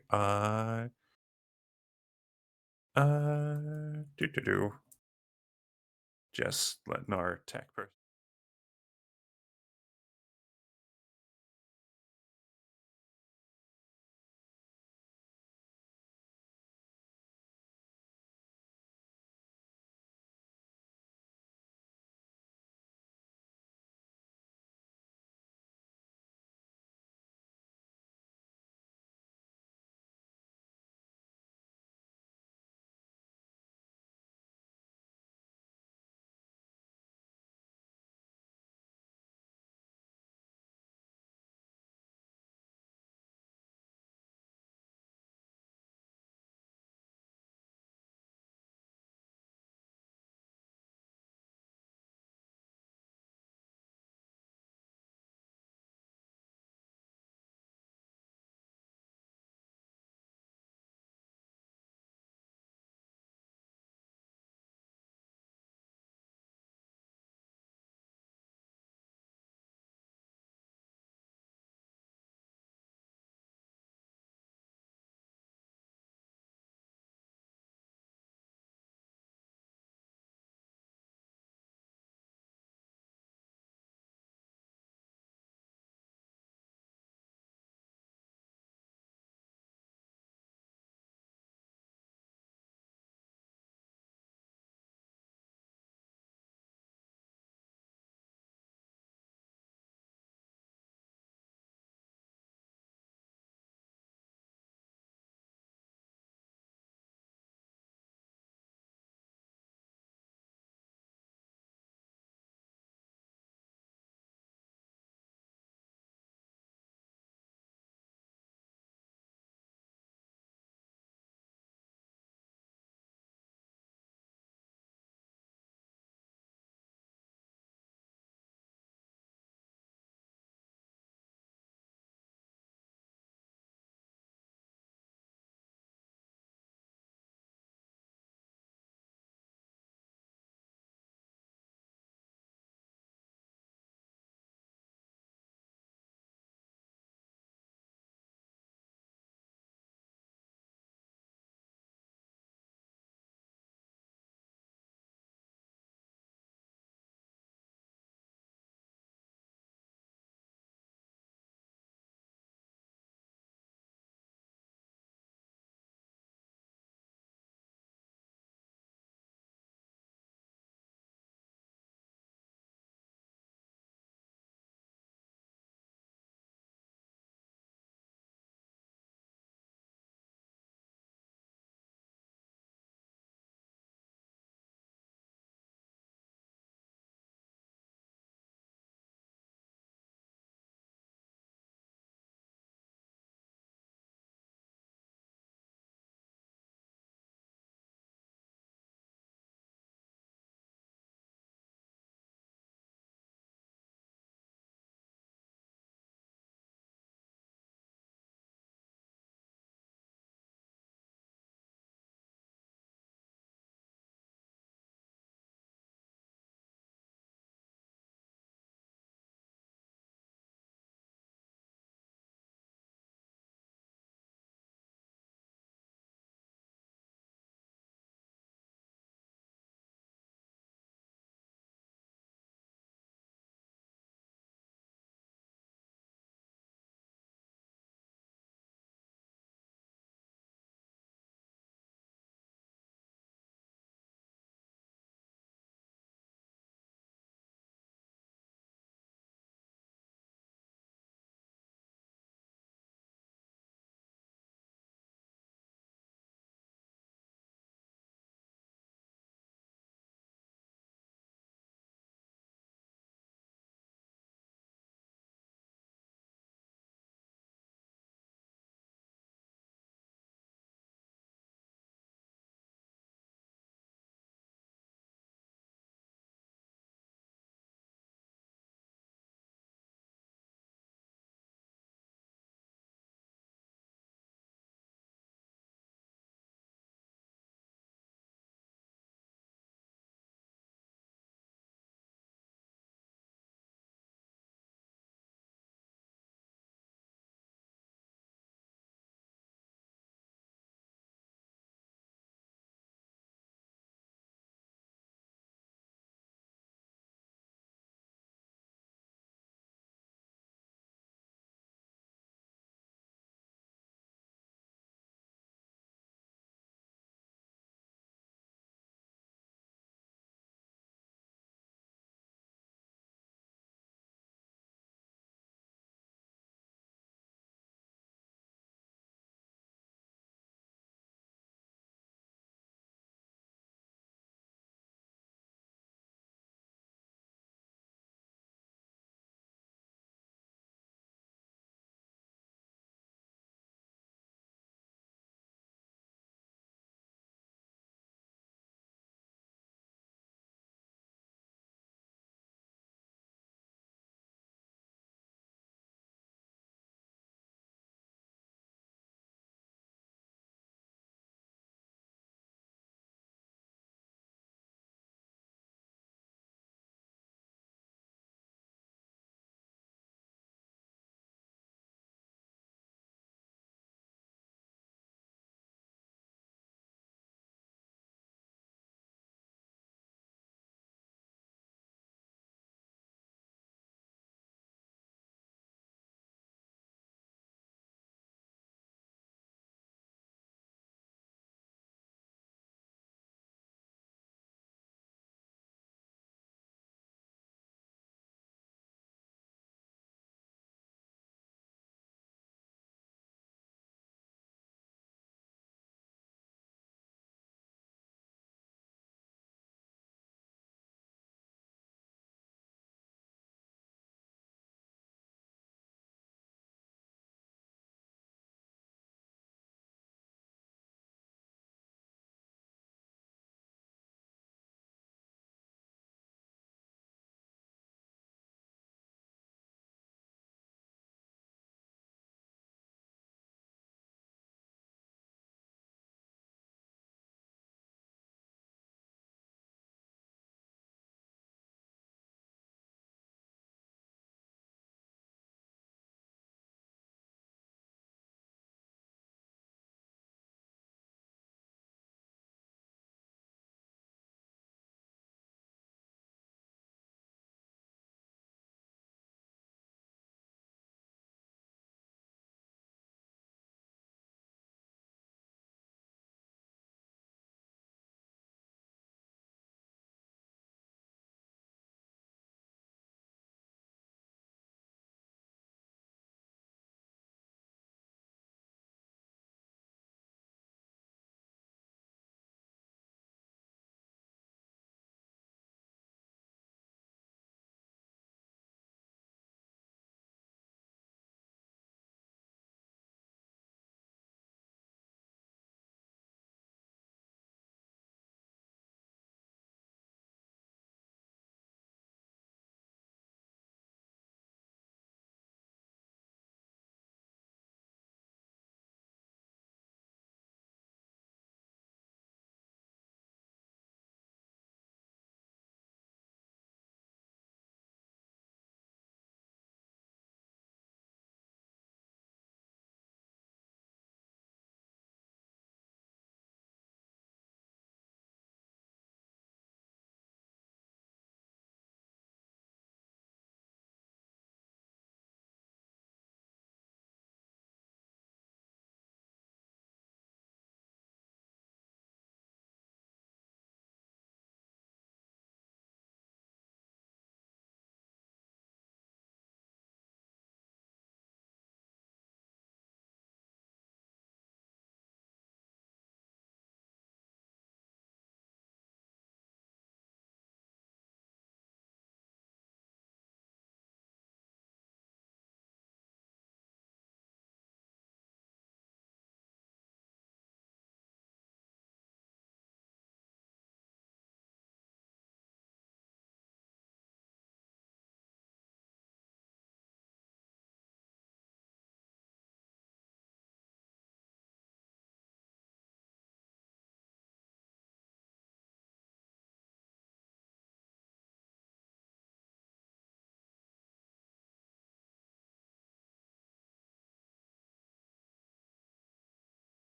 Do. Just letting our tech person.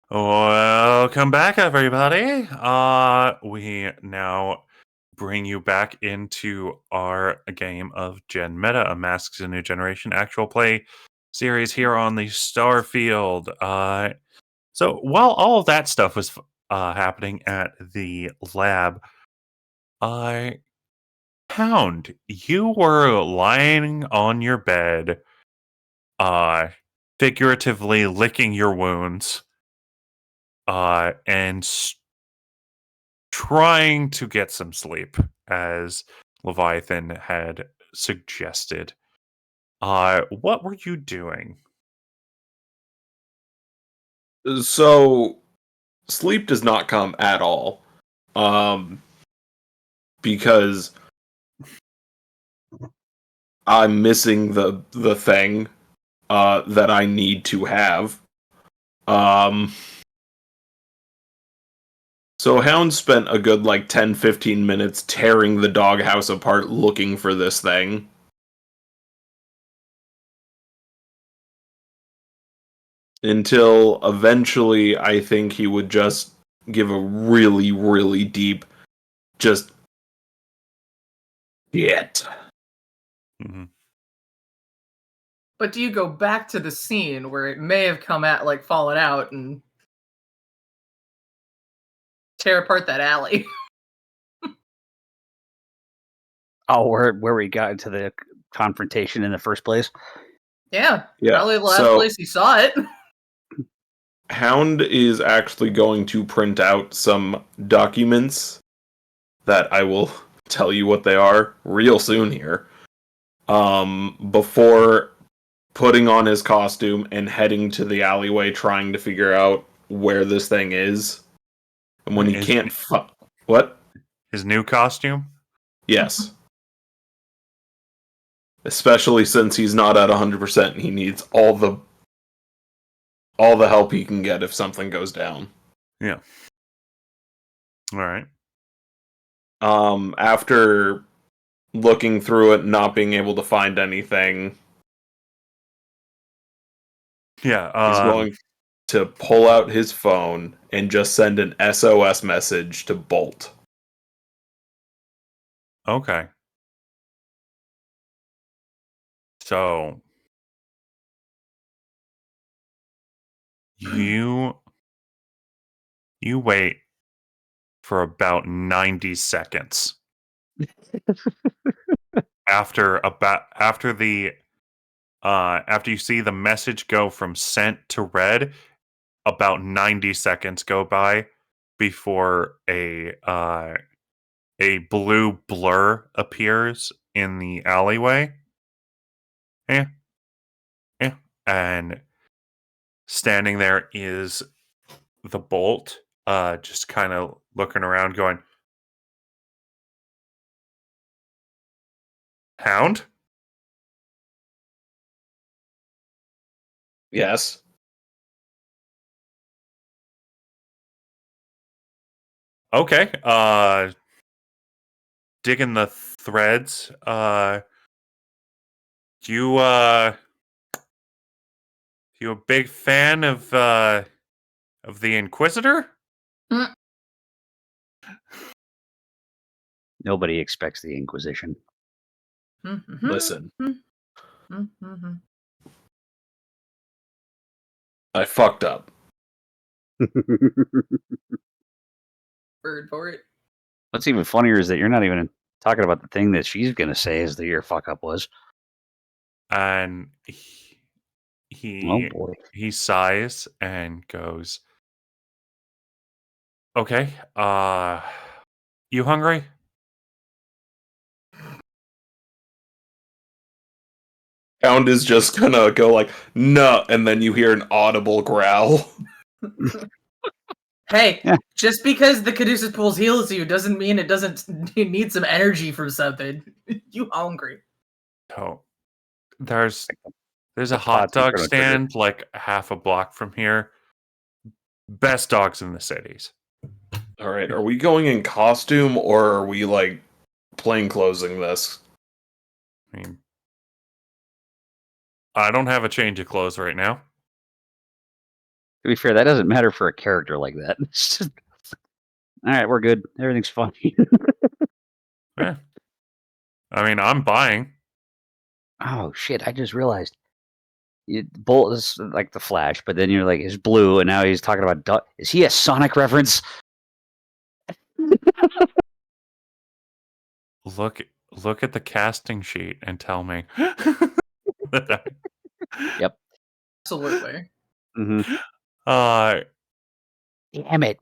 Welcome back, everybody. We now bring you back into our game of GenMeta, a Masks a New Generation actual play series here on the Starfield. So while all of that stuff was happening at the lab, Hound, you were lying on your bed, figuratively licking your wounds, and trying to get some sleep, as Leviathan had suggested. What were you doing? So sleep does not come at all. Because I'm missing the thing that I need to have. So Hound spent a good 10-15 minutes tearing the doghouse apart looking for this thing. Until eventually I think he would just give a really, really deep just shit. Mm-hmm. But do you go back to the scene where it may have come at, fallen out and tear apart that alley? Oh, where we got into the confrontation in the first place? Yeah, Yeah, probably the last so- place he saw it. Hound is actually going to print out some documents that I will tell you what they are real soon here. Before putting on his costume and heading to the alleyway trying to figure out where this thing is. And when he can't what? His new costume? Yes. Especially since he's not at 100% and he needs all the help he can get if something goes down. Yeah. All right. After looking through it, not being able to find anything, Yeah. he's going to pull out his phone and just send an SOS message to Bolt. Okay. So you wait for about 90 seconds after you see the message go from sent to read. About 90 seconds go by before a blue blur appears in the alleyway. Yeah. And standing there is the Bolt, just kind of looking around going, Hound? Yes. Okay. Digging the threads. You a big fan of the Inquisitor? Nobody expects the Inquisition. Listen. Mm-hmm. I fucked up. Bird for it. What's even funnier is that you're not even talking about the thing that she's going to say is that your fuck up was. And Oh boy. he sighs and goes, okay, you hungry? Hound is just gonna go no, and then you hear an audible growl. Hey, Yeah. just because the Caduceus pools heals you doesn't mean it doesn't you need some energy from something. You hungry. Oh, there's a The hot plot's in dog front of Trigger. stand like half a block from here. Best dogs in the cities. Alright, are we going in costume or are we plain closing this? I mean, I don't have a change of clothes right now. To be fair, that doesn't matter for a character like that. It's just, all right, we're good. Everything's fine. Yeah. I mean, I'm buying. Oh shit! I just realized. Bolt is like the Flash, but then you're like, he's blue, and now he's talking about. Is he a Sonic reference? Look at the casting sheet and tell me. Yep. Absolutely. Mm-hmm. uh Damn it!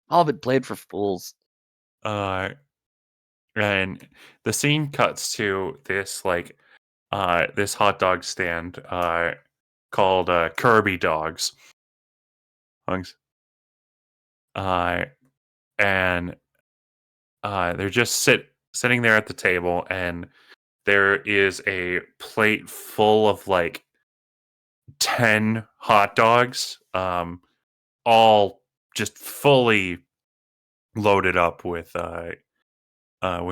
All of it played for fools. and the scene cuts to this this hot dog stand called Kirby Dogs. Hunks. And they're just sitting there at the table, and there is a plate full of like 10 hot dogs, all just fully loaded up with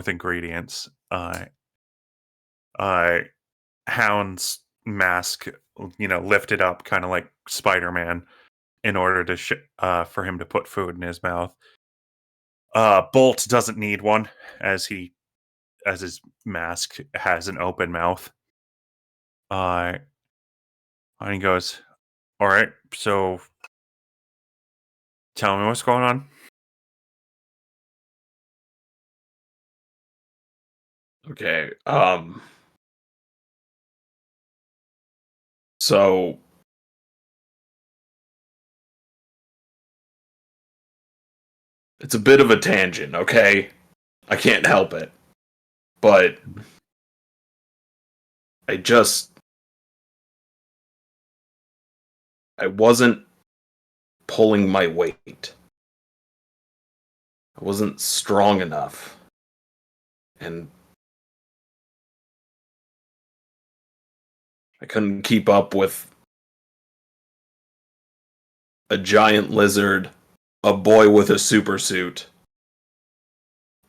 ingredients. Hound's mask, lifted up, kind of like Spider-Man, in order to for him to put food in his mouth. Bolt doesn't need one, as his mask has an open mouth. And he goes, "All right, so tell me what's going on." Okay. So it's a bit of a tangent, okay? I can't help it. But I wasn't pulling my weight. I wasn't strong enough. And I couldn't keep up with a giant lizard, a boy with a super suit,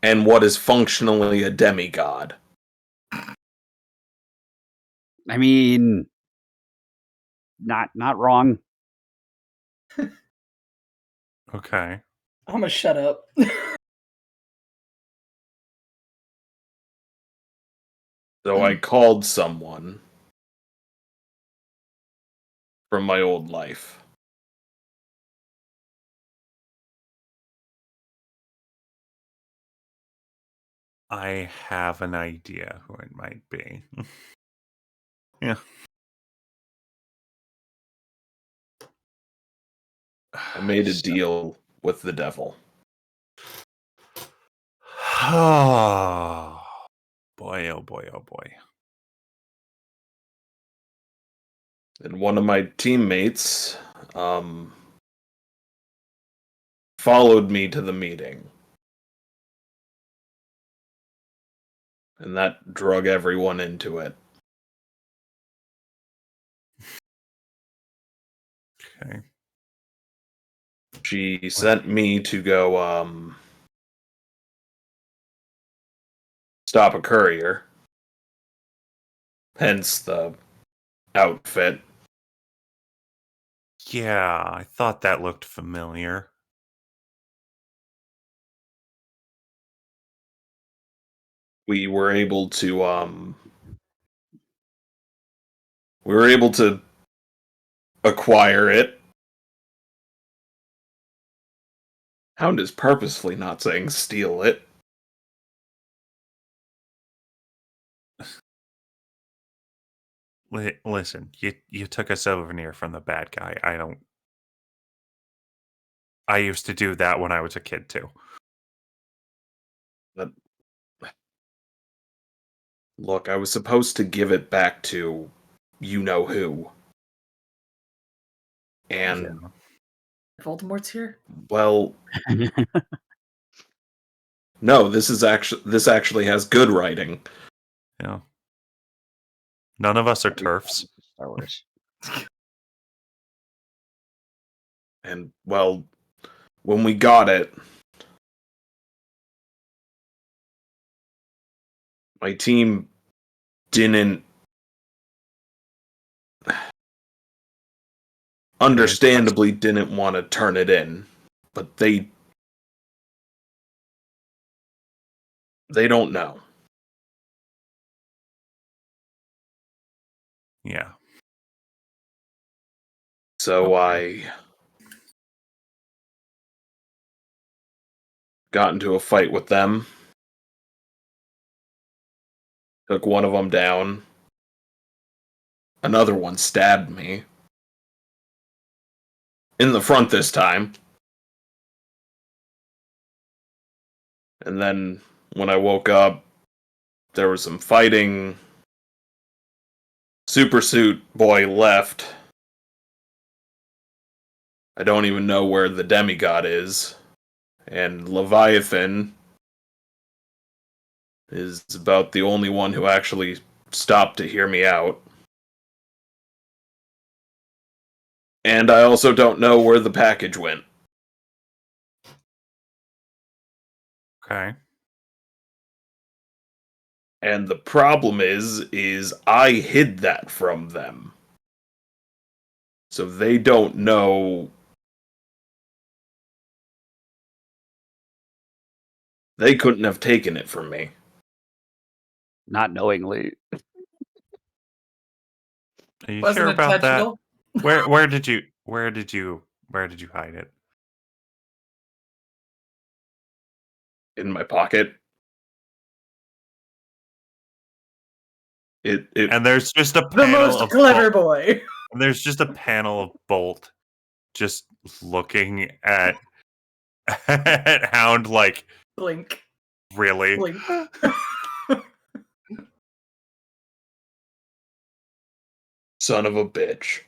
and what is functionally a demigod. I mean, not wrong. Okay. I'm gonna shut up. So I called someone from my old life. I have an idea who it might be. Yeah. I made a deal with the devil. Oh boy, oh boy, oh boy. And one of my teammates followed me to the meeting. And that drug everyone into it. Okay. She sent me to go stop a courier. Hence the outfit. Yeah, I thought that looked familiar. We were able to acquire it. Hound is purposefully not saying steal it. Listen, you took a souvenir from the bad guy. I used to do that when I was a kid too. But look, I was supposed to give it back to you know who. And Voldemort's here? well, no, this actually has good writing. Yeah. None of us are turfs. Star Wars. And well, when we got it, my team didn't understandably didn't want to turn it in, but they don't know. Yeah. So Okay. I got into a fight with them. Took one of them down. Another one stabbed me. In the front this time. And then when I woke up, there was some fighting. Super Suit Boy left. I don't even know where the demigod is. And Leviathan is about the only one who actually stopped to hear me out. And I also don't know where the package went. Okay. And the problem is I hid that from them. So they don't know. They couldn't have taken it from me. Not knowingly. Are you Wasn't sure about that? intentional. Where did you hide it? In my pocket. It And there's just a The panel most of clever Bolt. boy. And there's just a panel of Bolt just looking at Hound like, Blink. really? Blink. son of a bitch.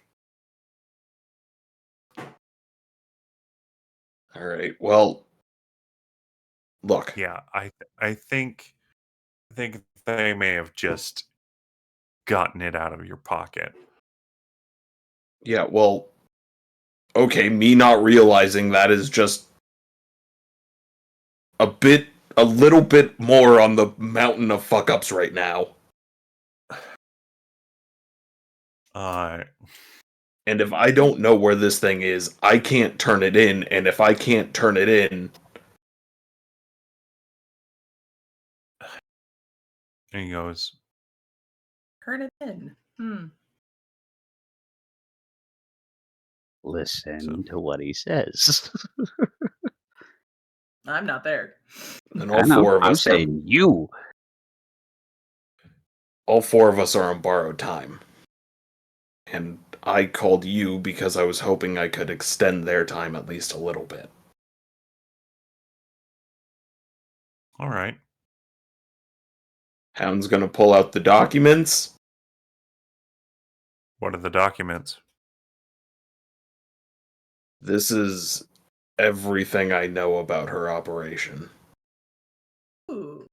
All right. Well, look. Yeah, I think they may have just gotten it out of your pocket. Yeah, well, okay, me not realizing that is just a little bit more on the mountain of fuck ups right now. Uh, And if I don't know where this thing is, I can't turn it in. And if I can't turn it in, and he goes, Turn it in. Listen So- to what he says. I'm not there. then I know. I'm saying you. all four of us are on borrowed time. And I called you because I was hoping I could extend their time at least a little bit. all right. Hound's gonna pull out the documents. What are the documents? This is everything I know about her operation. Ooh.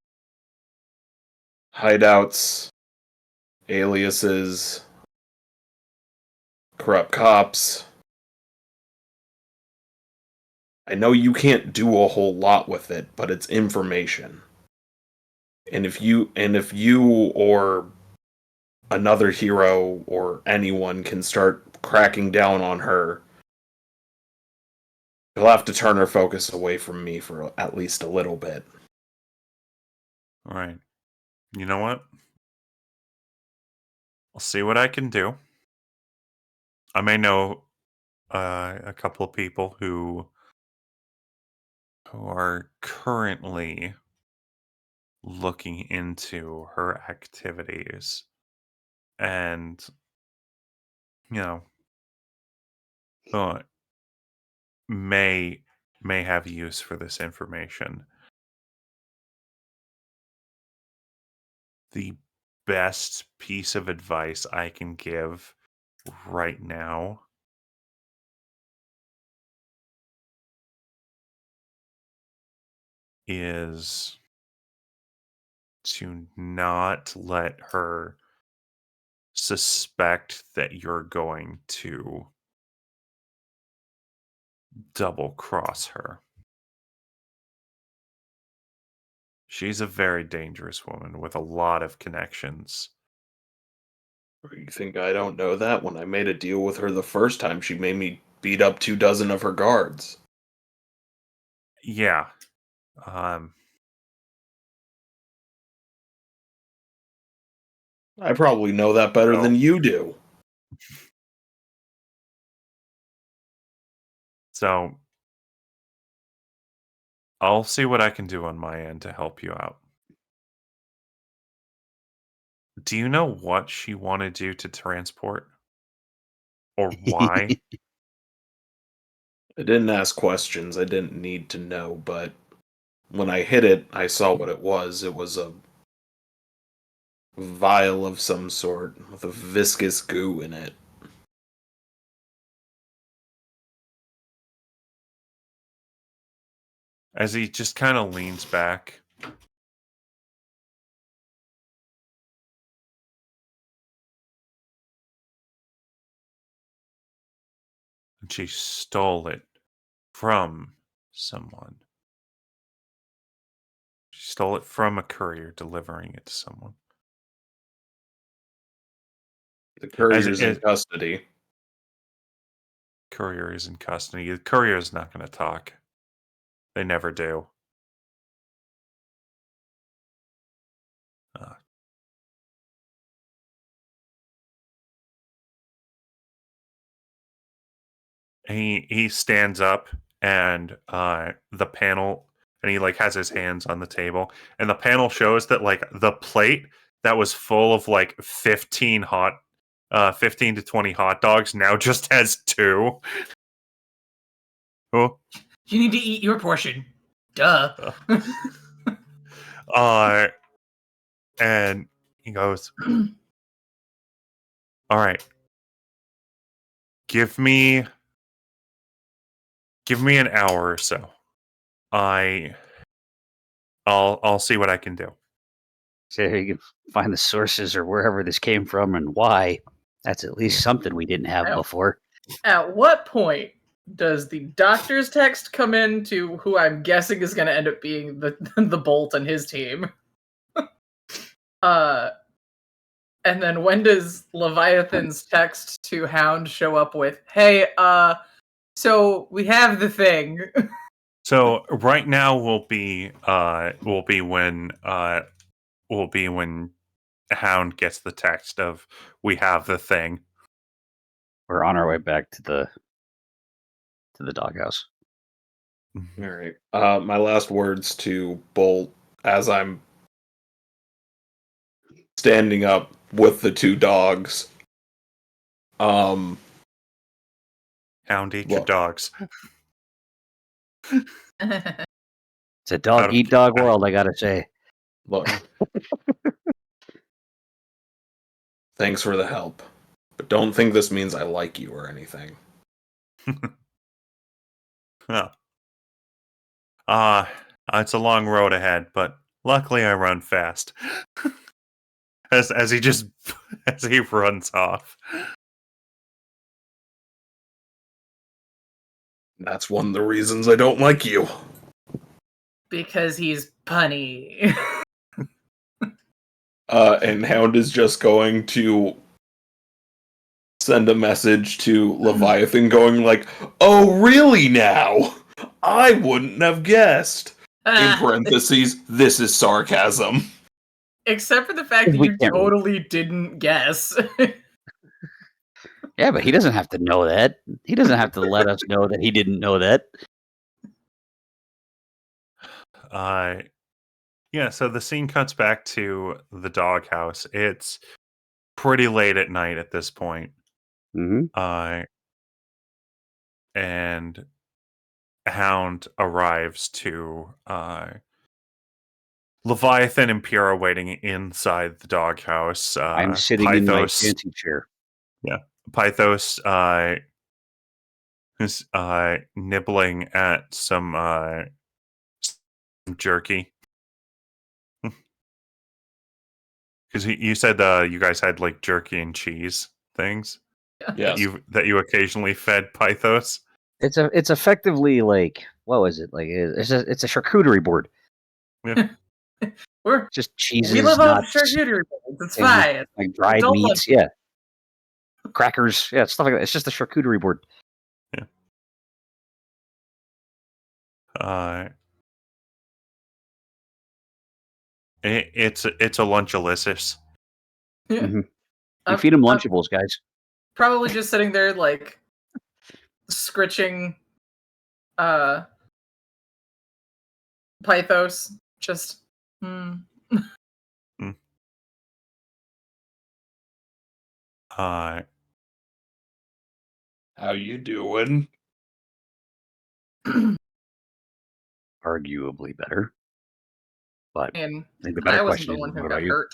Hideouts, aliases, corrupt cops. I know you can't do a whole lot with it, but it's information. And if you or another hero or anyone can start cracking down on her, you'll have to turn her focus away from me for at least a little bit. All right. You know what? I'll see what I can do. I may know a couple of people who are currently looking into her activities, and you know, uh, may have use for this information. The best piece of advice I can give right now is to not let her suspect that you're going to double cross her. She's a very dangerous woman with a lot of connections. You think I don't know that? When I made a deal with her the first time, she made me beat up 24 of her guards. Yeah. I probably know that better than you do. So I'll see what I can do on my end to help you out. Do you know what she wanted you to transport? Or why? I didn't ask questions. I didn't need to know, but when I hit it, I saw what it was. It was a vial of some sort with a viscous goo in it. As he just kind of leans back. And she stole it from someone. She stole it from a courier delivering it to someone. The courier's in custody. Courier is in custody. The courier is not going to talk. They never do. He stands up and the panel, and he like has his hands on the table, and the panel shows that like the plate that was full of like 15 to 20 hot dogs now just has 2. Oh. You need to eat your portion. Duh. And he goes, all right, give me an hour or so. I'll see what I can do. So you can find the sources or wherever this came from and why. That's at least something we didn't have before. At what point does the doctor's text come in to who I'm guessing is going to end up being the Bolt and his team? And then when does Leviathan's text to Hound show up with, "Hey, so we have the thing." So right now will be when Hound gets the text of "we have the thing." We're on our way back to the doghouse. All right. My last words to Bolt as I'm standing up with the 2 dogs. Hound, eat your dogs. It's a dog eat dog world, I gotta say. Look. Thanks for the help. But don't think this means I like you or anything. It's a long road ahead, but luckily I run fast. as he runs off. That's one of the reasons I don't like you. Because he's punny. And Hound is just going to send a message to Leviathan going like, "Oh, really now? I wouldn't have guessed." In parentheses, this is sarcasm. Except for the fact that you totally didn't guess. Yeah, but he doesn't have to know that. He doesn't have to let us know that he didn't know that. Yeah, so the scene cuts back to the doghouse. It's pretty late at night at this point. Mm-hmm. And Hound arrives to Leviathan and Pyrrha waiting inside the doghouse. I'm sitting in my fancy chair. Yeah. Pythos is nibbling at some jerky. Because you said you guys had like jerky and cheese things. Yes. that you occasionally fed Pythos. It's effectively like, what was it? Like it's a charcuterie board. Yeah. We're just cheeses. We live off charcuterie boards. It's fine. Like dried meats. Yeah. crackers, yeah, stuff like that. It's just a charcuterie board. It's a Lunchalicious. Yeah. You feed them Lunchables, guys. Probably just sitting there like scritching Pythos. Just How you doing? Arguably better. But and I think the better I wasn't question the is, one who what got about you? hurt.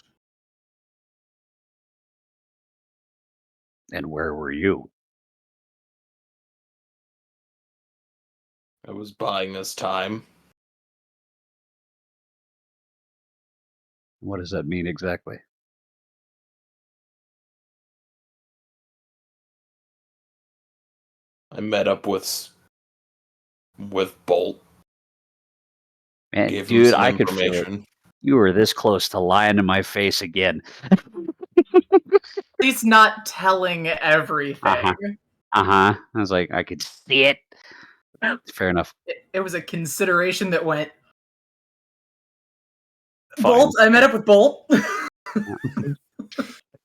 And where were you? I was buying us time. What does that mean exactly? I met up with Bolt. Man, Gave him dude, some I could feel it. information. You were this close to lying to my face again. He's not telling everything. I was like, I could see it. Fair enough. It was a consideration that went. Fine. Bolt. I met up with Bolt.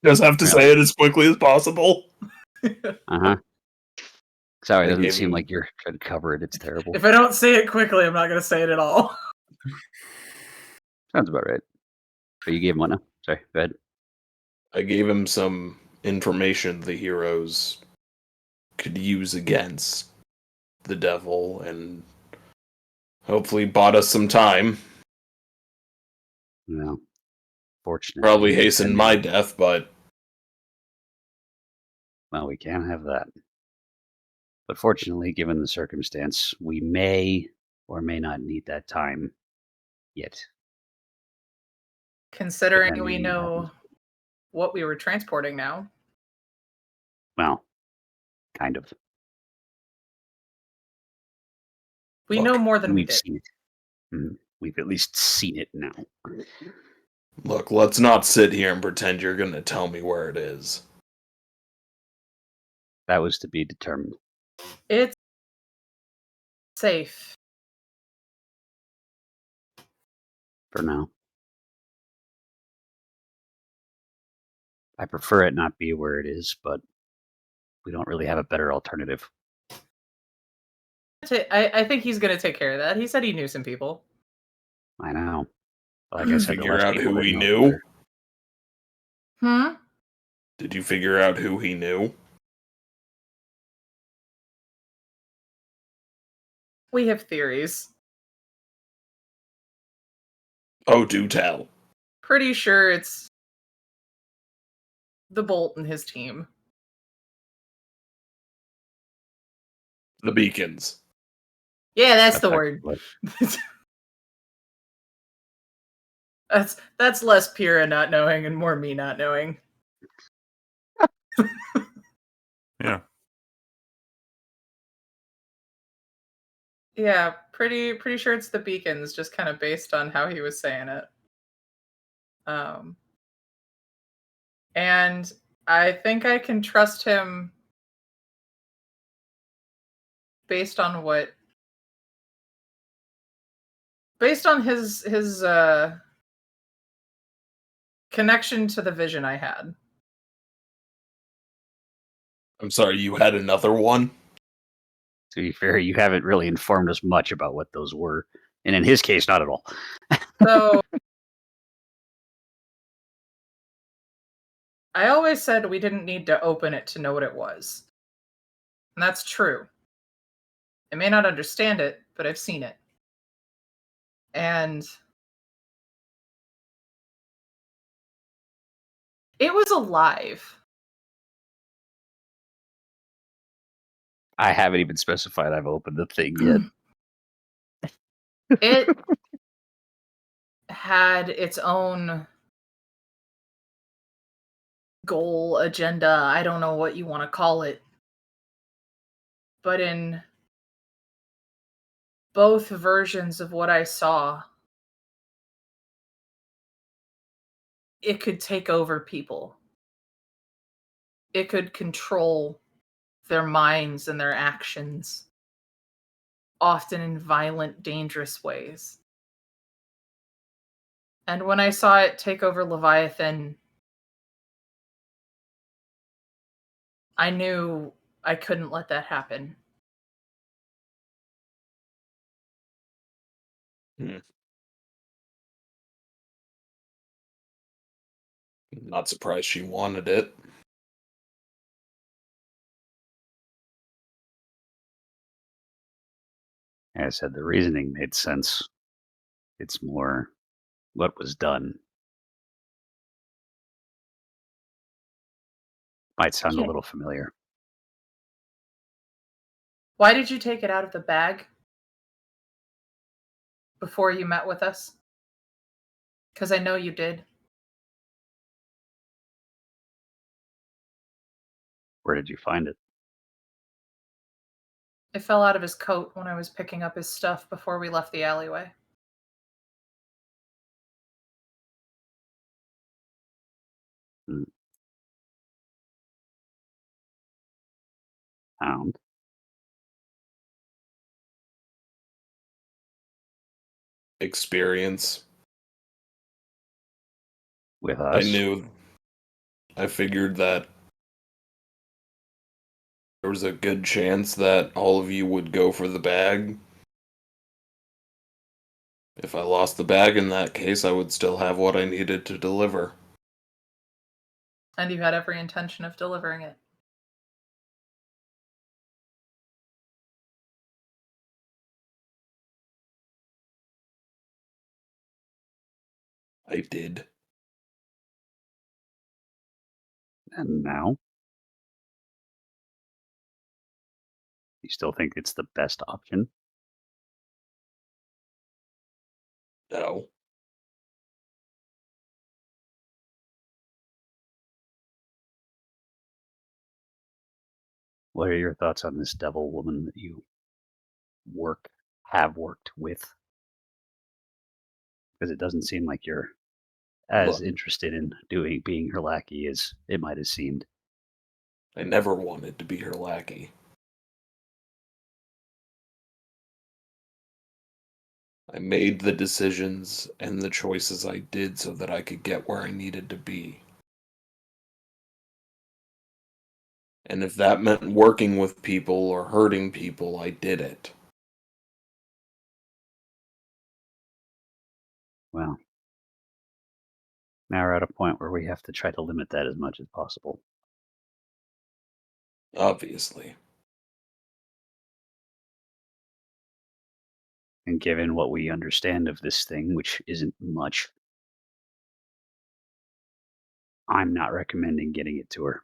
Just have to say it as quickly as possible. Sorry, it I doesn't gave seem him- like you're trying to cover it. It's terrible. If I don't say it quickly, I'm not going to say it at all. Sounds about right. But you gave him what now? Sorry, go ahead. I gave him some information the heroes could use against the devil and hopefully bought us some time. No. Fortunately. Probably hastened my death, but Well, we can't have that. But fortunately, given the circumstance, we may or may not need that time yet. Considering we Depending know what we were transporting now. Well, kind of. We Look, know more than we We've did. seen it. We've at least seen it now. look, let's not sit here and pretend you're going to tell me where it is. That was to be determined. It's safe. For now. I prefer it not be where it is, but we don't really have a better alternative. I think he's going to take care of that. He said he knew some people. I know. Like I said, the Figure less out people who that he know, knew? the better. Did you figure out who he knew? We have theories. Oh, do tell. Pretty sure it's the Bolt and his team. The beacons. Yeah, that's the word. Effectively. That's less Pyrrha not knowing and more me not knowing. Yeah. Yeah, pretty sure it's the beacons, just kind of based on how he was saying it. And I think I can trust him based on his connection to the vision I had. I'm sorry, you had another one? To be fair, you haven't really informed us much about what those were. And in his case, not at all. So I always said we didn't need to open it to know what it was. And that's true. I may not understand it, but I've seen it. And it was alive. I haven't even specified I've opened the thing yet. It had its own goal, agenda, I don't know what you want to call it. But in both versions of what I saw, it could take over people. it could control their minds and their actions, often in violent, dangerous ways. And when I saw it take over Leviathan, I knew I couldn't let that happen. Not surprised she wanted it. As I said, the reasoning made sense. It's more what was done. Might sound a Yeah. little familiar. Why did you take it out of the bag before you met with us? Because I know you did. Where did you find it? It fell out of his coat when I was picking up his stuff before we left the alleyway. Hound. Experience. With us. I figured that there was a good chance that all of you would go for the bag. If I lost the bag in that case, I would still have what I needed to deliver. And you had every intention of delivering it. I did. And now? You still think it's the best option? No. What are your thoughts on this devil woman that you have worked with? Because it doesn't seem like you're as Look, interested in being her lackey as it might have seemed. I never wanted to be her lackey. I made the decisions and the choices I did so that I could get where I needed to be. And if that meant working with people or hurting people, I did it. Well, now we're at a point where we have to try to limit that as much as possible. Obviously. And given what we understand of this thing, which isn't much, I'm not recommending getting it to her.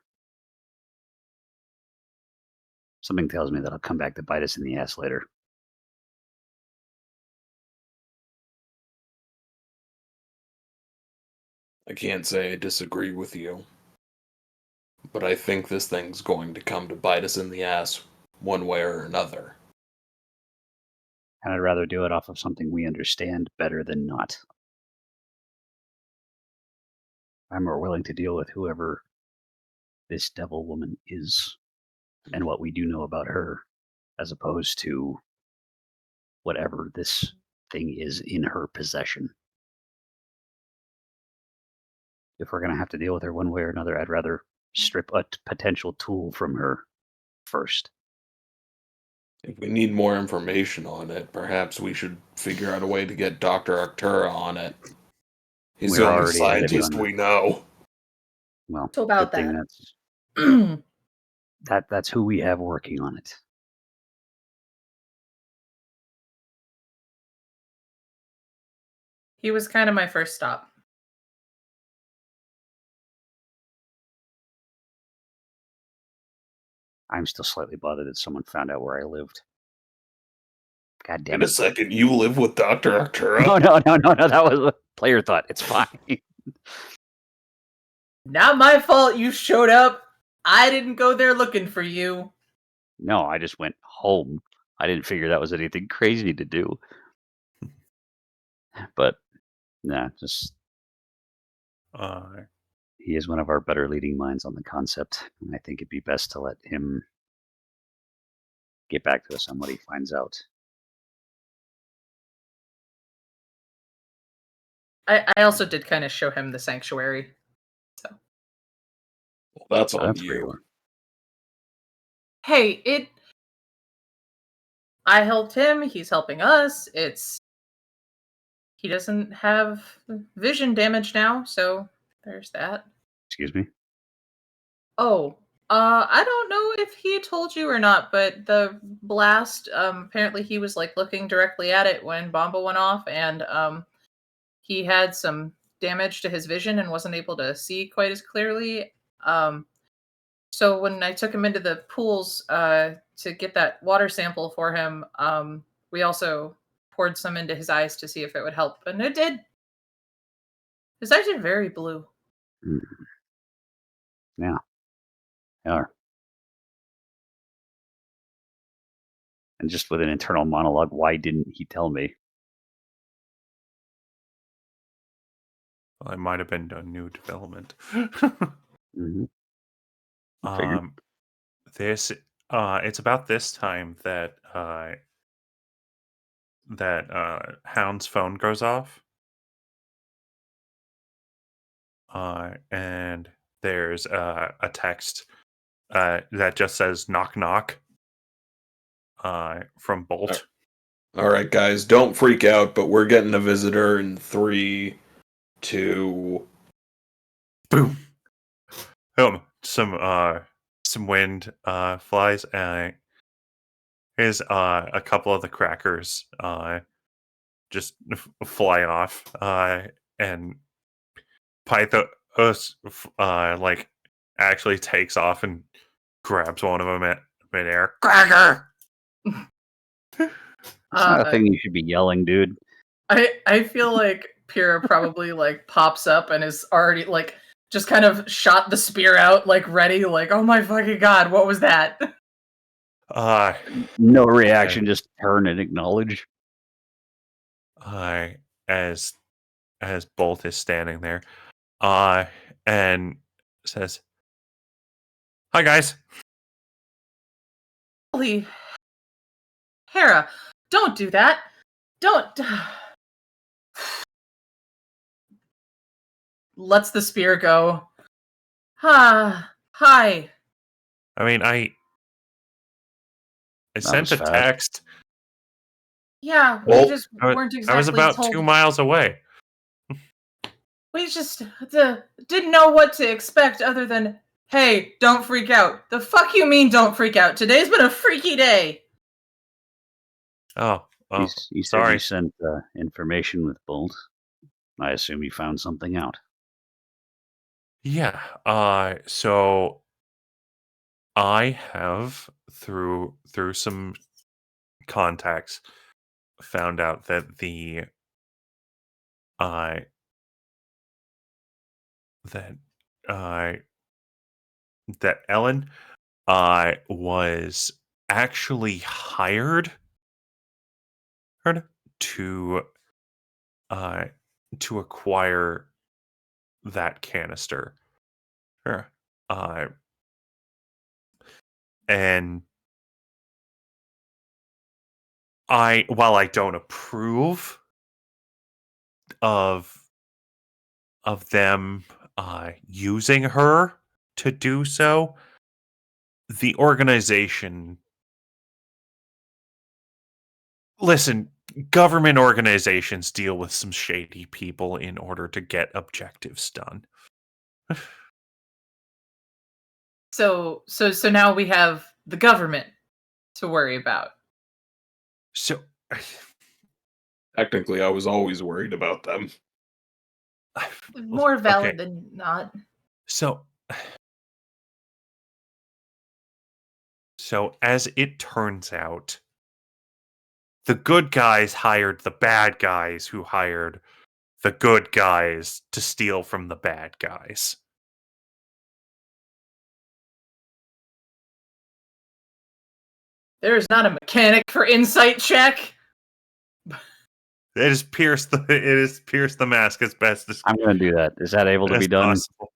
Something tells me that'll come back to bite us in the ass later. I can't say I disagree with you. But I think this thing's going to come to bite us in the ass one way or another. And I'd rather do it off of something we understand better than not. I'm more willing to deal with whoever this devil woman is and what we do know about her, as opposed to whatever this thing is in her possession. If we're going to have to deal with her one way or another, I'd rather strip a potential tool from her first. If we need more information on it, perhaps we should figure out a way to get Dr. Arctura on it. He's We're the only already ahead of you on scientist that. we know. Well, So about good thing that. that's who we have working on it. He was kind of my first stop. I'm still slightly bothered that someone found out where I lived. God damn In a it. second, you live with Dr. Arctura? No. That was a player thought. It's fine. Not my fault you showed up. I didn't go there looking for you. No, I just went home. I didn't figure that was anything crazy to do. But, nah, just... He is one of our better leading minds on the concept, and I think it'd be best to let him get back to us on what he finds out. I also did kind of show him the sanctuary. So Well, that's on That's pretty you. well. hey, I helped him. He's helping us. He doesn't have vision damage now, so there's that. Excuse me? Oh, I don't know if he told you or not, but the blast, apparently he was like looking directly at it when Bomba went off, and he had some damage to his vision and wasn't able to see quite as clearly. So when I took him into the pools to get that water sample for him, we also poured some into his eyes to see if it would help, and it did. His eyes are very blue. Mm. Yeah. They are. And just with an internal monologue, why didn't he tell me? Well, it might have been a new development. Mm-hmm. Figured. This it's about this time that Hound's phone goes off. And there's a text that just says knock knock from Bolt. All right, guys, don't freak out, but we're getting a visitor in 3, 2. Boom. Some wind flies. Here's a couple of the crackers just fly off. And Pythos like actually takes off and grabs one of them at midair. Cracker. It's not a thing you should be yelling, dude. I feel like Pyrrha probably like pops up and is already like just kind of shot the spear out, like ready, like, oh my fucking god, what was that? No reaction, just turn and acknowledge. As Bolt is standing there, and says, "Hi guys." Holy Hera, don't do that. Don't lets the spear go. Hi. I mean, I sent a fast. text. Yeah, Well, we just weren't exactly I was about told. 2 miles away. We just didn't know what to expect other than, hey, don't freak out. The fuck you mean don't freak out? Today's been a freaky day. Oh, You said sorry. you sent information with Bolt. I assume you found something out. Yeah. So I have through some contacts found out that that Ellen was actually hired to acquire that canister. Sure. And while I don't approve of them using her to do so, the organization, listen, government organizations deal with some shady people in order to get objectives done. So now we have the government to worry about. So Technically, I was always worried about them. More valid okay. than not. So as it turns out, the good guys hired the bad guys who hired the good guys to steal from the bad guys. There is not a mechanic for insight check. It has pierced the mask as best as I'm going to do that. Is that able to be done? possible.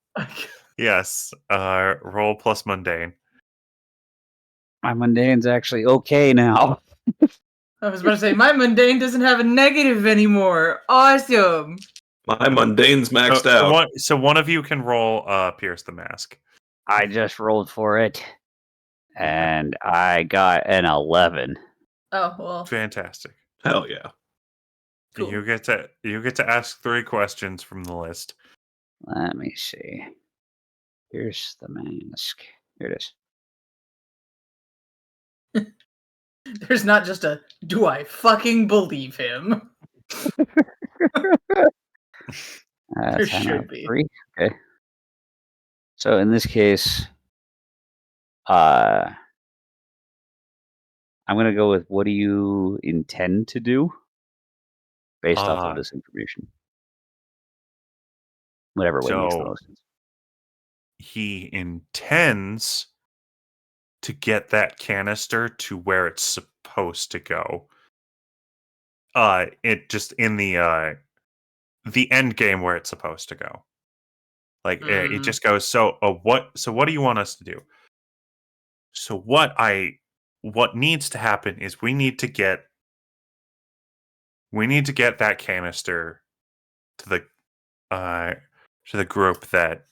Yes. Roll plus mundane. My mundane's actually okay now. I was about to say, my mundane doesn't have a negative anymore. Awesome. My mundane's maxed out. So one of you can roll Pierce the Mask. I just rolled for it, and I got an 11. Oh, well, Fantastic. Hell yeah. cool. You get to ask 3 questions from the list. Let me see. Here's the mask. Here it is. There's not just a, do I fucking believe him? There 10 out should of be. 3. Okay. So in this case, I'm going to go with what do you intend to do based off of this information? Whatever way makes the So most sense. he intends to get that canister to where it's supposed to go. It just in the end game where it's supposed to go. Like it just goes. So what? So what do you want us to do? So what needs to happen is we need to get that canister to the group that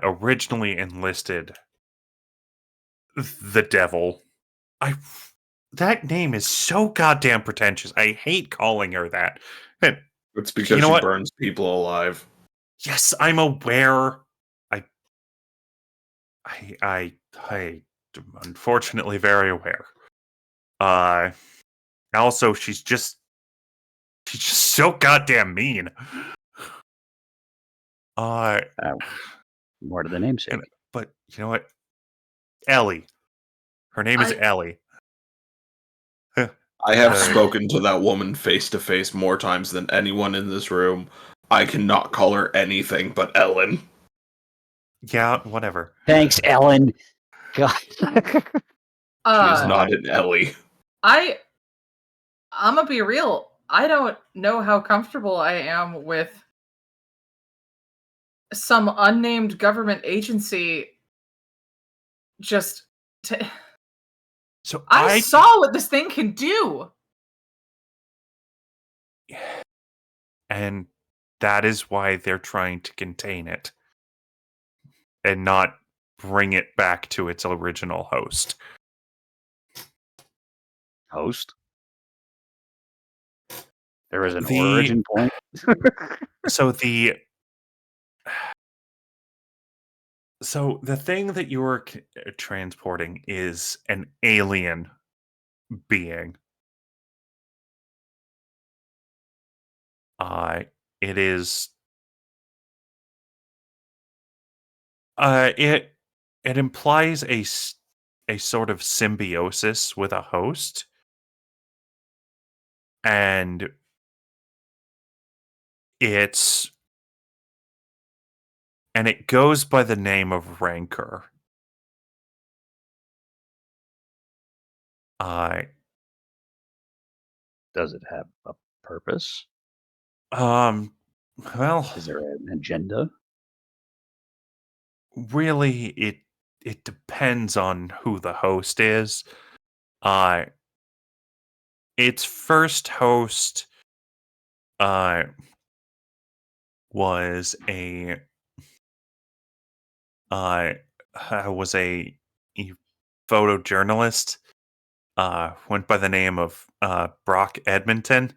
originally enlisted the devil. That name is so goddamn pretentious. I hate calling her that. And It's because You know she what? burns people alive. yes, I'm aware. I unfortunately very aware. Also she's just so goddamn mean. More to the namesake. But you know what? Ellie. Her name is Ellie. I have spoken to that woman face to face more times than anyone in this room. I cannot call her anything but Ellen. Yeah, whatever. Thanks, Ellen. God. She is not an Ellie. I'm gonna be real. I don't know how comfortable I am with some unnamed government agency just So I saw what this thing can do. and that is why they're trying to contain it and not bring it back to its original host. Host? There is an origin point. So the thing that you're transporting is an alien being. It is. It implies a sort of symbiosis with a host, and it goes by the name of Rancor. Does it have a purpose? Well, Is there an agenda? really, it depends on who the host is. Its first host was a photojournalist, went by the name of Brock Edmonton.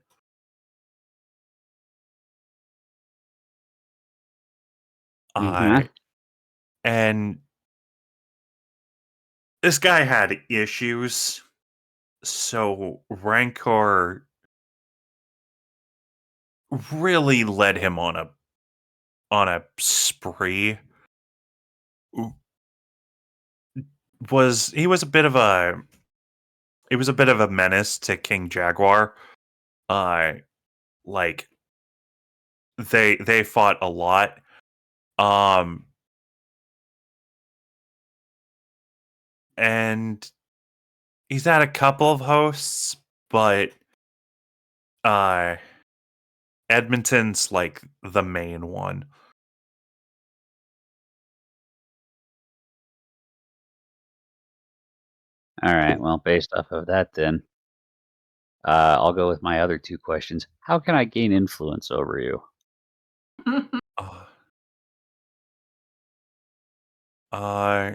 And this guy had issues, so Rancor really led him on a spree. He was a bit of a menace to King Jaguar. Like they fought a lot. And he's had a couple of hosts, but Edmonton's like the main one. All right. Well, based off of that, then I'll go with my other two questions. How can I gain influence over you? Uh, uh,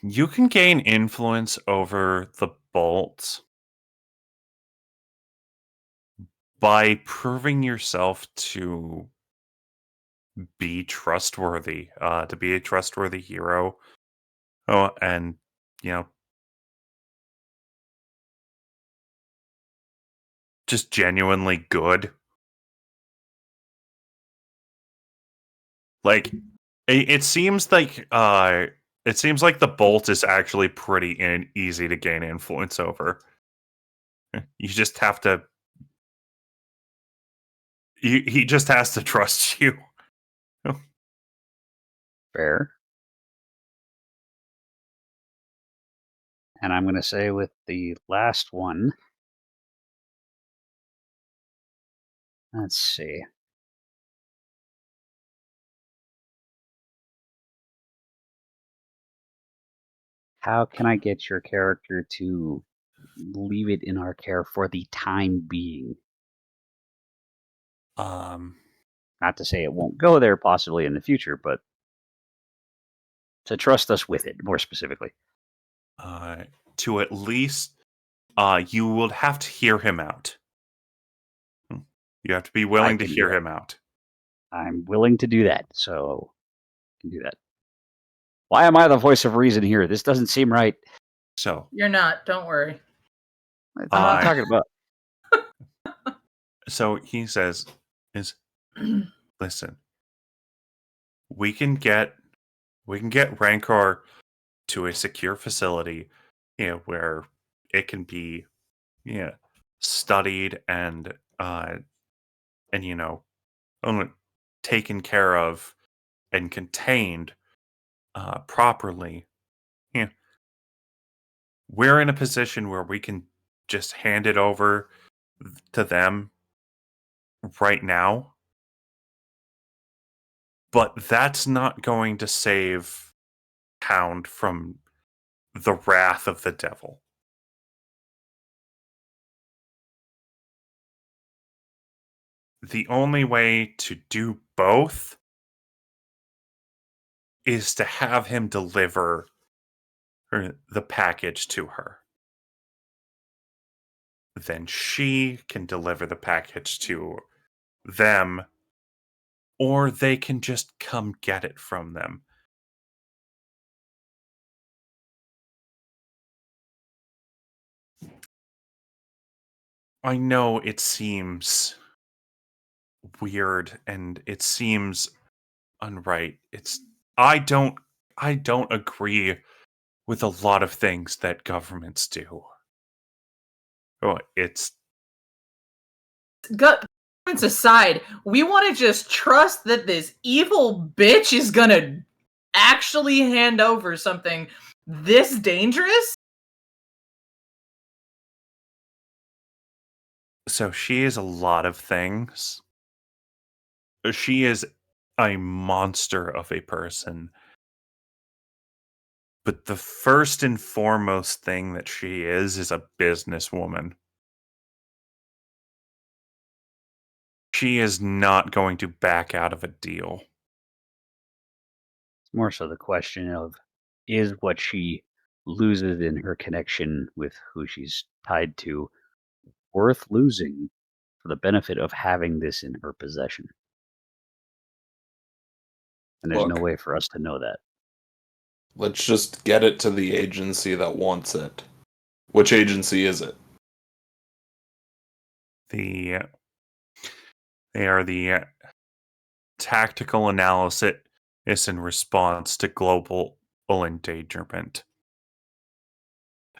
you can gain influence over the bolts by proving yourself to be trustworthy, to be a trustworthy hero. Oh, and you know, just genuinely good. Like it seems like the bolt is actually pretty easy to gain influence over. You just have to. He just has to trust you. Fair. And I'm going to say with the last one, let's see. How can I get your character to leave it in our care for the time being? Not to say it won't go there possibly in the future, but to trust us with it, more specifically. To at least, you will have to hear him out. You have to be willing to hear him out. I'm willing to do that, so I can do that. Why am I the voice of reason here? This doesn't seem right. So You're not. Don't worry. That's what I'm talking about. So he says, "Is listen, we can get Rancor to a secure facility, where it can be, studied and only taken care of and contained properly. Yeah, we're in a position where we can just hand it over to them right now, but that's not going to save Hound from the wrath of the devil. The only way to do both is to have him deliver the package to her. Then she can deliver the package to them, or they can just come get it from them. I know it seems weird and it seems unright. I don't agree with a lot of things that governments do. Oh, it's Governments aside, we want to just trust that this evil bitch is gonna actually hand over something this dangerous? so she is a lot of things. She is a monster of a person. But the first and foremost thing that she is a businesswoman. She is not going to back out of a deal. It's more so the question of, is what she loses in her connection with who she's tied to worth losing for the benefit of having this in her possession? And there's no Look, way for us to know that. let's just get it to the agency that wants it. Which agency is it? They are the tactical analysis in response to global endangerment.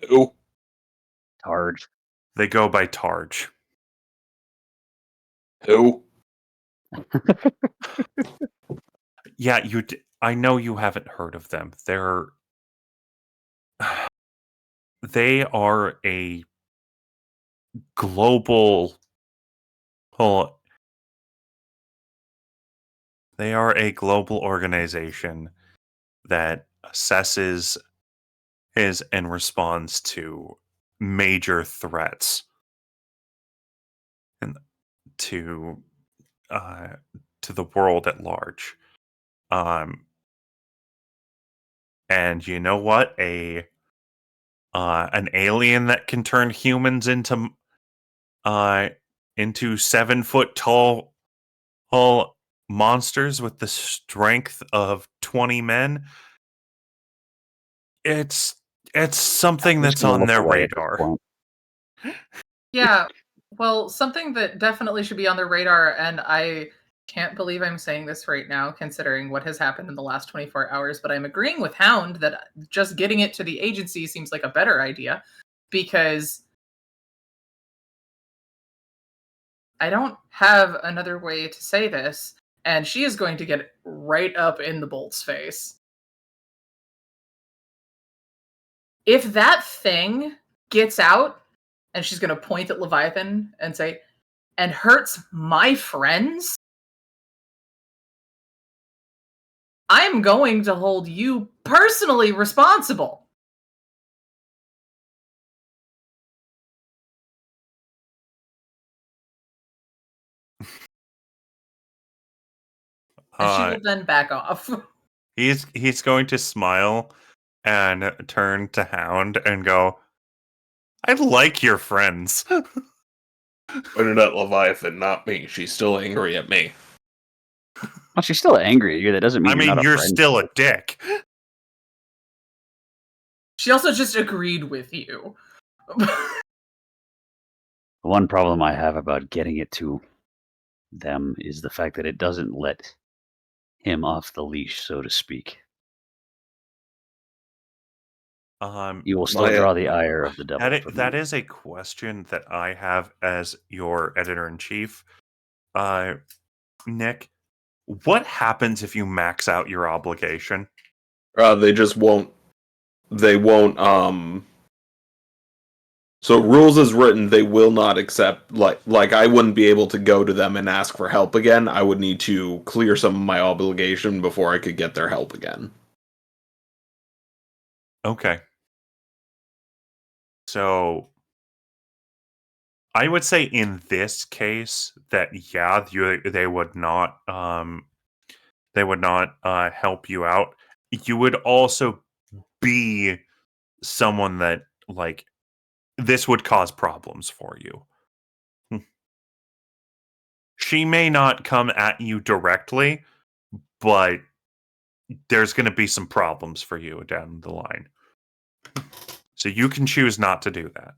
Who? Targe. They go by Targe. Who? Yeah, I know you haven't heard of them. They are a global. They are a global organization that assesses is in response to major threats and to uh, to the world at large. Um, and you know what? An alien that can turn humans uh, into 7 foot tall monsters with the strength of 20 men. It's something I'm just that's gonna on look their away at this radar. point. Yeah, well, something that definitely should be on their radar, and I can't believe I'm saying this right now, considering what has happened in the last 24 hours, but I'm agreeing with Hound that just getting it to the agency seems like a better idea, because I don't have another way to say this, and she is going to get right up in the Bolt's face. If that thing gets out, and she's going to point at Leviathan and say, and hurts my friends, I'm going to hold you personally responsible. And she Uh, will then back off. he's going to smile and turn to Hound and go, "I like your friends." Pointed at Leviathan, not me. She's still angry at me. Well, she's still angry at you. That doesn't mean I you're mean, not a you're friend. still a dick. She also just agreed with you. The one problem I have about getting it to them is the fact that it doesn't let him off the leash, so to speak. You will still My- draw the ire of the devil. that is a question that I have as your editor in chief, Nick. What happens if you max out your obligation? They just won't. They won't. So rules as written, they will not accept. Like I wouldn't be able to go to them and ask for help again. I would need to clear some of my obligation before I could get their help again. Okay. So I would say in this case that yeah, they would not help you out. You would also be someone that like this would cause problems for you. She may not come at you directly, but there's going to be some problems for you down the line. So you can choose not to do that.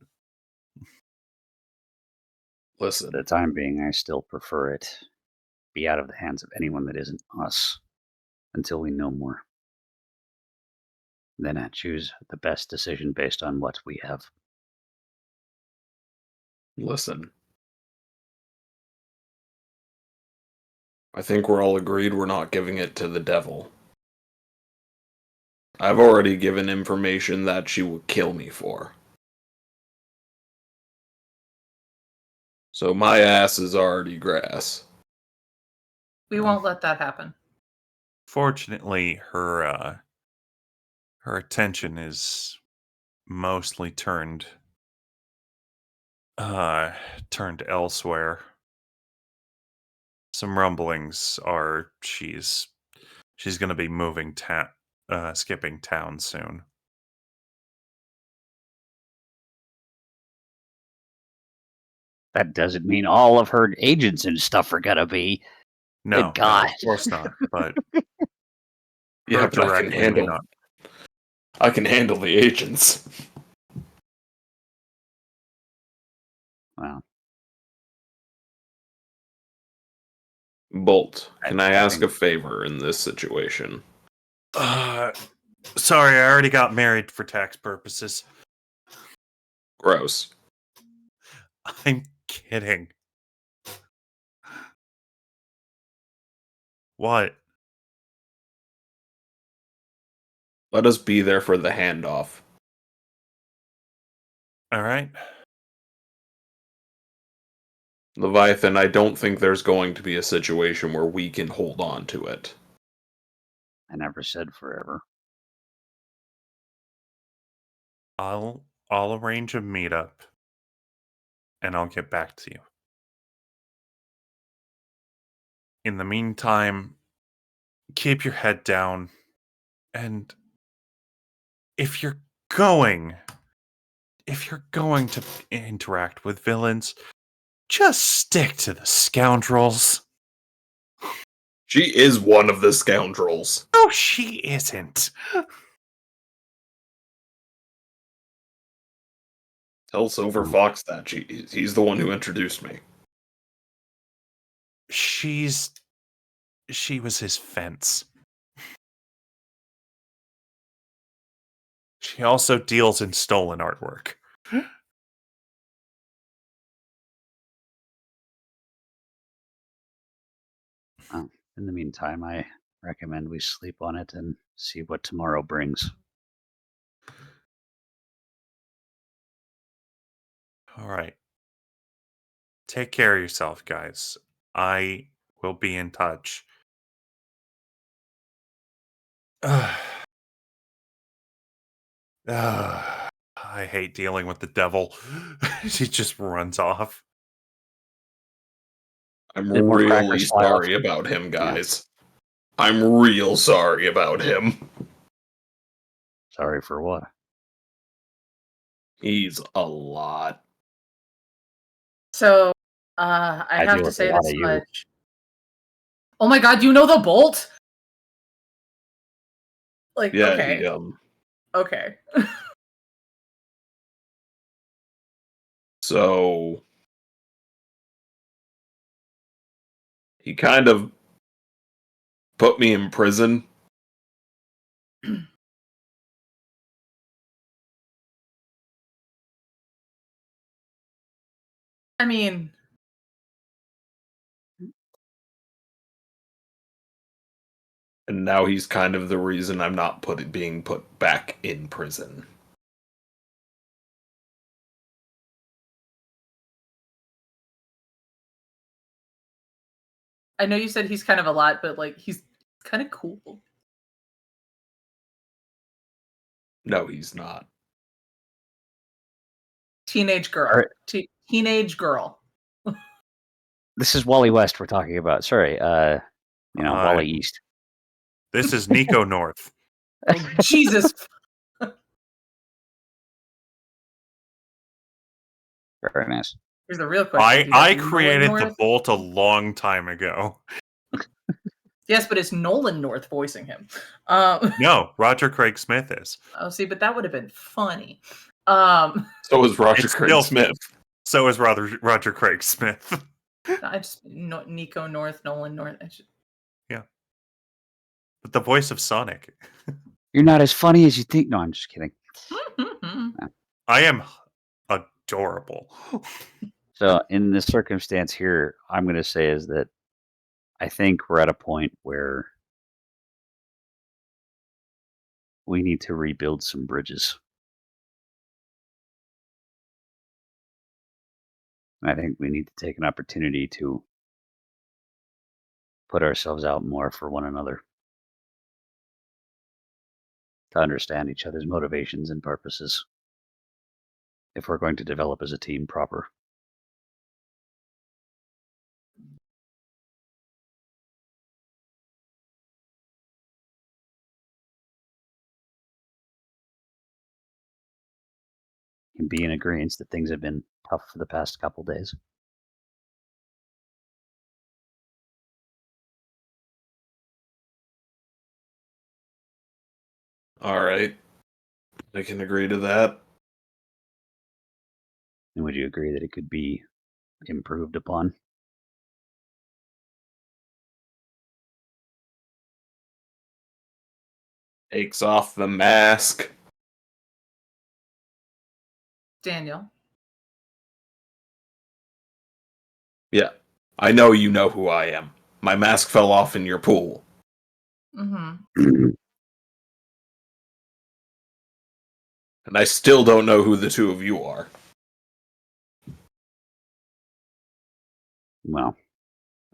Listen, For the time being, I still prefer it be out of the hands of anyone that isn't us until we know more. Then I choose the best decision based on what we have. listen. I think we're all agreed we're not giving it to the devil. I've already given information that she would kill me for. So my ass is already grass. We won't let that happen. Fortunately, her attention is mostly turned elsewhere. Some rumblings are she's going to be skipping town soon. That doesn't mean all of her agents and stuff are gonna be. No, Good God. of course not. But Yeah, her but I directly can may handle. not. I can handle the agents. Well, Bolt, can I ask think- a favor in this situation? Sorry, I already got married for tax purposes. Gross. I'm kidding. What? Let us be there for the handoff. All right. Leviathan, I don't think there's going to be a situation where we can hold on to it. I never said forever. I'll arrange a meetup and I'll get back to you. In the meantime, keep your head down, and if you're going to interact with villains, just stick to the scoundrels. She is one of the scoundrels. No, she isn't. Tell Silver Fox that. He's the one who introduced me. She was his fence. She also deals in stolen artwork. In the meantime, I recommend we sleep on it and see what tomorrow brings. All right. Take care of yourself, guys. I will be in touch. I hate dealing with the devil. She just runs off. I'm Did more really crackers fly off? sorry about him, guys. Yeah. I'm real sorry about him. Sorry for what? He's a lot. So, I have deal to with a say lot this of you. much. Oh my god, you know the bolt? Like, Yeah, okay. Okay. So he kind of put me in prison. I mean, And now he's kind of the reason I'm not being put back in prison. I know you said he's kind of a lot, but like he's kind of cool. No, he's not. Teenage girl. Alright. Teenage girl. This is Wally West we're talking about. Sorry, Wally East. This is Nico North. Oh, Jesus. Very nice. Here's the real question. I created Nolan the North? bolt a long time ago. Yes, but it's Nolan North voicing him. No, Roger Craig Smith is. Oh, see, but that would have been funny. So is Roger It's Craig still- Smith. So is Roger Craig Smith. Nico North, Nolan North. Yeah. But the voice of Sonic. You're not as funny as you think. No, I'm just kidding. I am adorable. So in this circumstance here, I'm going to say is that I think we're at a point where we need to rebuild some bridges. I think we need to take an opportunity to put ourselves out more for one another, to understand each other's motivations and purposes, if we're going to develop as a team proper. And be in agreement that things have been tough for the past couple days. All right. I can agree to that. And would you agree that it could be improved upon? Takes off the mask. Daniel. Yeah. I know you know who I am. My mask fell off in your pool. Mm-hmm. And I still don't know who the two of you are. Well,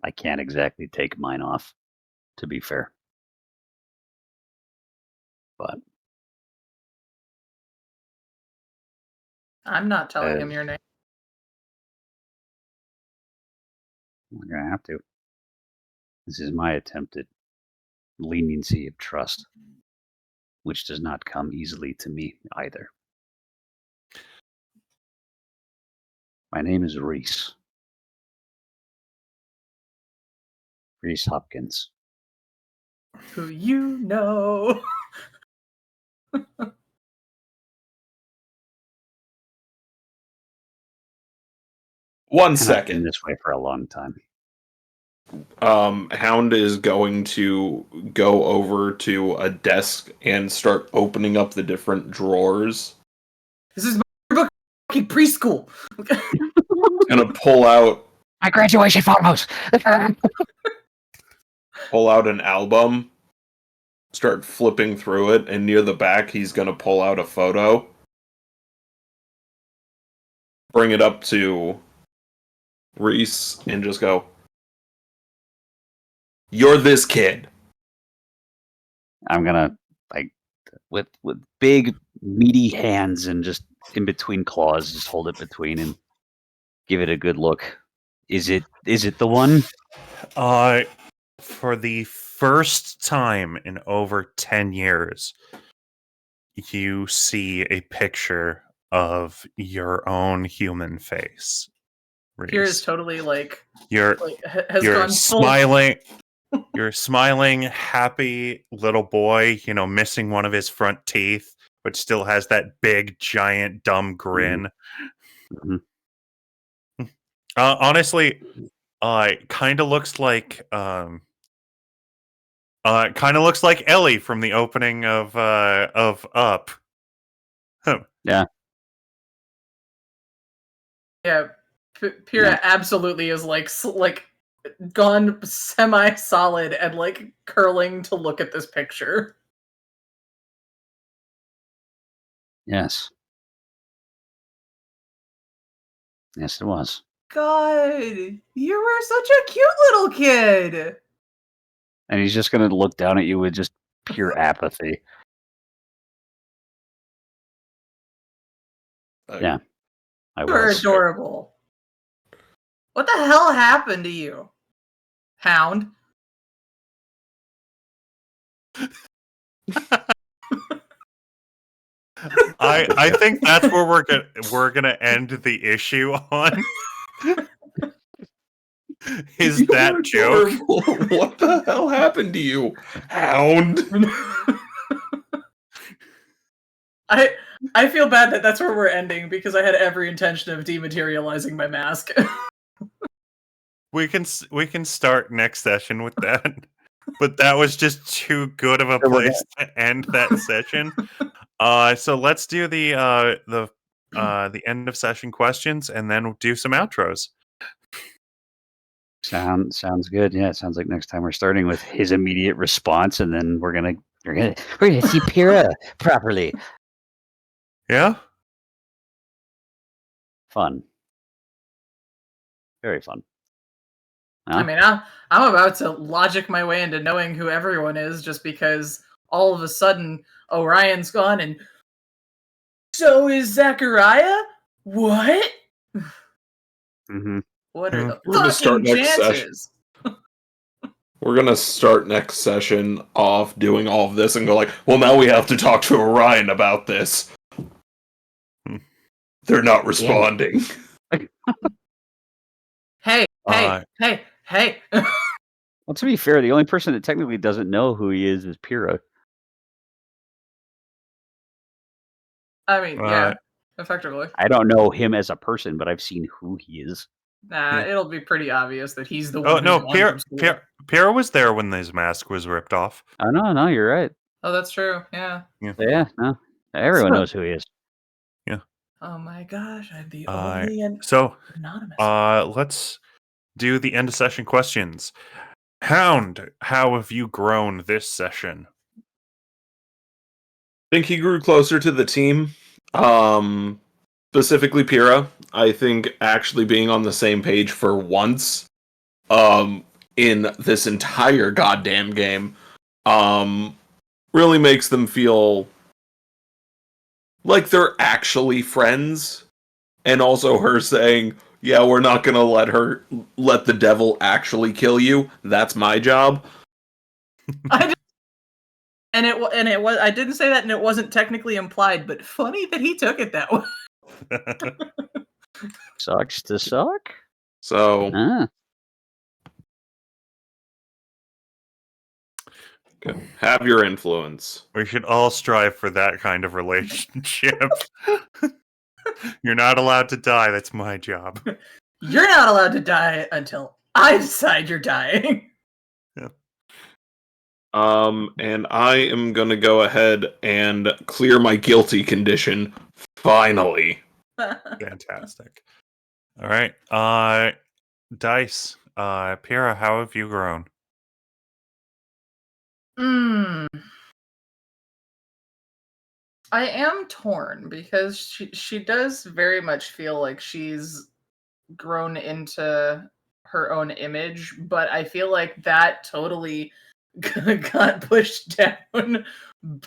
I can't exactly take mine off, to be fair. But I'm not telling him your name. we're going to have to. This is my attempt at leniency of trust, which does not come easily to me either. My name is Reese. Reese Hopkins. Who you know. One And I've been second. this way for a long time. Hound is going to go over to a desk and start opening up the different drawers. This is my fucking preschool. Gonna pull out My graduation photos! an album, start flipping through it, and near the back he's gonna pull out a photo. Bring it up to Reese and just go, "You're this kid." I'm gonna, like, with big meaty hands and just in between claws, just hold it between and give it a good look. Is it the one? For the first time in over 10 years, you see a picture of your own human face. Here is Reese. totally like You're has you're gone full. smiling. You're smiling, happy little boy, missing one of his front teeth, but still has that big, giant, dumb grin. Mhm. Honestly, kind of looks like Ellie from the opening of Up. Yeah. Yeah, Pyrrha absolutely is like gone semi-solid and like curling to look at this picture. Yes. Yes, it was. God, you were such a cute little kid. And he's just gonna look down at you with just pure apathy. Yeah. I You were was. adorable. What the hell happened to you, Hound? I think that's where we're gonna end the issue on. Is You that are joke? adorable. What the hell happened to you, Hound? I feel bad that that's where we're ending because I had every intention of dematerializing my mask. We can start next session with that, but that was just too good of a place to end that session. So let's do the end of session questions, and then we'll do some outros. Sounds good. Yeah, it sounds like next time we're starting with his immediate response, and then we're gonna see Pyrrha properly. Yeah. Fun. Very fun. I mean, I'm about to logic my way into knowing who everyone is just because all of a sudden Orion's gone and so is Zachariah? What? Mm-hmm. What are the We're gonna start fucking next chances? We're gonna start next session off doing all of this and go like, well, now we have to talk to Orion about this. They're not responding. Hey. Well, to be fair, the only person that technically doesn't know who he is Pyrrha. I mean, yeah, effectively. I don't know him as a person, but I've seen who he is. Nah, it'll be pretty obvious that he's the one. Oh no, Pyrrha was there when his mask was ripped off. Oh no, you're right. Oh, that's true. Yeah. Yeah, no, everyone knows who he is. Yeah. Oh my gosh, I'm the only anonymous. Let's do the end of session questions. Hound, how have you grown this session? I think he grew closer to the team. Specifically Pyrrha. I think actually being on the same page for once in this entire goddamn game, really makes them feel like they're actually friends. And also her saying, yeah, we're not gonna let the devil actually kill you. That's my job. I didn't say that, and it wasn't technically implied, but funny that he took it that way. Sucks to suck. So have your influence. We should all strive for that kind of relationship. You're not allowed to die. That's my job. You're not allowed to die until I decide you're dying. Yeah. And I am gonna go ahead and clear my guilty condition. Finally. Fantastic. All right. Dice. Pyrrha, how have you grown? I am torn because she does very much feel like she's grown into her own image, but I feel like that totally got pushed down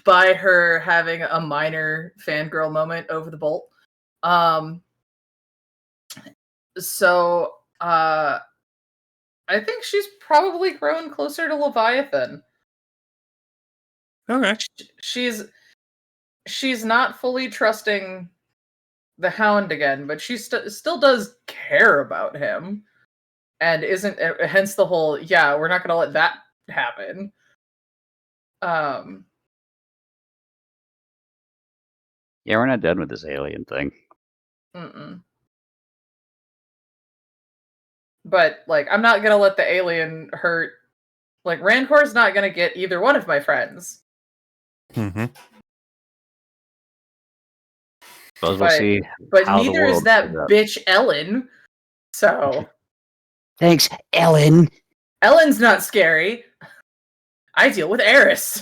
by her having a minor fangirl moment over the bolt. So I think she's probably grown closer to Leviathan. Okay. She's not fully trusting the Hound again, but she still does care about him, and isn't hence the whole we're not gonna let that happen. Yeah, we're not done with this alien thing. But like, I'm not gonna let the alien hurt. Like, Rancor's not gonna get either one of my friends. Mm-hmm. Suppose we'll see. But how the neither is world that plays out. bitch Ellen. So Thanks, Ellen. Ellen's not scary. I deal with Eris.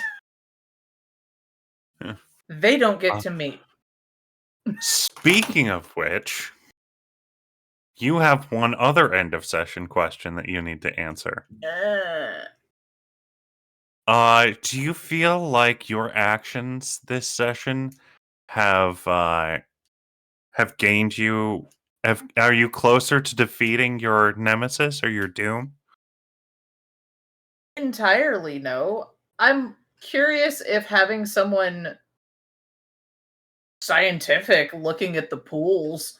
Yeah. They don't get to mate. Speaking of which, you have one other end of session question that you need to answer. Do you feel like your actions this session have gained you? Are you closer to defeating your nemesis or your doom? Entirely no. I'm curious if having someone scientific looking at the pools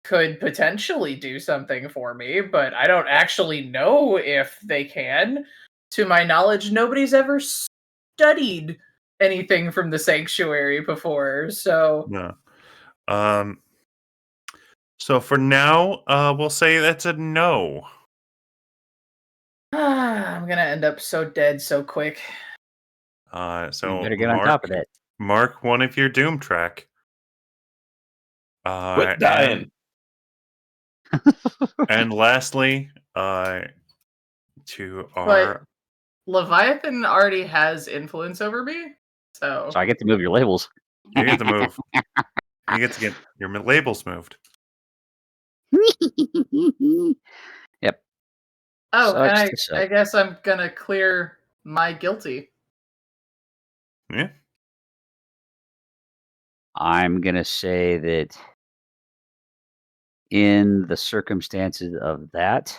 could potentially do something for me, but I don't actually know if they can. To my knowledge, nobody's ever studied anything from the sanctuary before, so No. So for now, we'll say that's a no. I'm gonna end up so dead so quick. So you better get on top of that. Mark one of your doom track. Quit dying. And lastly, to our But Leviathan already has influence over me, so I get to move your labels. you get to move. You get to get your labels moved. Yep. Oh, Sucks and to suck. I guess I'm gonna clear my guilty. Yeah. I'm gonna say that in the circumstances of that,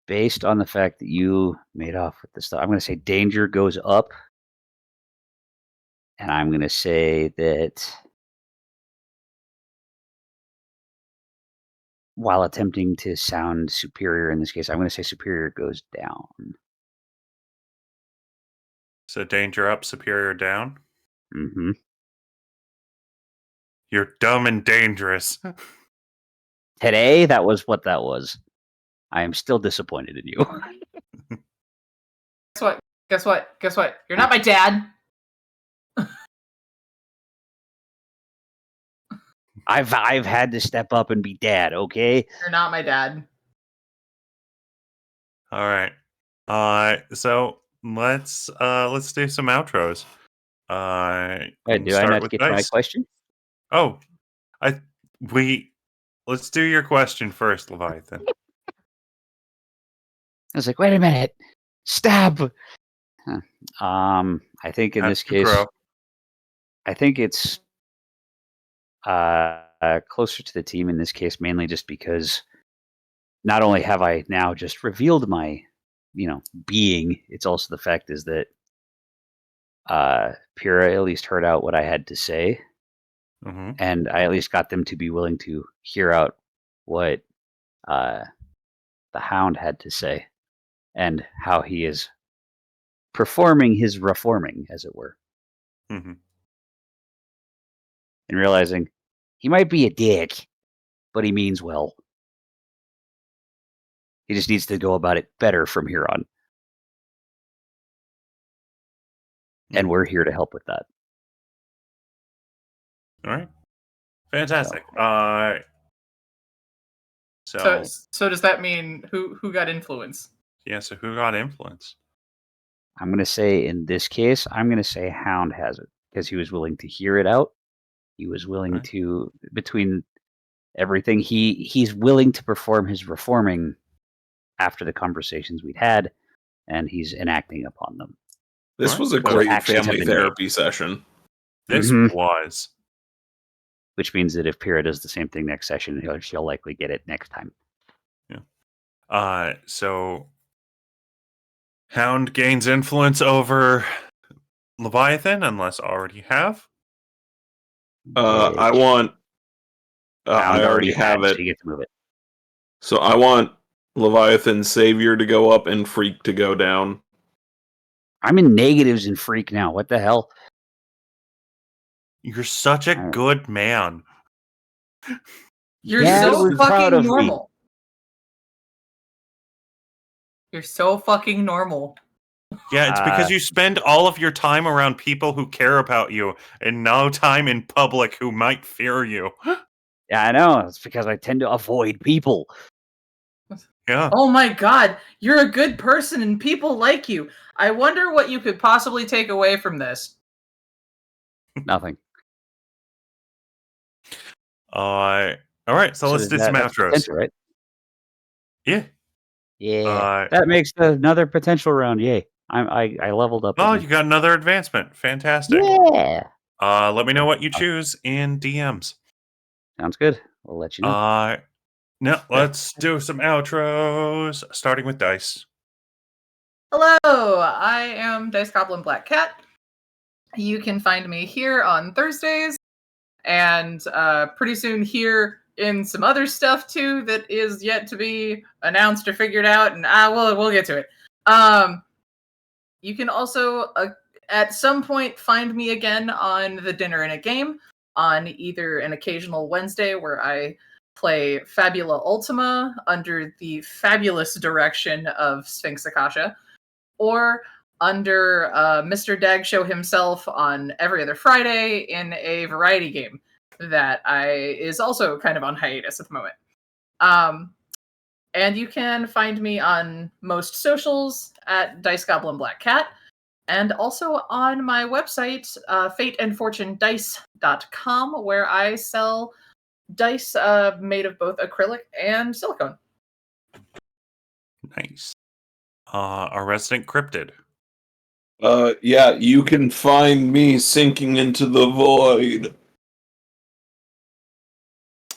based on the fact that you made off with the stuff, I'm gonna say danger goes up. And I'm gonna say that while attempting to sound superior in this case, I'm gonna say superior goes down. So danger up, superior down. Mm-hmm. You're dumb and dangerous. Today, that was what that was. I am still disappointed in you. Guess what? Guess what? Guess what? You're not my dad. I've had to step up and be dad, okay? You're not my dad. All right. So let's do some outros. Wait, do I start not with get to my Dice. question? Oh, let's do your question first, Leviathan. I was like, wait a minute, stab. Huh. I think in That's this case, Crow. I think it's closer to the team in this case, mainly just because not only have I now just revealed my, being, it's also the fact is that Pyrrha at least heard out what I had to say, Mm-hmm. and I at least got them to be willing to hear out what the Hound had to say, and how he is performing his reforming, as it were, Mm-hmm. and realizing he might be a dick, but he means well. He just needs to go about it better from here on. And we're here to help with that. All right. Fantastic. So does that mean who got influence? Yeah, so who got influence? I'm going to say in this case, I'm going to say Hound has it because he was willing to hear it out. He was willing Right. to, between everything, he's willing to perform his reforming after the conversations we'd had, and he's enacting upon them. This Right. was a So great actions have family been made. therapy session. This Mhm. was. Which means that if Pyrrha does the same thing next session, she'll likely get it next time. So Hound gains influence over Leviathan, unless already have. I want. Hound I already have had, it. so you get to move it. So I want Leviathan's Savior to go up and Freak to go down. I'm in negatives and Freak now. What the hell? You're such a Alright. good man. You're Dad so was proud fucking of me. normal. You're so fucking normal. Yeah, it's because you spend all of your time around people who care about you and no time in public who might fear you. Yeah, I know. It's because I tend to avoid people. Yeah. Oh my god, you're a good person and people like you. I wonder what you could possibly take away from this. Nothing. All right, so let's do some that's outros. potential, right? Yeah. Yeah. That makes another potential round. Yay. I leveled up. Oh, again. you got another advancement. Fantastic. Yeah. Let me know what you choose in DMs. Sounds good. We'll let you know. No, let's do some outros, starting with Dice. Hello, I am Dice Goblin Black Cat. You can find me here on Thursdays, and pretty soon here in some other stuff too that is yet to be announced or figured out, and we'll get to it. You can also at some point find me again on the Dinner in a Game on either an occasional Wednesday where I play Fabula Ultima under the fabulous direction of Sphinx Akasha, or under Mr. Dag Show himself on every other Friday in a variety game that is also kind of on hiatus at the moment. And you can find me on most socials at Dice Goblin Black Cat, and also on my website, fateandfortunedice.com, where I sell dice made of both acrylic and silicone. Nice. Our Resident Cryptid. Yeah, you can find me sinking into the void.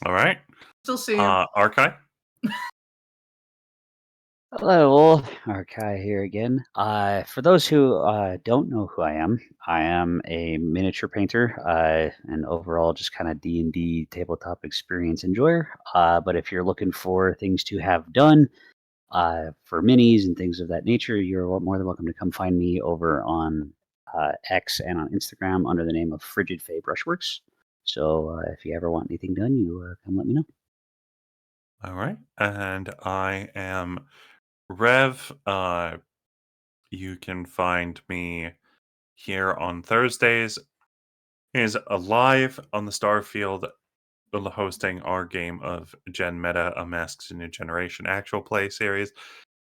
All right. Still see you. Arkai. Hello, Arkai here again. For those who don't know who I am a miniature painter and overall just kind of D&D tabletop experience enjoyer. But if you're looking for things to have done for minis and things of that nature, you're more than welcome to come find me over on X and on Instagram under the name of Frigid Fae Brushworks. So if you ever want anything done, you come let me know. All right. And I am Rev. You can find me here on Thursdays. Is live on the Starfield, hosting our game of GenMeta, a Masks a New Generation actual play series.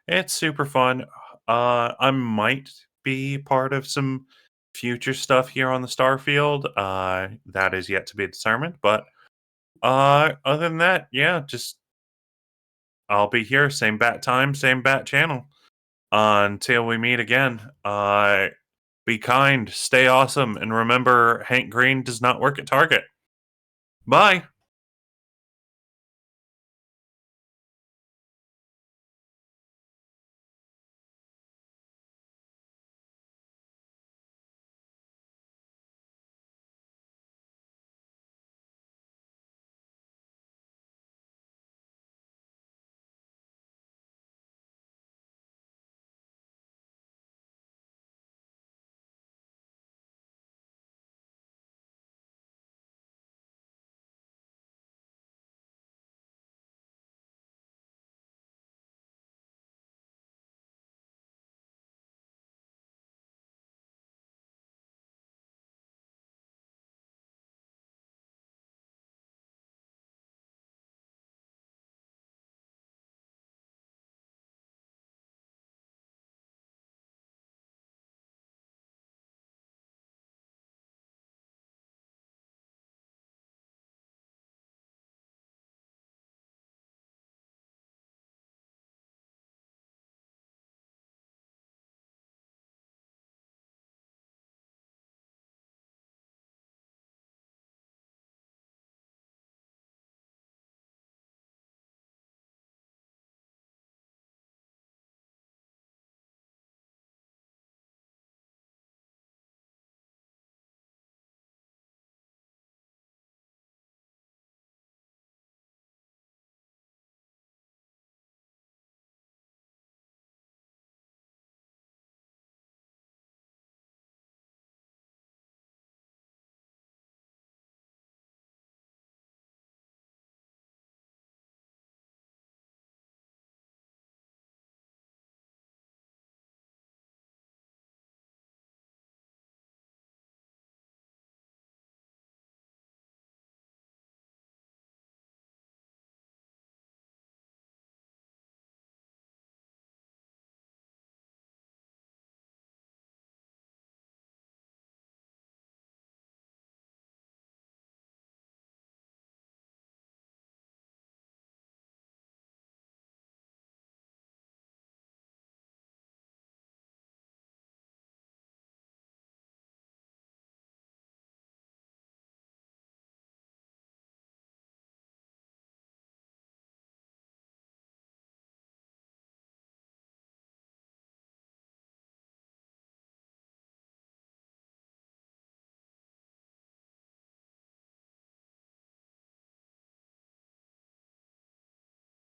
It's super fun. I might be part of some future stuff here on the Starfield. That is yet to be determined. But other than that, yeah, just I'll be here. Same bat time, same bat channel. Until we meet again, be kind, stay awesome, and remember Hank Green does not work at Target. Bye.